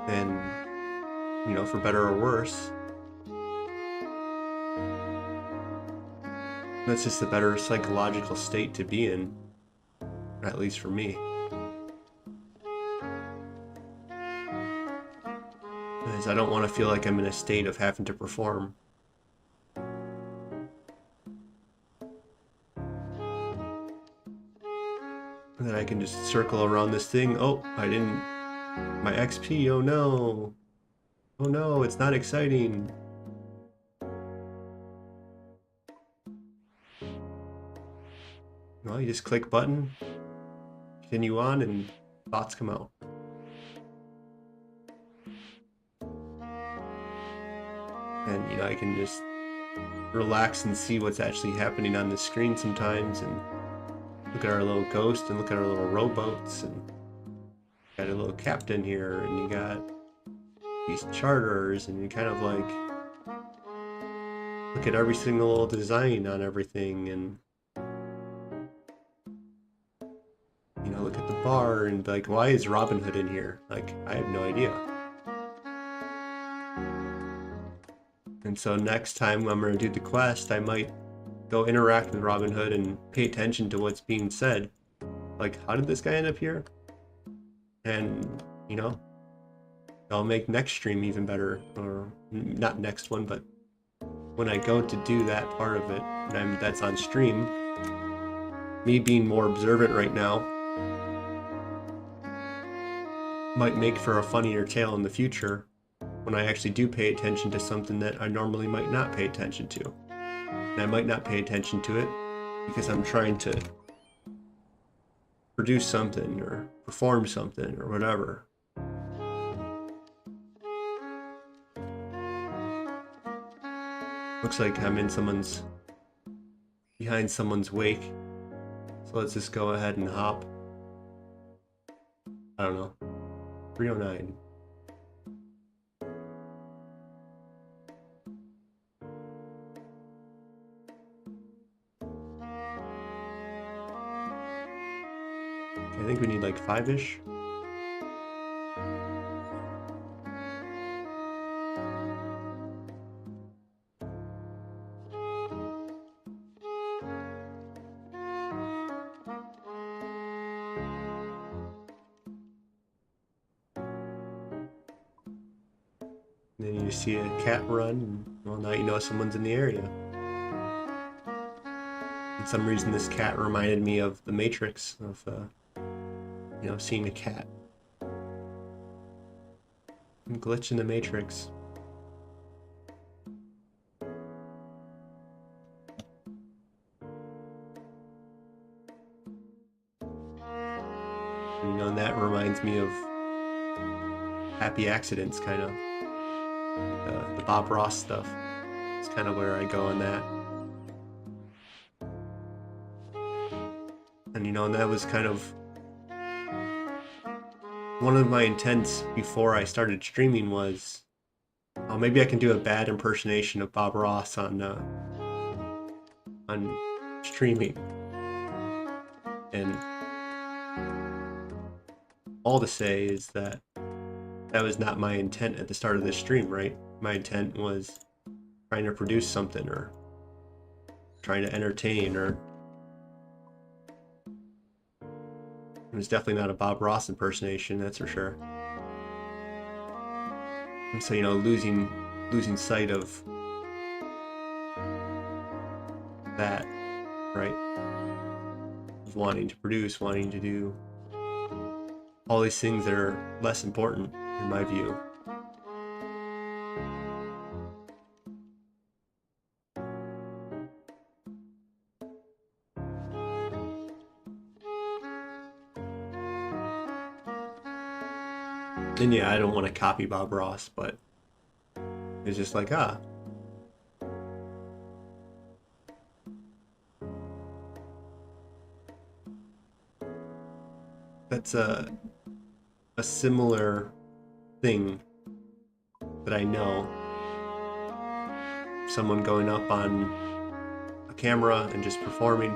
And, for better or worse, that's just a better psychological state to be in, at least for me. Because I don't want to feel like I'm in a state of having to perform. And then I can just circle around this thing. Oh, I didn't... My XP, oh no. Oh no, it's not exciting. Well, you just click button, continue on, and thoughts come out. And, you know, I can just relax and see what's actually happening on the screen sometimes, and look at our little ghost and look at our little rowboats, and got a little captain here, and you got these charters, and you kind of like look at every single little design on everything, and you know, look at the bar and be like, why is Robin Hood in here? Like, I have no idea. And so next time I'm going to do the quest, I might go interact with Robin Hood and pay attention to what's being said. Like, how did this guy end up here? And, you know, I'll make next stream even better. Or not next one, but when I go to do that part of it, and that's on stream, me being more observant right now might make for a funnier tale in the future when I actually do pay attention to something that I normally might not pay attention to. And I might not pay attention to it because I'm trying to produce something or perform something or whatever. Looks like I'm in behind someone's wake. So let's just go ahead and hop. I don't know. 309. I think we need like 5-ish. And then you see a cat run, and well, now you know someone's in the area. For some reason this cat reminded me of the Matrix, of you know, seeing a cat. Glitch in the Matrix. You know, and that reminds me of Happy Accidents, kind of. The Bob Ross stuff. It's kind of where I go on that. And you know, and that was kind of one of my intents before I started streaming was, oh, maybe I can do a bad impersonation of Bob Ross on streaming. And all to say is that that was not my intent at the start of this stream, right? My intent was trying to produce something or trying to entertain, or it was definitely not a Bob Ross impersonation, that's for sure. And so, you know, losing sight of that, right? Of wanting to produce, wanting to do all these things that are less important, in my view. And yeah, I don't want to copy Bob Ross, but it's just like, that's a similar thing that I know. Someone going up on a camera and just performing.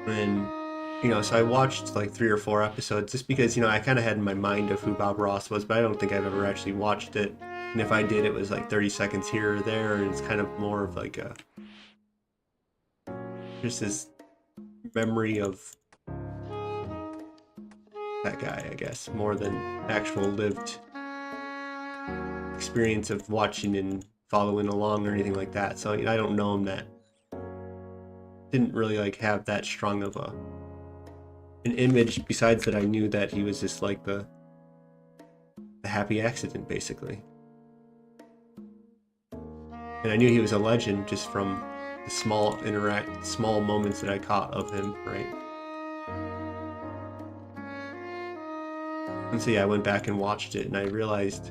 And, you know, so I watched like 3 or 4 episodes just because, you know, I kind of had in my mind of who Bob Ross was, but I don't think I've ever actually watched it. And if I did, it was like 30 seconds here or there, and it's kind of more of like just this memory of that guy, I guess, more than actual lived experience of watching and following along or anything like that. So, you know, I don't know him, that didn't really like have that strong of an image, besides that I knew that he was just like the happy accident, basically. And I knew he was a legend just from the small moments that I caught of him, right? And so yeah, I went back and watched it, and I realized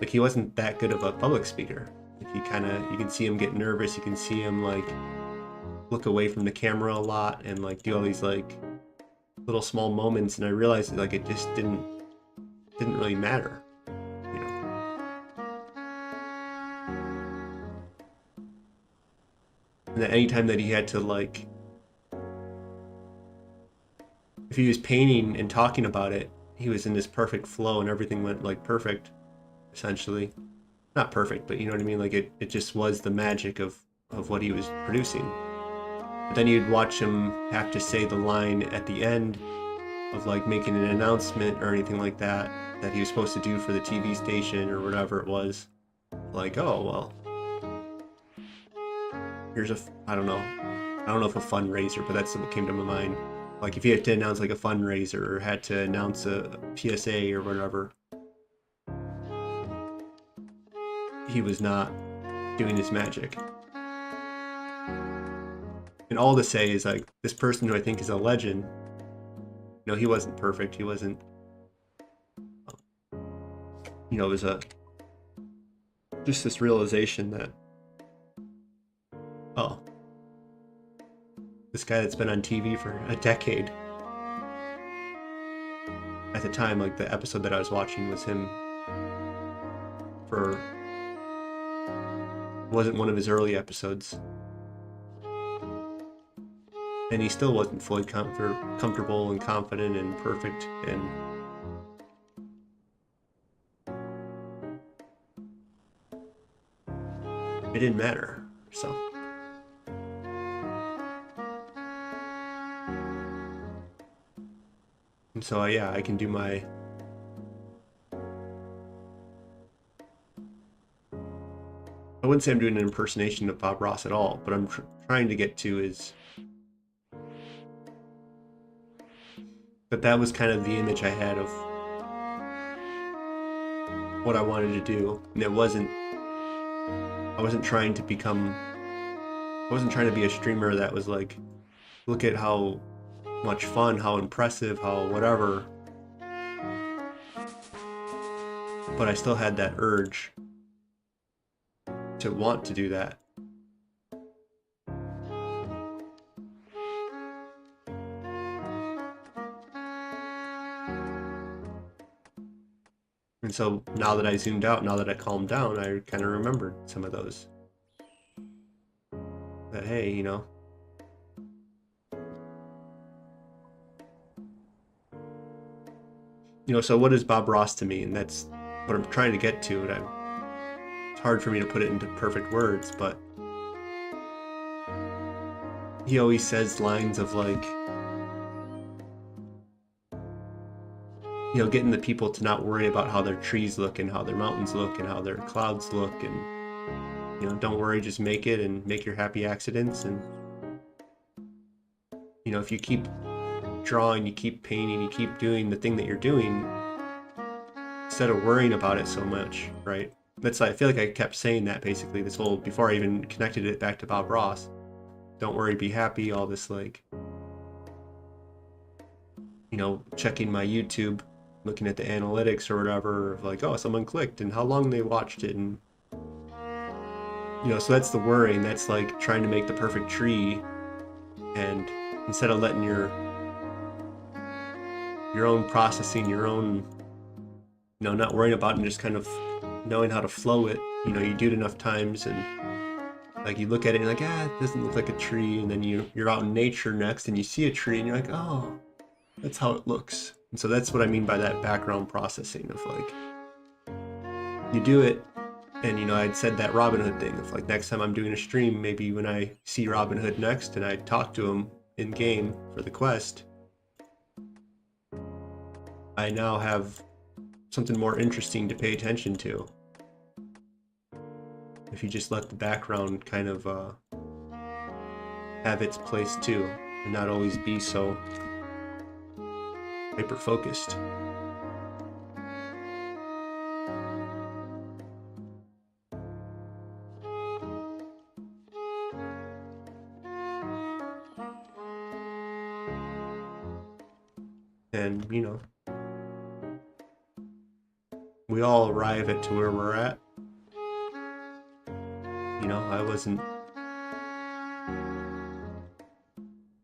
like he wasn't that good of a public speaker. Like you can see him get nervous, you can see him like look away from the camera a lot and like do all these like little small moments, and I realized that like it just didn't really matter, you know. And that anytime that he had to like, if he was painting and talking about it, he was in this perfect flow and everything went like perfect, essentially. Not perfect, but you know what I mean? Like it just was the magic of what he was producing. But then you'd watch him have to say the line at the end of like making an announcement or anything like that he was supposed to do for the TV station or whatever it was. Like, oh, well, here's I don't know if a fundraiser, but that's what came to my mind. Like if you had to announce like a fundraiser or had to announce a PSA or whatever, he was not doing his magic. And all to say is like this person who I think is a legend, you know, he wasn't perfect. He wasn't, you know, it was just this realization that, oh, this guy that's been on TV for a decade. At the time, like the episode that I was watching was him wasn't one of his early episodes. And he still wasn't fully comfortable and confident and perfect, and it didn't matter, so. And so, yeah, I can do my... I wouldn't say I'm doing an impersonation of Bob Ross at all, but I'm trying to get to is... that was kind of the image I had of what I wanted to do. And I wasn't trying to become... I wasn't trying to be a streamer that was like, look at how much fun, how impressive, how whatever. But I still had that urge to want to do that. And so now that I zoomed out, now that I calmed down, I kind of remembered some of those. That, hey, you know, so what is Bob Ross to me? And that's what I'm trying to get to. And it's hard for me to put it into perfect words, but he always says lines of like, you know, getting the people to not worry about how their trees look and how their mountains look and how their clouds look, and, you know, don't worry, just make it and make your happy accidents. And, you know, if you keep drawing, you keep painting, you keep doing the thing that you're doing instead of worrying about it so much, right? That's, I feel like I kept saying that basically this whole, before I even connected it back to Bob Ross. Don't worry, be happy, all this like, you know, checking my YouTube, looking at the analytics or whatever, of like, oh, someone clicked and how long they watched it, and, you know, so that's the worrying. That's like trying to make the perfect tree, and instead of letting your own processing, your own, you know, not worrying about it and just kind of knowing how to flow it. You know, you do it enough times and like you look at it and you're like, it doesn't look like a tree, and then you're out in nature next and you see a tree and you're like, oh, that's how it looks. And so that's what I mean by that background processing of like, you do it. And, you know, I'd said that Robin Hood thing of like, next time I'm doing a stream, maybe when I see Robin Hood next and I talk to him in game for the quest, I now have something more interesting to pay attention to. If you just let the background kind of have its place too, and not always be so hyper-focused. And, you know, we all arrive at to where we're at. You know, I wasn't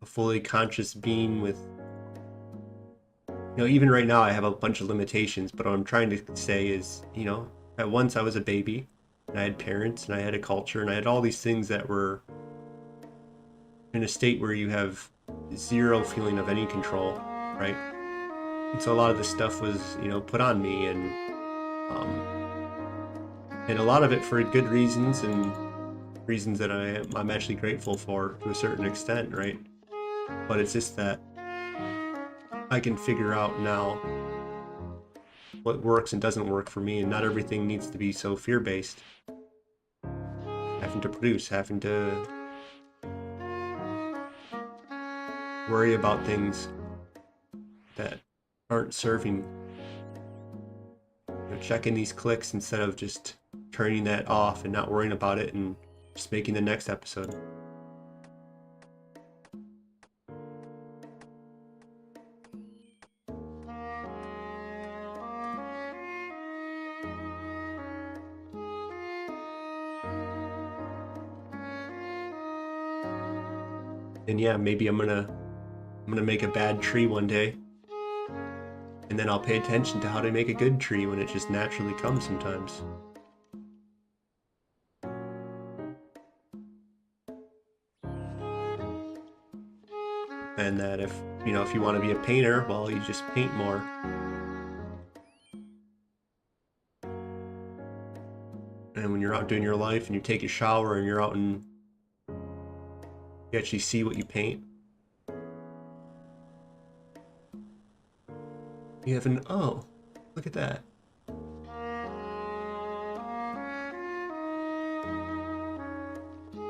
a fully conscious being with, you know, even right now I have a bunch of limitations, but what I'm trying to say is, you know, at once I was a baby, and I had parents, and I had a culture, and I had all these things that were in a state where you have zero feeling of any control, right? And so a lot of this stuff was, you know, put on me, and a lot of it for good reasons, and reasons that I'm actually grateful for to a certain extent, right? But it's just that I can figure out now what works and doesn't work for me, and not everything needs to be so fear-based. Having to produce, having to worry about things that aren't serving. You know, checking these clicks instead of just turning that off and not worrying about it and just making the next episode. And yeah, maybe I'm gonna make a bad tree one day, and then I'll pay attention to how to make a good tree when it just naturally comes sometimes. And that if, you know, if you want to be a painter, well, you just paint more. And when you're out doing your life and you take a shower and you're out and you actually see what you paint, you have an, oh, look at that.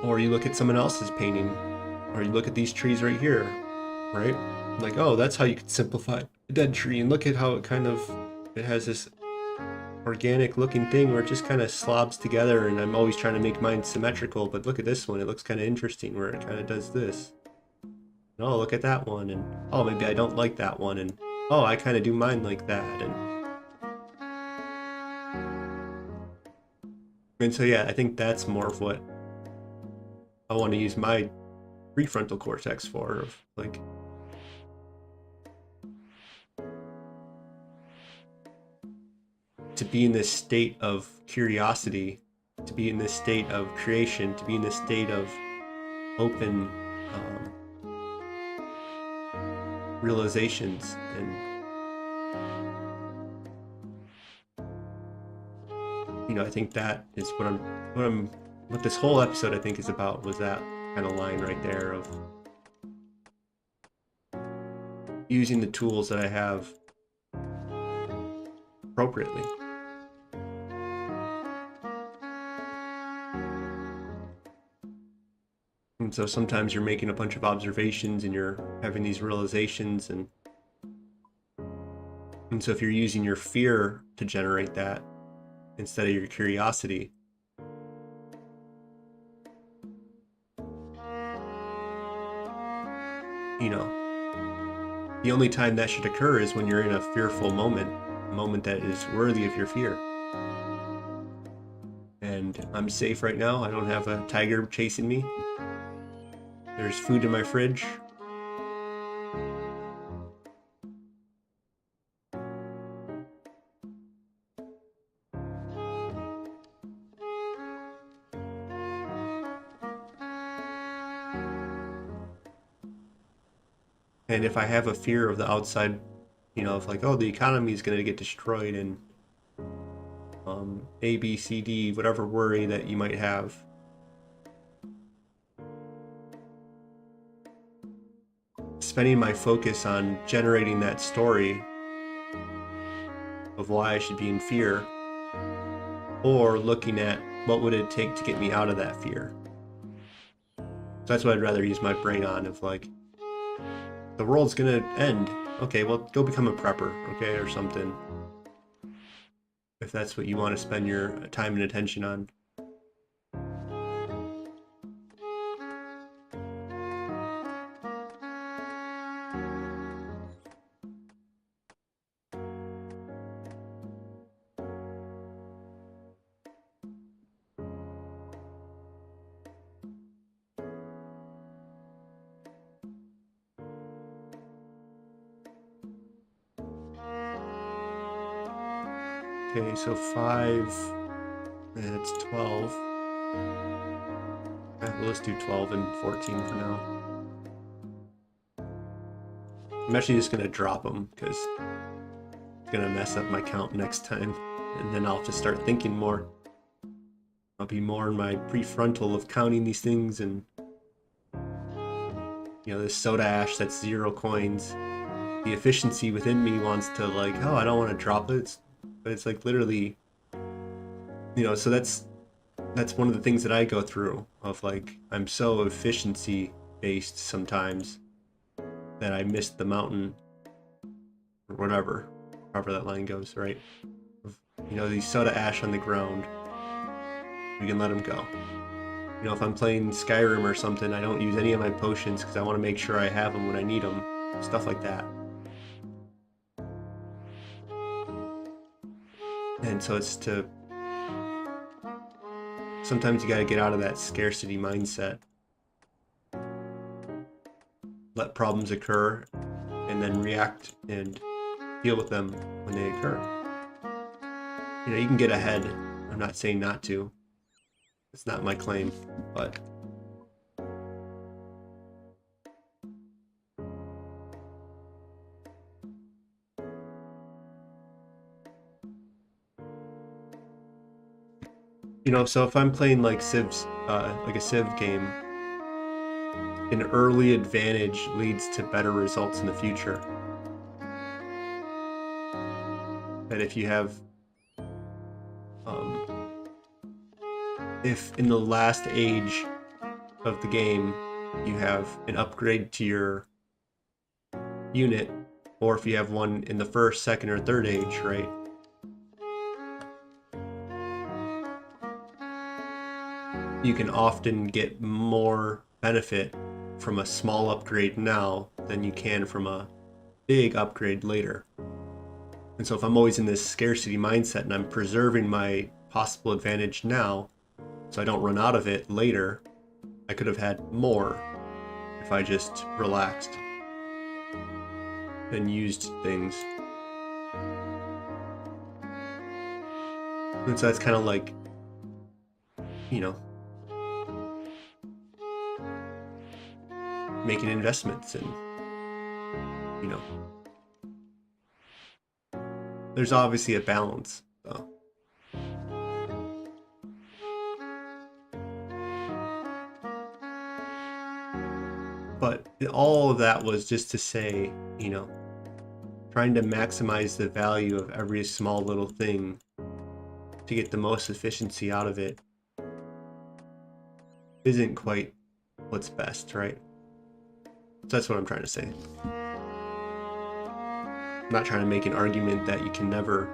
Or you look at someone else's painting, or you look at these trees right here, right? Like, oh, that's how you could simplify a dead tree, and look at how it kind of, it has this organic looking thing where it just kind of slobs together, and I'm always trying to make mine symmetrical, but look at this one, it looks kind of interesting where it kind of does this. And, oh, look at that one, and oh, maybe I don't like that one, and oh, I kind of do mine like that, and so yeah, I think that's more of what I want to use my prefrontal cortex for, of like, to be in this state of curiosity, to be in this state of creation, to be in this state of open realizations. And, you know, I think that is what this whole episode I think is about, was that kind of line right there of using the tools that I have appropriately. And so sometimes you're making a bunch of observations and you're having these realizations, and so if you're using your fear to generate that instead of your curiosity, you know, the only time that should occur is when you're in a fearful moment, a moment that is worthy of your fear. And I'm safe right now. I don't have a tiger chasing me. There's food in my fridge. And if I have a fear of the outside, you know, of like, oh, the economy is going to get destroyed, and A, B, C, D, whatever worry that you might have, spending my focus on generating that story of why I should be in fear, or looking at what would it take to get me out of that fear. So that's what I'd rather use my brain on, of like, the world's gonna end. Okay, well, go become a prepper, okay, or something. If that's what you want to spend your time and attention on. Okay, so 5, and it's 12. Well, let's do 12 and 14 for now. I'm actually just gonna drop them because it's gonna mess up my count next time, and then I'll have to start thinking more. I'll be more in my prefrontal of counting these things, and this soda ash that's 0 coins. The efficiency within me wants to like, oh, I don't want to drop it, but it's like literally, so that's one of the things that I go through of like, I'm so efficiency based sometimes that I missed the mountain or whatever, however that line goes, right? These soda ash on the ground, we can let them go. If I'm playing Skyrim or something, I don't use any of my potions because I want to make sure I have them when I need them, stuff like that. And so it's to, sometimes you got to get out of that scarcity mindset. Let problems occur and then react and deal with them when they occur. You can get ahead. I'm not saying not to. It's not my claim, but so if I'm playing like Civ's, like a Civ game, an early advantage leads to better results in the future. And if you have, if in the last age of the game you have an upgrade to your unit, or if you have one in the first, second, or third age, right? You can often get more benefit from a small upgrade now than you can from a big upgrade later. And so if I'm always in this scarcity mindset and I'm preserving my possible advantage now so I don't run out of it later, I could have had more if I just relaxed and used things. And so that's kind of like, making investments, and there's obviously a balance though. But all of that was just to say, trying to maximize the value of every small little thing to get the most efficiency out of it isn't quite what's best, right? So that's what I'm trying to say. I'm not trying to make an argument that you can never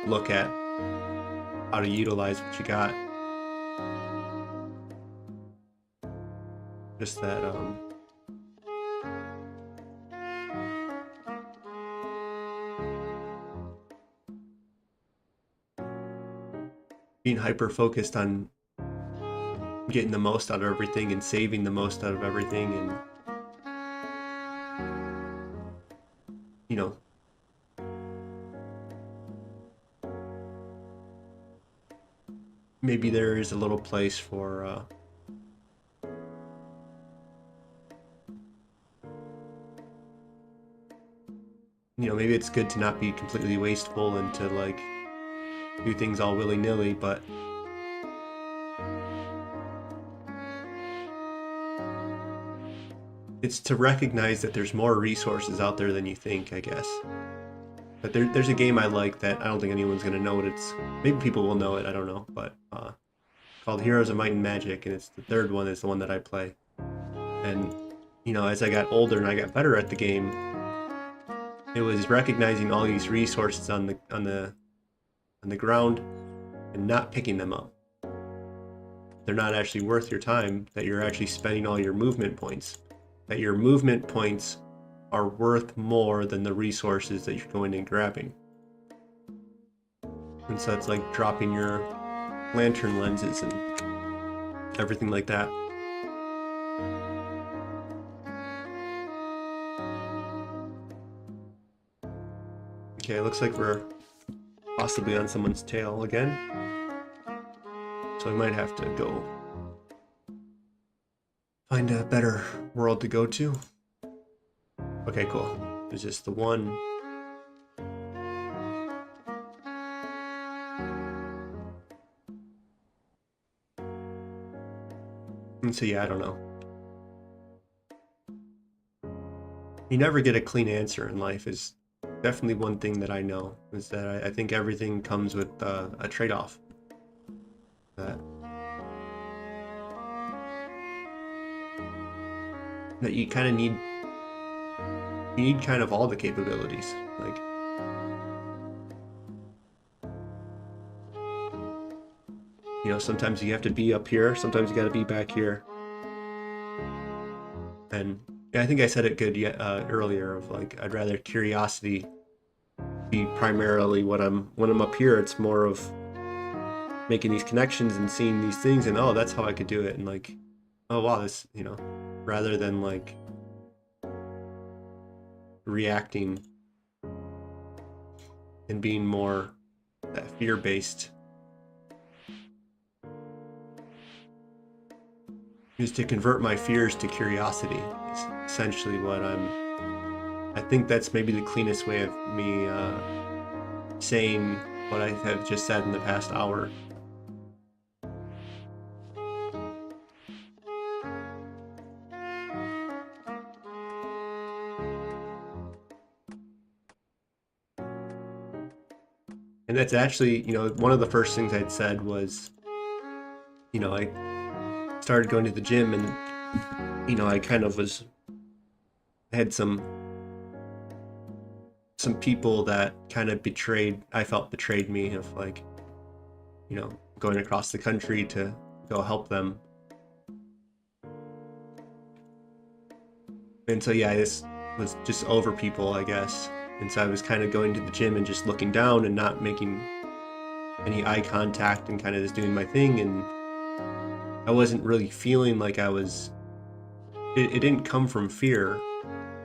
look at how to utilize what you got. Just that, being hyper-focused on getting the most out of everything and saving the most out of everything, and maybe there is a little place for maybe it's good to not be completely wasteful and to like do things all willy-nilly, but it's to recognize that there's more resources out there than you think, I guess. But there's a game I like that I don't think anyone's going to know what it's... Maybe people will know it, I don't know. But called Heroes of Might and Magic, and it's the third one, is the one that I play. And, as I got older and I got better at the game, it was recognizing all these resources on the ground and not picking them up. They're not actually worth your time, that you're actually spending all your movement points. That your movement points are worth more than the resources that you're going and grabbing. And so it's like dropping your lantern lenses and everything like that. Okay, it looks like we're possibly on someone's tail again. So I might have to go find a better world to go to. Okay, cool. There's just the one. And so yeah, I don't know. You never get a clean answer in life is definitely one thing that I know, is that I think everything comes with a trade-off. That you kind of need, kind of all the capabilities. Like, you know, sometimes you have to be up here, sometimes you got to be back here. And I think I said it good earlier of like, I'd rather curiosity be primarily when I'm up here. It's more of making these connections and seeing these things and, oh, that's how I could do it. And like, oh, wow, this, you know, rather than like reacting and being more that fear-based. Is to convert my fears to curiosity is essentially what I think that's maybe the cleanest way of me saying what I have just said in the past hour. And that's actually, you know, one of the first things I'd said was, you know, I started going to the gym and, you know, I kind of had some people that kind of I felt betrayed me, of like, you know, going across the country to go help them. And so, yeah, this was just over people, I guess. And so I was kind of going to the gym and just looking down and not making any eye contact and kind of just doing my thing. And I wasn't really feeling like I was, it didn't come from fear,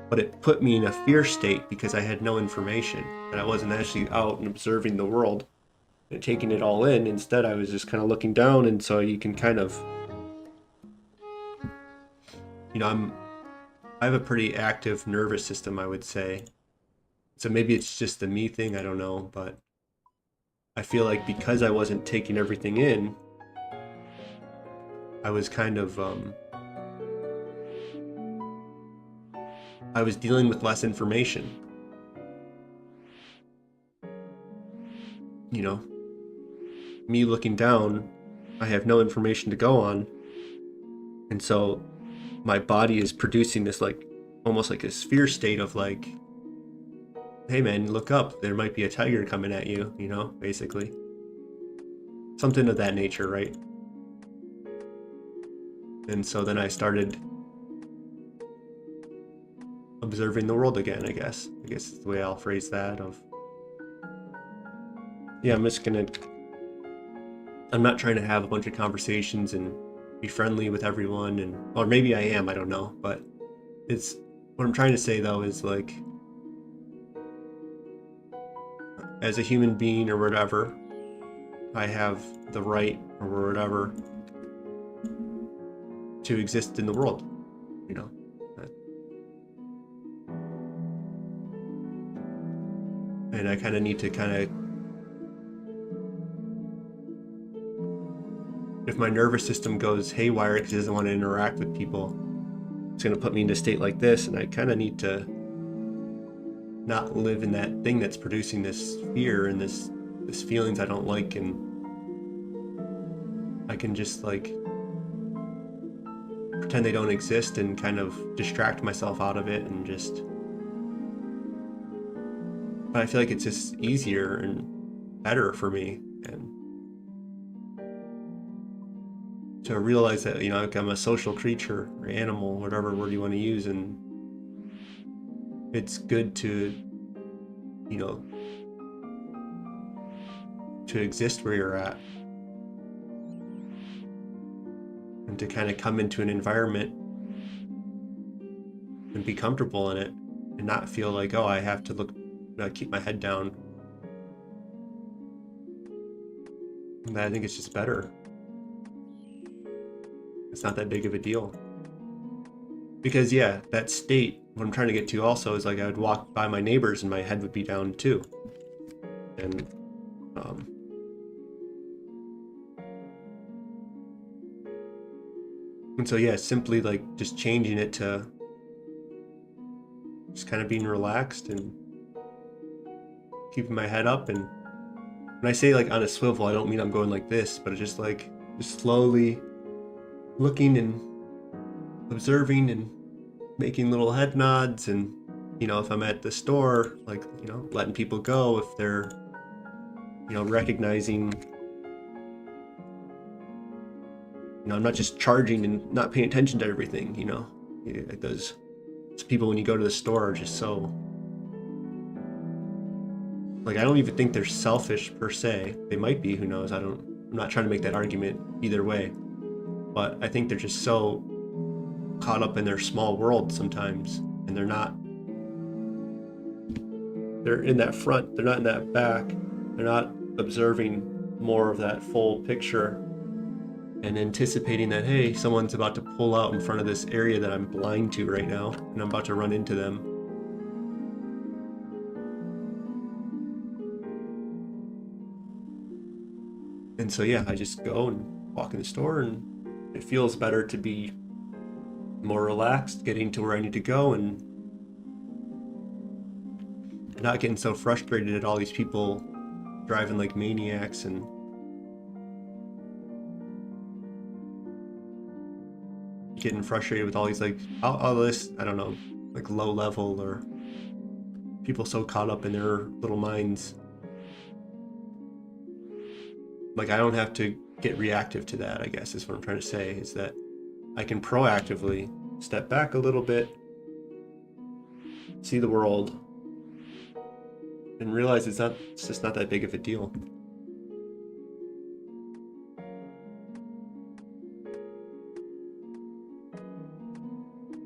but it put me in a fear state because I had no information, and I wasn't actually out and observing the world and taking it all in. Instead, I was just kind of looking down. And so you can kind of, you know, I have a pretty active nervous system, I would say. So maybe it's just the me thing, I don't know, but I feel like because I wasn't taking everything in, I was kind of, I was dealing with less information. You know, me looking down, I have no information to go on. And so my body is producing this, like, almost like a fear state of like, hey man, look up, there might be a tiger coming at you, you know, basically. Something of that nature, right? And so then I started observing the world again, I guess. I guess is the way I'll phrase that. Of, yeah, I'm not trying to have a bunch of conversations and be friendly with everyone, and, or maybe I am, I don't know, but it's, what I'm trying to say though is like, as a human being or whatever, I have the right or whatever to exist in the world, you know. And I kind of need to if my nervous system goes haywire because it doesn't want to interact with people, it's going to put me into a state like this, and I kind of need to not live in that thing that's producing this fear and this feelings I don't like, and I can just like pretend they don't exist and kind of distract myself out of it and just, but I feel like it's just easier and better for me, and to realize that, you know, like, I'm a social creature or animal, whatever word you want to use, and it's good to, you know, to exist where you're at, and to kind of come into an environment and be comfortable in it and not feel like, oh, I have to keep my head down. And I think it's just better. It's not that big of a deal. Because yeah, that state, what I'm trying to get to also is like I would walk by my neighbors and my head would be down too. And so yeah, simply like just changing it to just kind of being relaxed and keeping my head up. And when I say like on a swivel, I don't mean I'm going like this, but it's just like just slowly looking and observing and making little head nods. And you know, if I'm at the store, like, you know, letting people go if they're, you know, recognizing, you know, I'm not just charging and not paying attention to everything, you know. Like those people when you go to the store are just so, like, I don't even think they're selfish per se. They might be, who knows. I'm not trying to make that argument either way, but I think they're just so caught up in their small world sometimes, and they're in that front, they're not in that back, they're not observing more of that full picture and anticipating that, hey, someone's about to pull out in front of this area that I'm blind to right now, and I'm about to run into them. And so yeah, I just go and walk in the store, and it feels better to be more relaxed, getting to where I need to go, and not getting so frustrated at all these people driving like maniacs and getting frustrated with all these like all this, I don't know, like low level or people so caught up in their little minds. Like I don't have to get reactive to that, I guess is what I'm trying to say, is that I can proactively step back a little bit, see the world, and realize it's just not that big of a deal.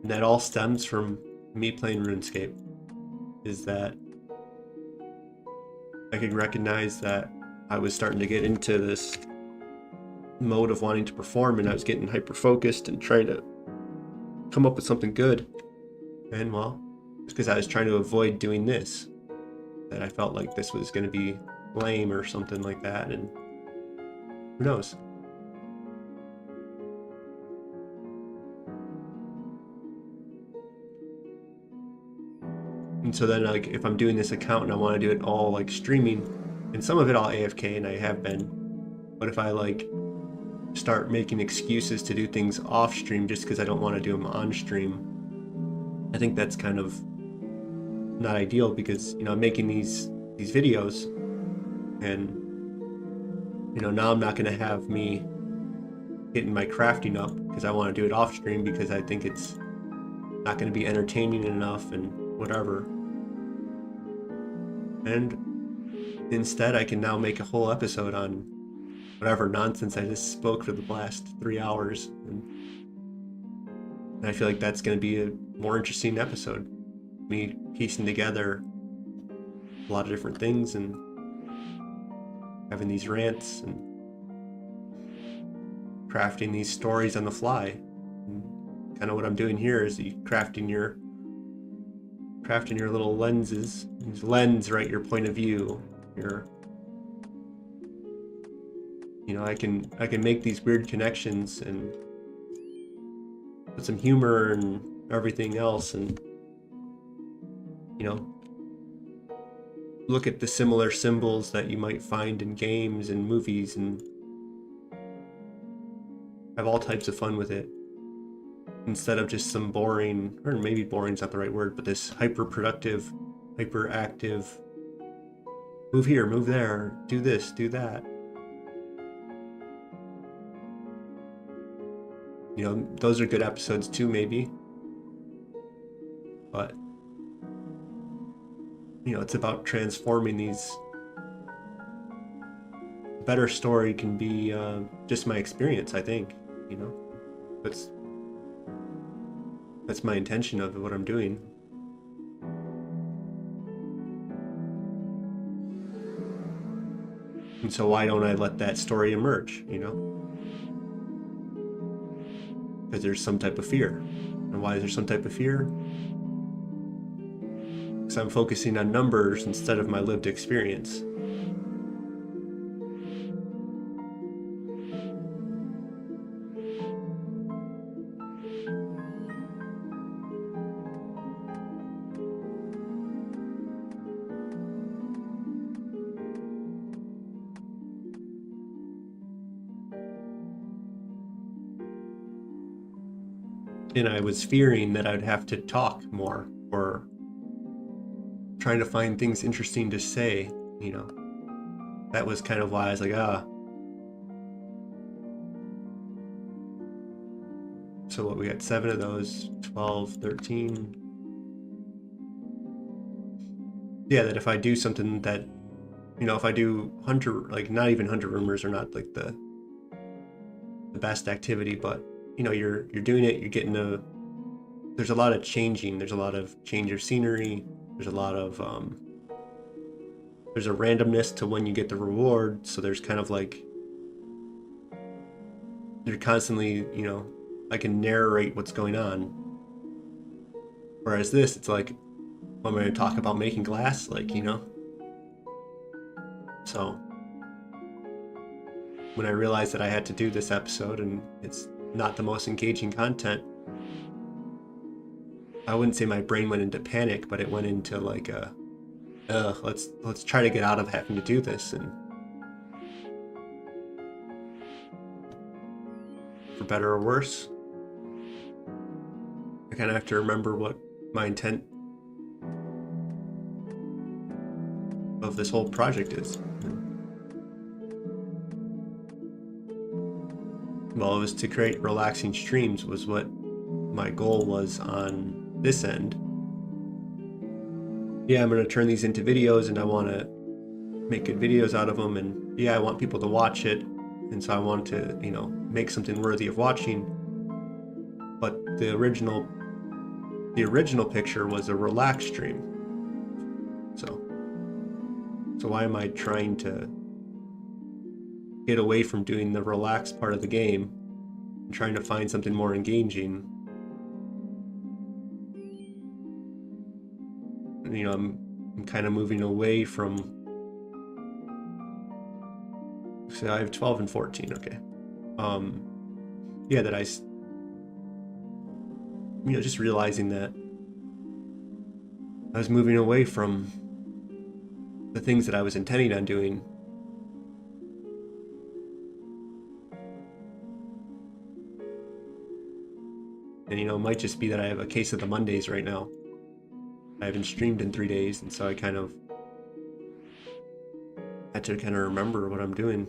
And that all stems from me playing RuneScape, is that I could recognize that I was starting to get into this mode of wanting to perform, and I was getting hyper focused and trying to come up with something good. And well, it's because I was trying to avoid doing this, that I felt like this was going to be lame or something like that, and who knows. And so then, like, if I'm doing this account and I want to do it all like streaming, and some of it all AFK, and I have been, but if I like start making excuses to do things off stream just because I don't want to do them on stream, I think that's kind of not ideal, because, you know, I'm making these videos, and, you know, now I'm not going to have me getting my crafting up because I want to do it off stream because I think it's not going to be entertaining enough and whatever. And instead I can now make a whole episode on whatever nonsense I just spoke for the last 3 hours, and I feel like that's going to be a more interesting episode, me piecing together a lot of different things and having these rants and crafting these stories on the fly. And kind of what I'm doing here is crafting your little lenses. Lens, right? Your point of view. Your, you know, I can make these weird connections and put some humor and everything else, and, you know, look at the similar symbols that you might find in games and movies and have all types of fun with it, instead of just some boring, or maybe boring's not the right word, but this hyper-productive, hyper-active, move here, move there, do this, do that. You know, those are good episodes too, maybe. But, you know, it's about transforming these. A better story can be just my experience, I think, you know. That's my intention of what I'm doing. And so why don't I let that story emerge, you know? Because there's some type of fear. And why is there some type of fear? Because I'm focusing on numbers instead of my lived experience. And I was fearing that I'd have to talk more, or trying to find things interesting to say, you know. That was kind of why I was like, So what, we got 7 of those, 12, 13. Yeah, that if I do something that, you know, if I do hunter, like not even hunter rumors are not like the best activity, but you know, you're doing it, you're getting there's a lot of changing, there's a lot of change of scenery, there's a lot of there's a randomness to when you get the reward, so there's kind of like, you're constantly, you know, I can narrate what's going on. Whereas this, it's like, I'm going to talk about making glass, like, you know. So when I realized that I had to do this episode and it's not the most engaging content, I wouldn't say my brain went into panic, but it went into like let's try to get out of having to do this. And for better or worse, I kind of have to remember what my intent of this whole project is. Well, it was to create relaxing streams was what my goal was on this end. Yeah, I'm going to turn these into videos and I want to make good videos out of them, and yeah, I want people to watch it, and so I want to, you know, make something worthy of watching. But the original picture was a relaxed stream. So why am I trying to get away from doing the relaxed part of the game and trying to find something more engaging? You know, I'm kind of moving away from, so I have 12 and 14, okay. Yeah, that you know, just realizing that I was moving away from the things that I was intending on doing. And, you know, it might just be that I have a case of the Mondays right now. I haven't streamed in 3 days, and so I kind of had to kind of remember what I'm doing.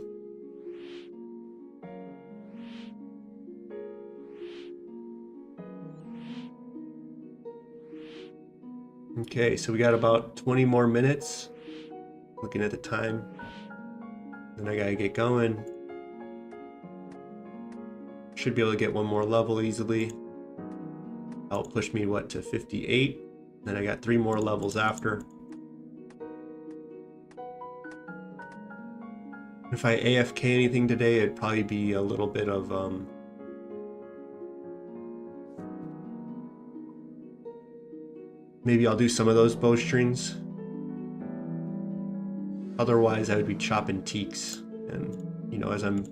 Okay, so we got about 20 more minutes. Looking at the time. Then I gotta get going. Should be able to get one more level easily. That'll push me, what, to 58? Then I got 3 more levels after. If I AFK anything today, it'd probably be a little bit of maybe I'll do some of those bowstrings. Otherwise, I would be chopping teaks, and you know, as I'm.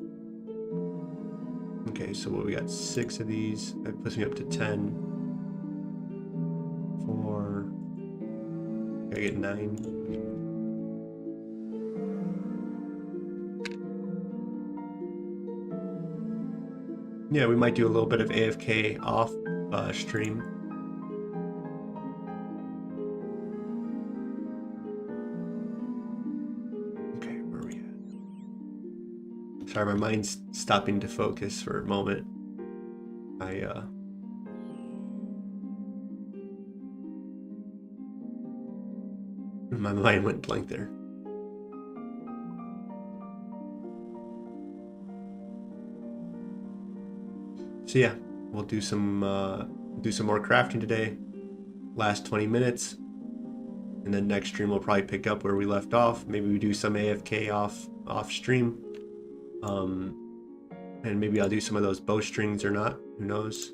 Okay, so what, we got 6 of these. That puts me up to 10. 4. I get 9. Yeah, we might do a little bit of AFK off stream. Okay, where are we at? Sorry, my mind's stopping to focus for a moment. My mind went blank there. So yeah, we'll do some more crafting today. Last 20 minutes, and then next stream we'll probably pick up where we left off. Maybe we do some AFK off off stream. And maybe I'll do some of those bowstrings or not, who knows.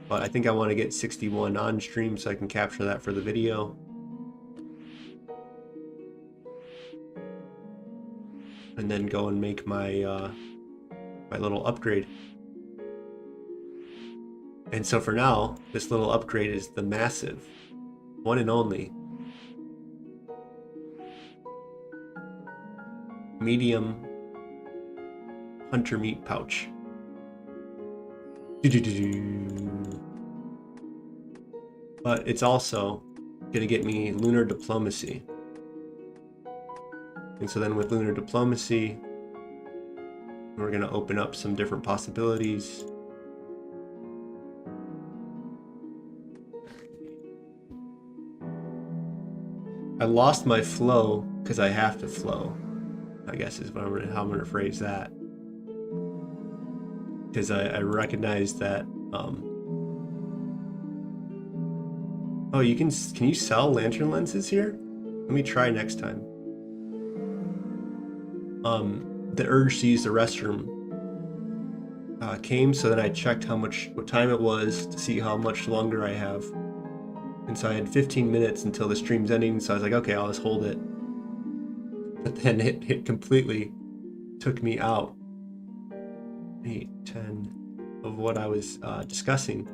But I think I want to get 61 on stream so I can capture that for the video. And then go and make my my little upgrade. And so for now, this little upgrade is the massive, one and only, medium hunter meat pouch. But it's also gonna get me lunar diplomacy. And so then with lunar diplomacy, we're gonna open up some different possibilities. I lost my flow because I have to flow, I guess is what how I'm gonna phrase that. Because I recognize that, oh, can you sell lantern lenses here? Let me try next time. The urge to use the restroom came, so then I checked what time it was to see how much longer I have. And so I had 15 minutes until the stream's ending, so I was like, okay, I'll just hold it. But then it completely took me out 8, 10 of what I was discussing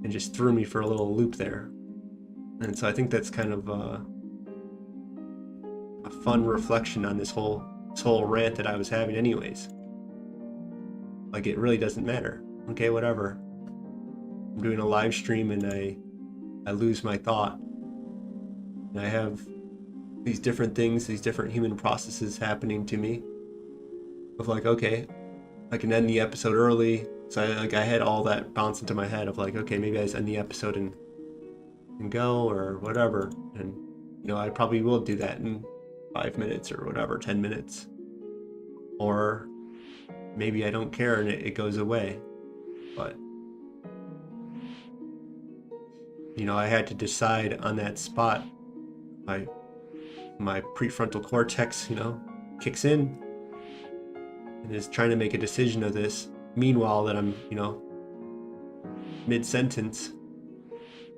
and just threw me for a little loop there. And so I think that's kind of a fun reflection on this whole rant that I was having anyways. Like, it really doesn't matter. Okay, whatever. I'm doing a live stream and I lose my thought. And I have these different things, these different human processes happening to me. Of like, okay, I can end the episode early. So I had all that bounce into my head of like, okay, maybe I just end the episode and go or whatever. And you know, I probably will do that in 5 minutes or whatever, 10 minutes. Or maybe I don't care and it goes away. But you know, I had to decide on that spot. My prefrontal cortex, you know, kicks in and is trying to make a decision of this. Meanwhile, that I'm, you know, mid-sentence.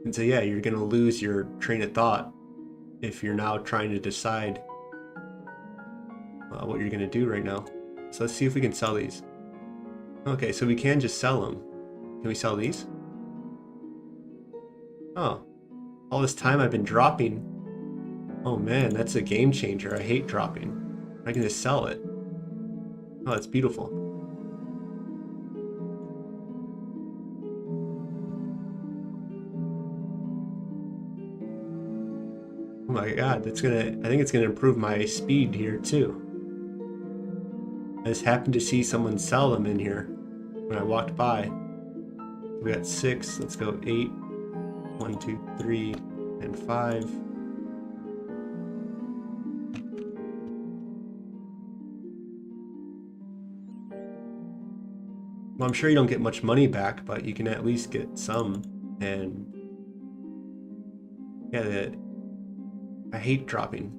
And so, yeah, you're going to lose your train of thought if you're now trying to decide what you're going to do right now. So let's see if we can sell these. Okay, so we can just sell them. Can we sell these? Oh, all this time I've been dropping. Oh man, that's a game changer. I hate dropping. I can just sell it. Oh, that's beautiful. Oh my god, I think it's gonna improve my speed here too. I just happened to see someone sell them in here when I walked by. We got 6, let's go 8. 1, 2, 3, and 5. Well, I'm sure you don't get much money back, but you can at least get some. And yeah, I hate dropping.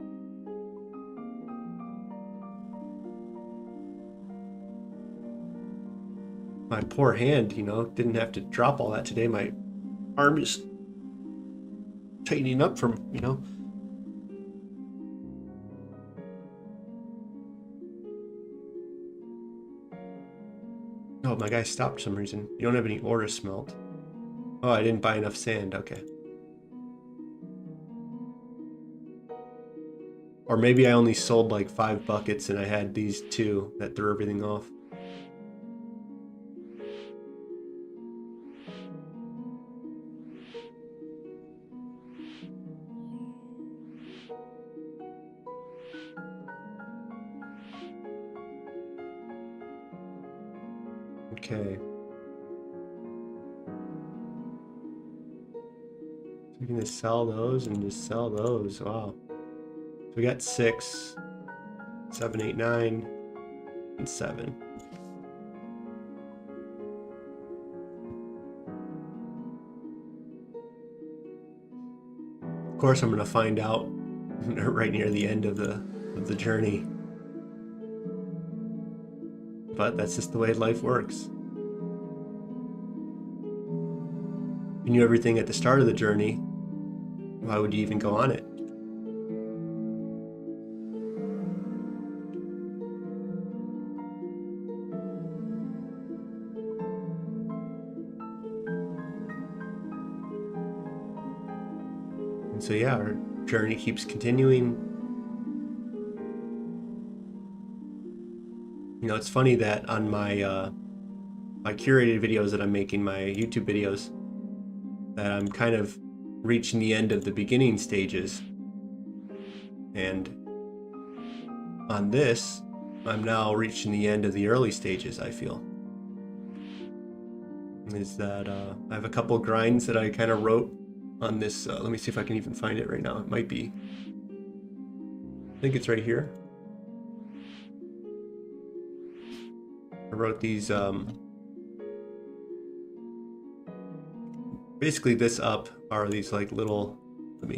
My poor hand, you know, didn't have to drop all that today. My arm is tightening up from, you know. Oh, my guy stopped for some reason. You don't have any ore to smelt. Oh, I didn't buy enough sand. Okay. Or maybe I only sold like 5 buckets and I had these 2 that threw everything off. Okay. So we can just sell those and just sell those. Wow. So we got 6, 7, 8, 9, and 7. Of course, I'm gonna find out right near the end of the journey but that's just the way life works. If you knew everything at the start of the journey, why would you even go on it? And so yeah, our journey keeps continuing. You know, it's funny that on my my curated videos that I'm making, my YouTube videos, that I'm kind of reaching the end of the beginning stages. And on this, I'm now reaching the end of the early stages, I feel. Is that I have a couple grinds that I kind of wrote on this. Let me see if I can even find it right now. It might be. I think it's right here. I wrote these. Basically, this up are these like little. Let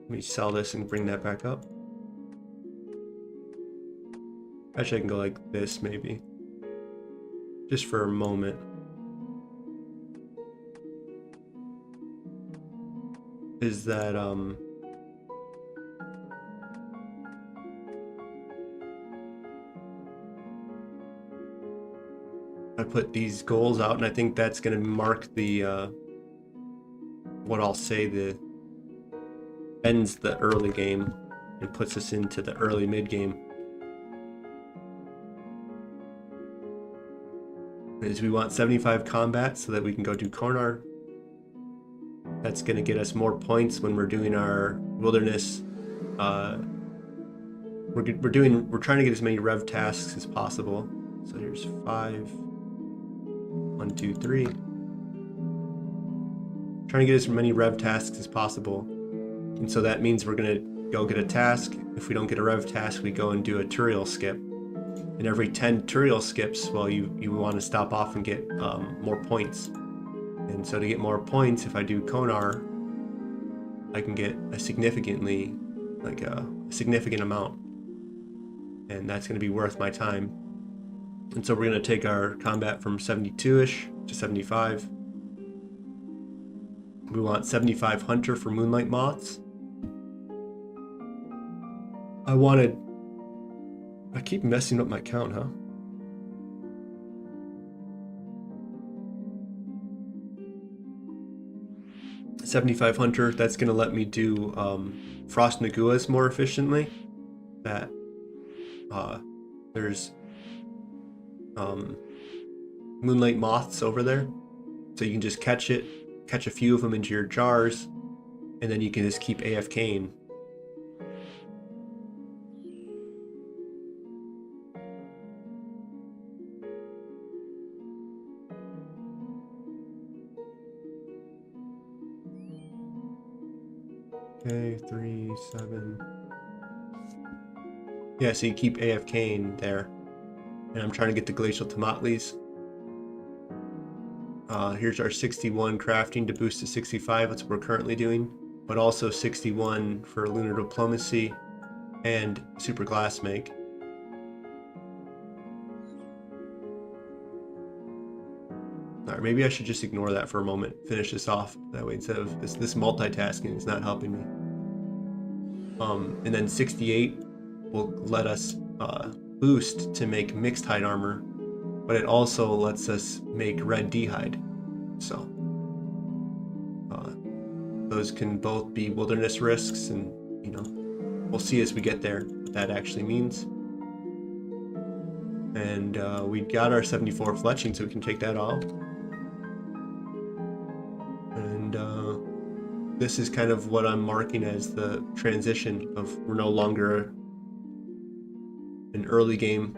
me sell this and bring that back up. Actually, I can go like this maybe. Just for a moment. Is that I put these goals out, and I think that's going to mark the what I'll say the ends the early game and puts us into the early mid game. Is we want 75 combat so that we can go do Konar. That's going to get us more points when we're doing our wilderness. We're trying to get as many rev tasks as possible. So here's 5. 1, 2, 3. Trying to get as many rev tasks as possible. And so that means we're going to go get a task. If we don't get a rev task, we go and do a Turiel skip. And every 10 Turiel skips, well, you want to stop off and get more points. And so to get more points, if I do Konar, I can get a significant amount. And that's going to be worth my time. And so we're going to take our combat from 72-ish to 75. We want 75 Hunter for Moonlight Moths. I keep messing up my count, huh? $75 Hunter, that's going to let me do Frost Naguas more efficiently. That there's Moonlight Moths over there. So you can just catch a few of them into your jars, and then you can just keep AFKing. Okay, 3, 7. Yeah, so you keep AFKing there. And I'm trying to get the Glacial Tomatlis. Here's our 61 crafting to boost to 65. That's what we're currently doing. But also 61 for Lunar Diplomacy and Super Glass Make. Alright, maybe I should just ignore that for a moment. Finish this off. That way, instead of this multitasking is not helping me. And then 68 will let us boost to make mixed hide armor, but it also lets us make red D-hide. So those can both be wilderness risks, and you know, we'll see as we get there what that actually means. And we got our 74 fletching, so we can take that off. And this is kind of what I'm marking as the transition of we're no longer an early game.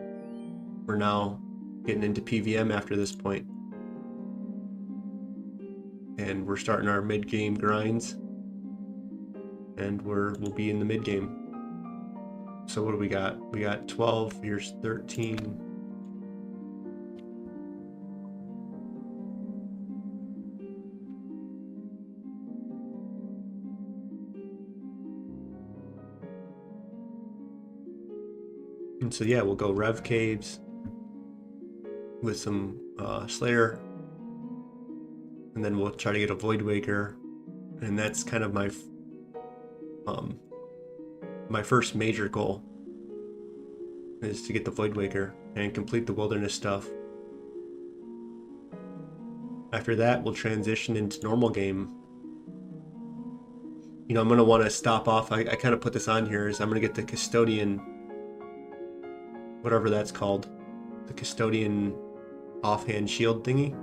We're now getting into PVM after this point. And we're starting our mid-game grinds. And we'll be in the mid-game. So what do we got? We got 12, here's 13. And so yeah, we'll go Rev Caves with some Slayer, and then we'll try to get a Void Waker, and that's kind of my first major goal is to get the Void Waker and complete the wilderness stuff. After that, we'll transition into normal game. You know, I'm going to want to stop off. I kind of put this on here is I'm going to get the Custodian, whatever that's called, the Custodian offhand shield thingy,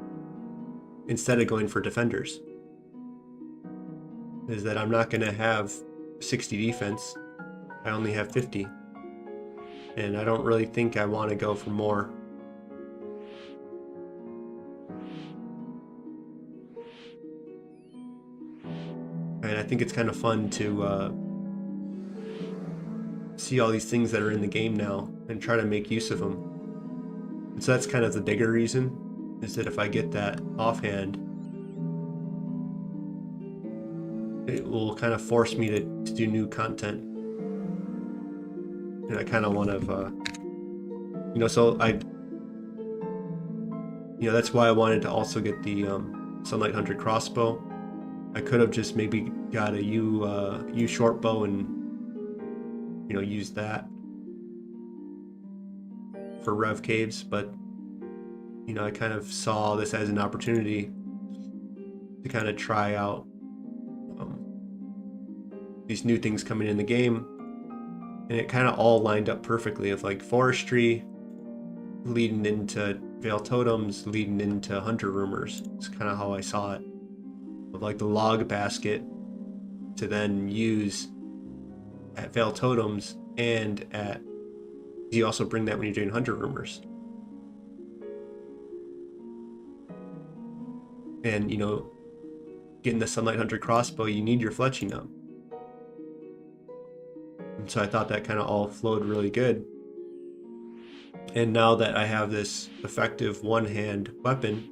instead of going for defenders. Is that I'm not going to have 60 defense. I only have 50. And I don't really think I want to go for more. And I think it's kind of fun to see all these things that are in the game now and try to make use of them. And so that's kind of the bigger reason, is that if I get that offhand, it will kind of force me to do new content. And I kind of want to, so that's why I wanted to also get the Sunlight Hunter crossbow. I could have just maybe got a U short bow and used that for Rev Caves, but I kind of saw this as an opportunity to kind of try out these new things coming in the game, and it kind of all lined up perfectly of like forestry leading into Veil Totems leading into Hunter Rumors. It's kind of how I saw it, of like the log basket to then use at Veil Totems, and you also bring that when you're doing Hunter Rumors. And getting the Sunlight Hunter crossbow, you need your fletching up. And so I thought that kind of all flowed really good. And now that I have this effective one-hand weapon,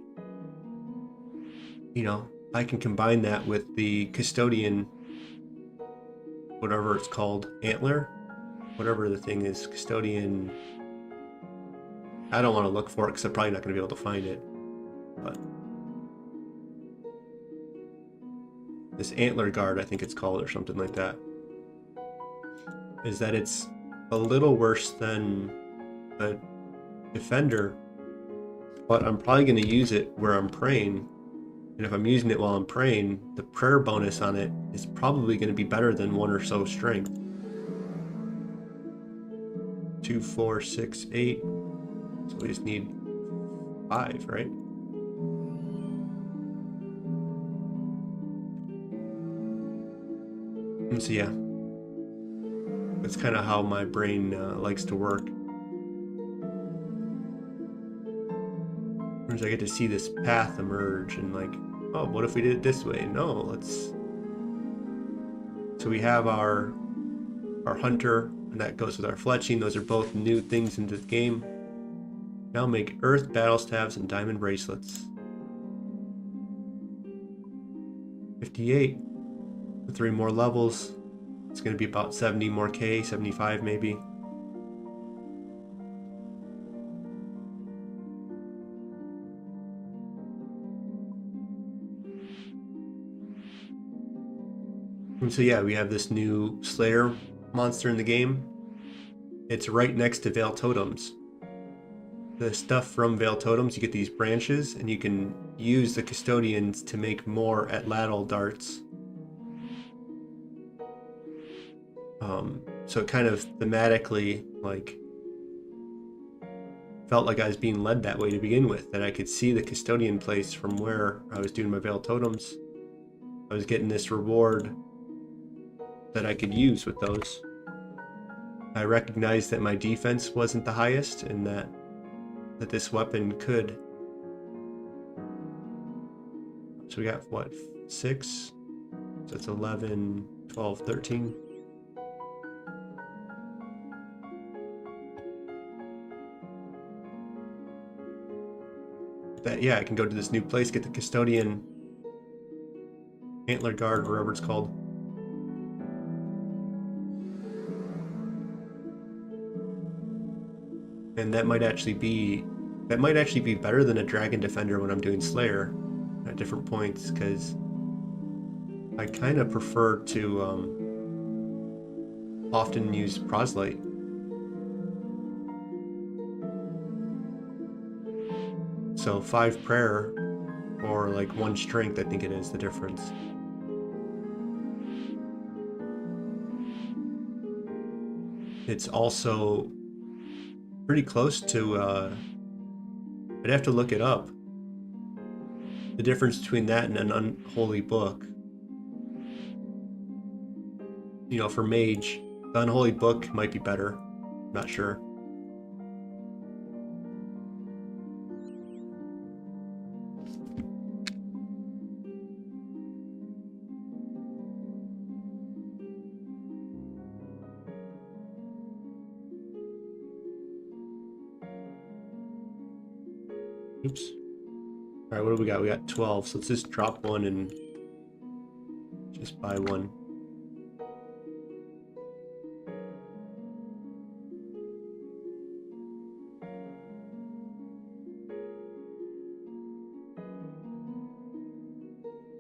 I can combine that with the Custodian, whatever it's called, antler, whatever the thing is, Custodian. I don't want to look for it because I'm probably not going to be able to find it. But this antler guard, I think it's called, or something like that, is that it's a little worse than a defender, but I'm probably going to use it where I'm praying. And if I'm using it while I'm praying, the prayer bonus on it is probably going to be better than 1 or so strength. 2, 4, 6, 8. So we just need 5, right? And so yeah, that's kind of how my brain likes to work. Whereas I get to see this path emerge and like, oh, what if we did it this way? No, let's. So we have our hunter, and that goes with our fletching. Those are both new things into the game. Now make earth battle staves and diamond bracelets. 58. With 3 more levels, it's going to be about 70 more K, 75 maybe. And so yeah, we have this new Slayer monster in the game. It's right next to Veil Totems. The stuff from Veil Totems, you get these branches, and you can use the Custodians to make more atlatl darts. So it kind of thematically felt like I was being led that way to begin with, that I could see the Custodian place from where I was doing my Veil Totems. I was getting this reward that I could use with those. I recognized that my defense wasn't the highest, and that this weapon could. So we got what, 6? So it's 11, 12, 13. That, yeah, I can go to this new place, get the Custodian antler guard, whatever it's called. And that might actually be better than a Dragon Defender when I'm doing Slayer at different points, because I kind of prefer to often use Proselyte. So 5 prayer or like 1 strength, I think it is the difference. It's also pretty close to, I'd have to look it up, the difference between that and an unholy book. You know, for mage, the unholy book might be better. I'm not sure. Oops. Alright, what do we got? We got 12, so let's just drop 1 and just buy 1.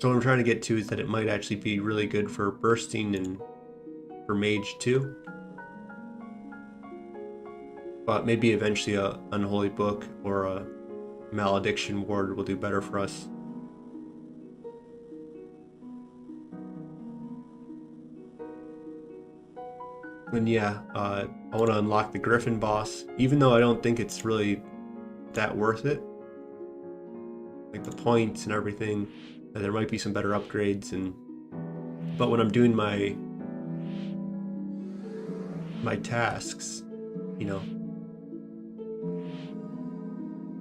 So what I'm trying to get to is that it might actually be really good for bursting and for mage too. But maybe eventually a unholy book or a malediction ward will do better for us. And yeah, I want to unlock the Griffin boss, even though I don't think it's really that worth it. Like the points and everything, there might be some better upgrades, but when I'm doing my tasks, you know,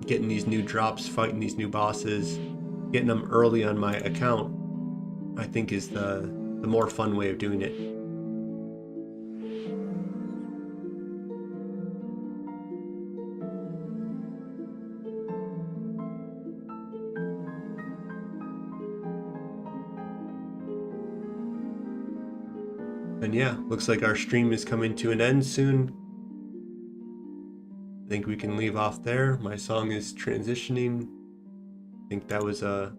getting these new drops, fighting these new bosses, getting them early on my account, I think is the more fun way of doing it. And yeah, looks like our stream is coming to an end soon. I think we can leave off there. My song is transitioning. I think that was a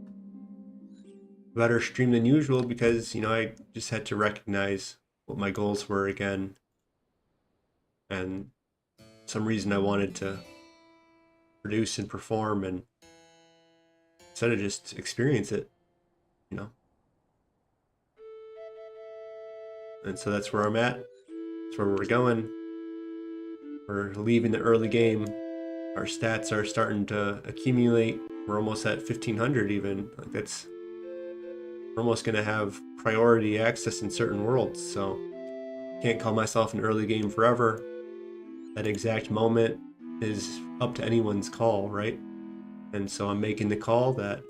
better stream than usual because, you know, I just had to recognize what my goals were again. And for some reason I wanted to produce and perform and instead of just experience it, you know. And so that's where I'm at. That's where we're going. We're leaving the early game. Our stats are starting to accumulate. We're almost at 1500 even. Like we're almost gonna have priority access in certain worlds. So can't call myself an early game forever. That exact moment is up to anyone's call, right? And so I'm making the call that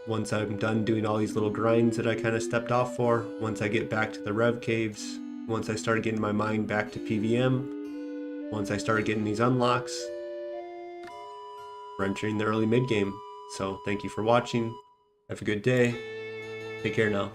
once I'm done doing all these little grinds that I kind of stepped off for, once I get back to the Rev Caves, once I start getting my mind back to PVM, once I start getting these unlocks, we're entering the early mid game. So thank you for watching. Have a good day. Take care now.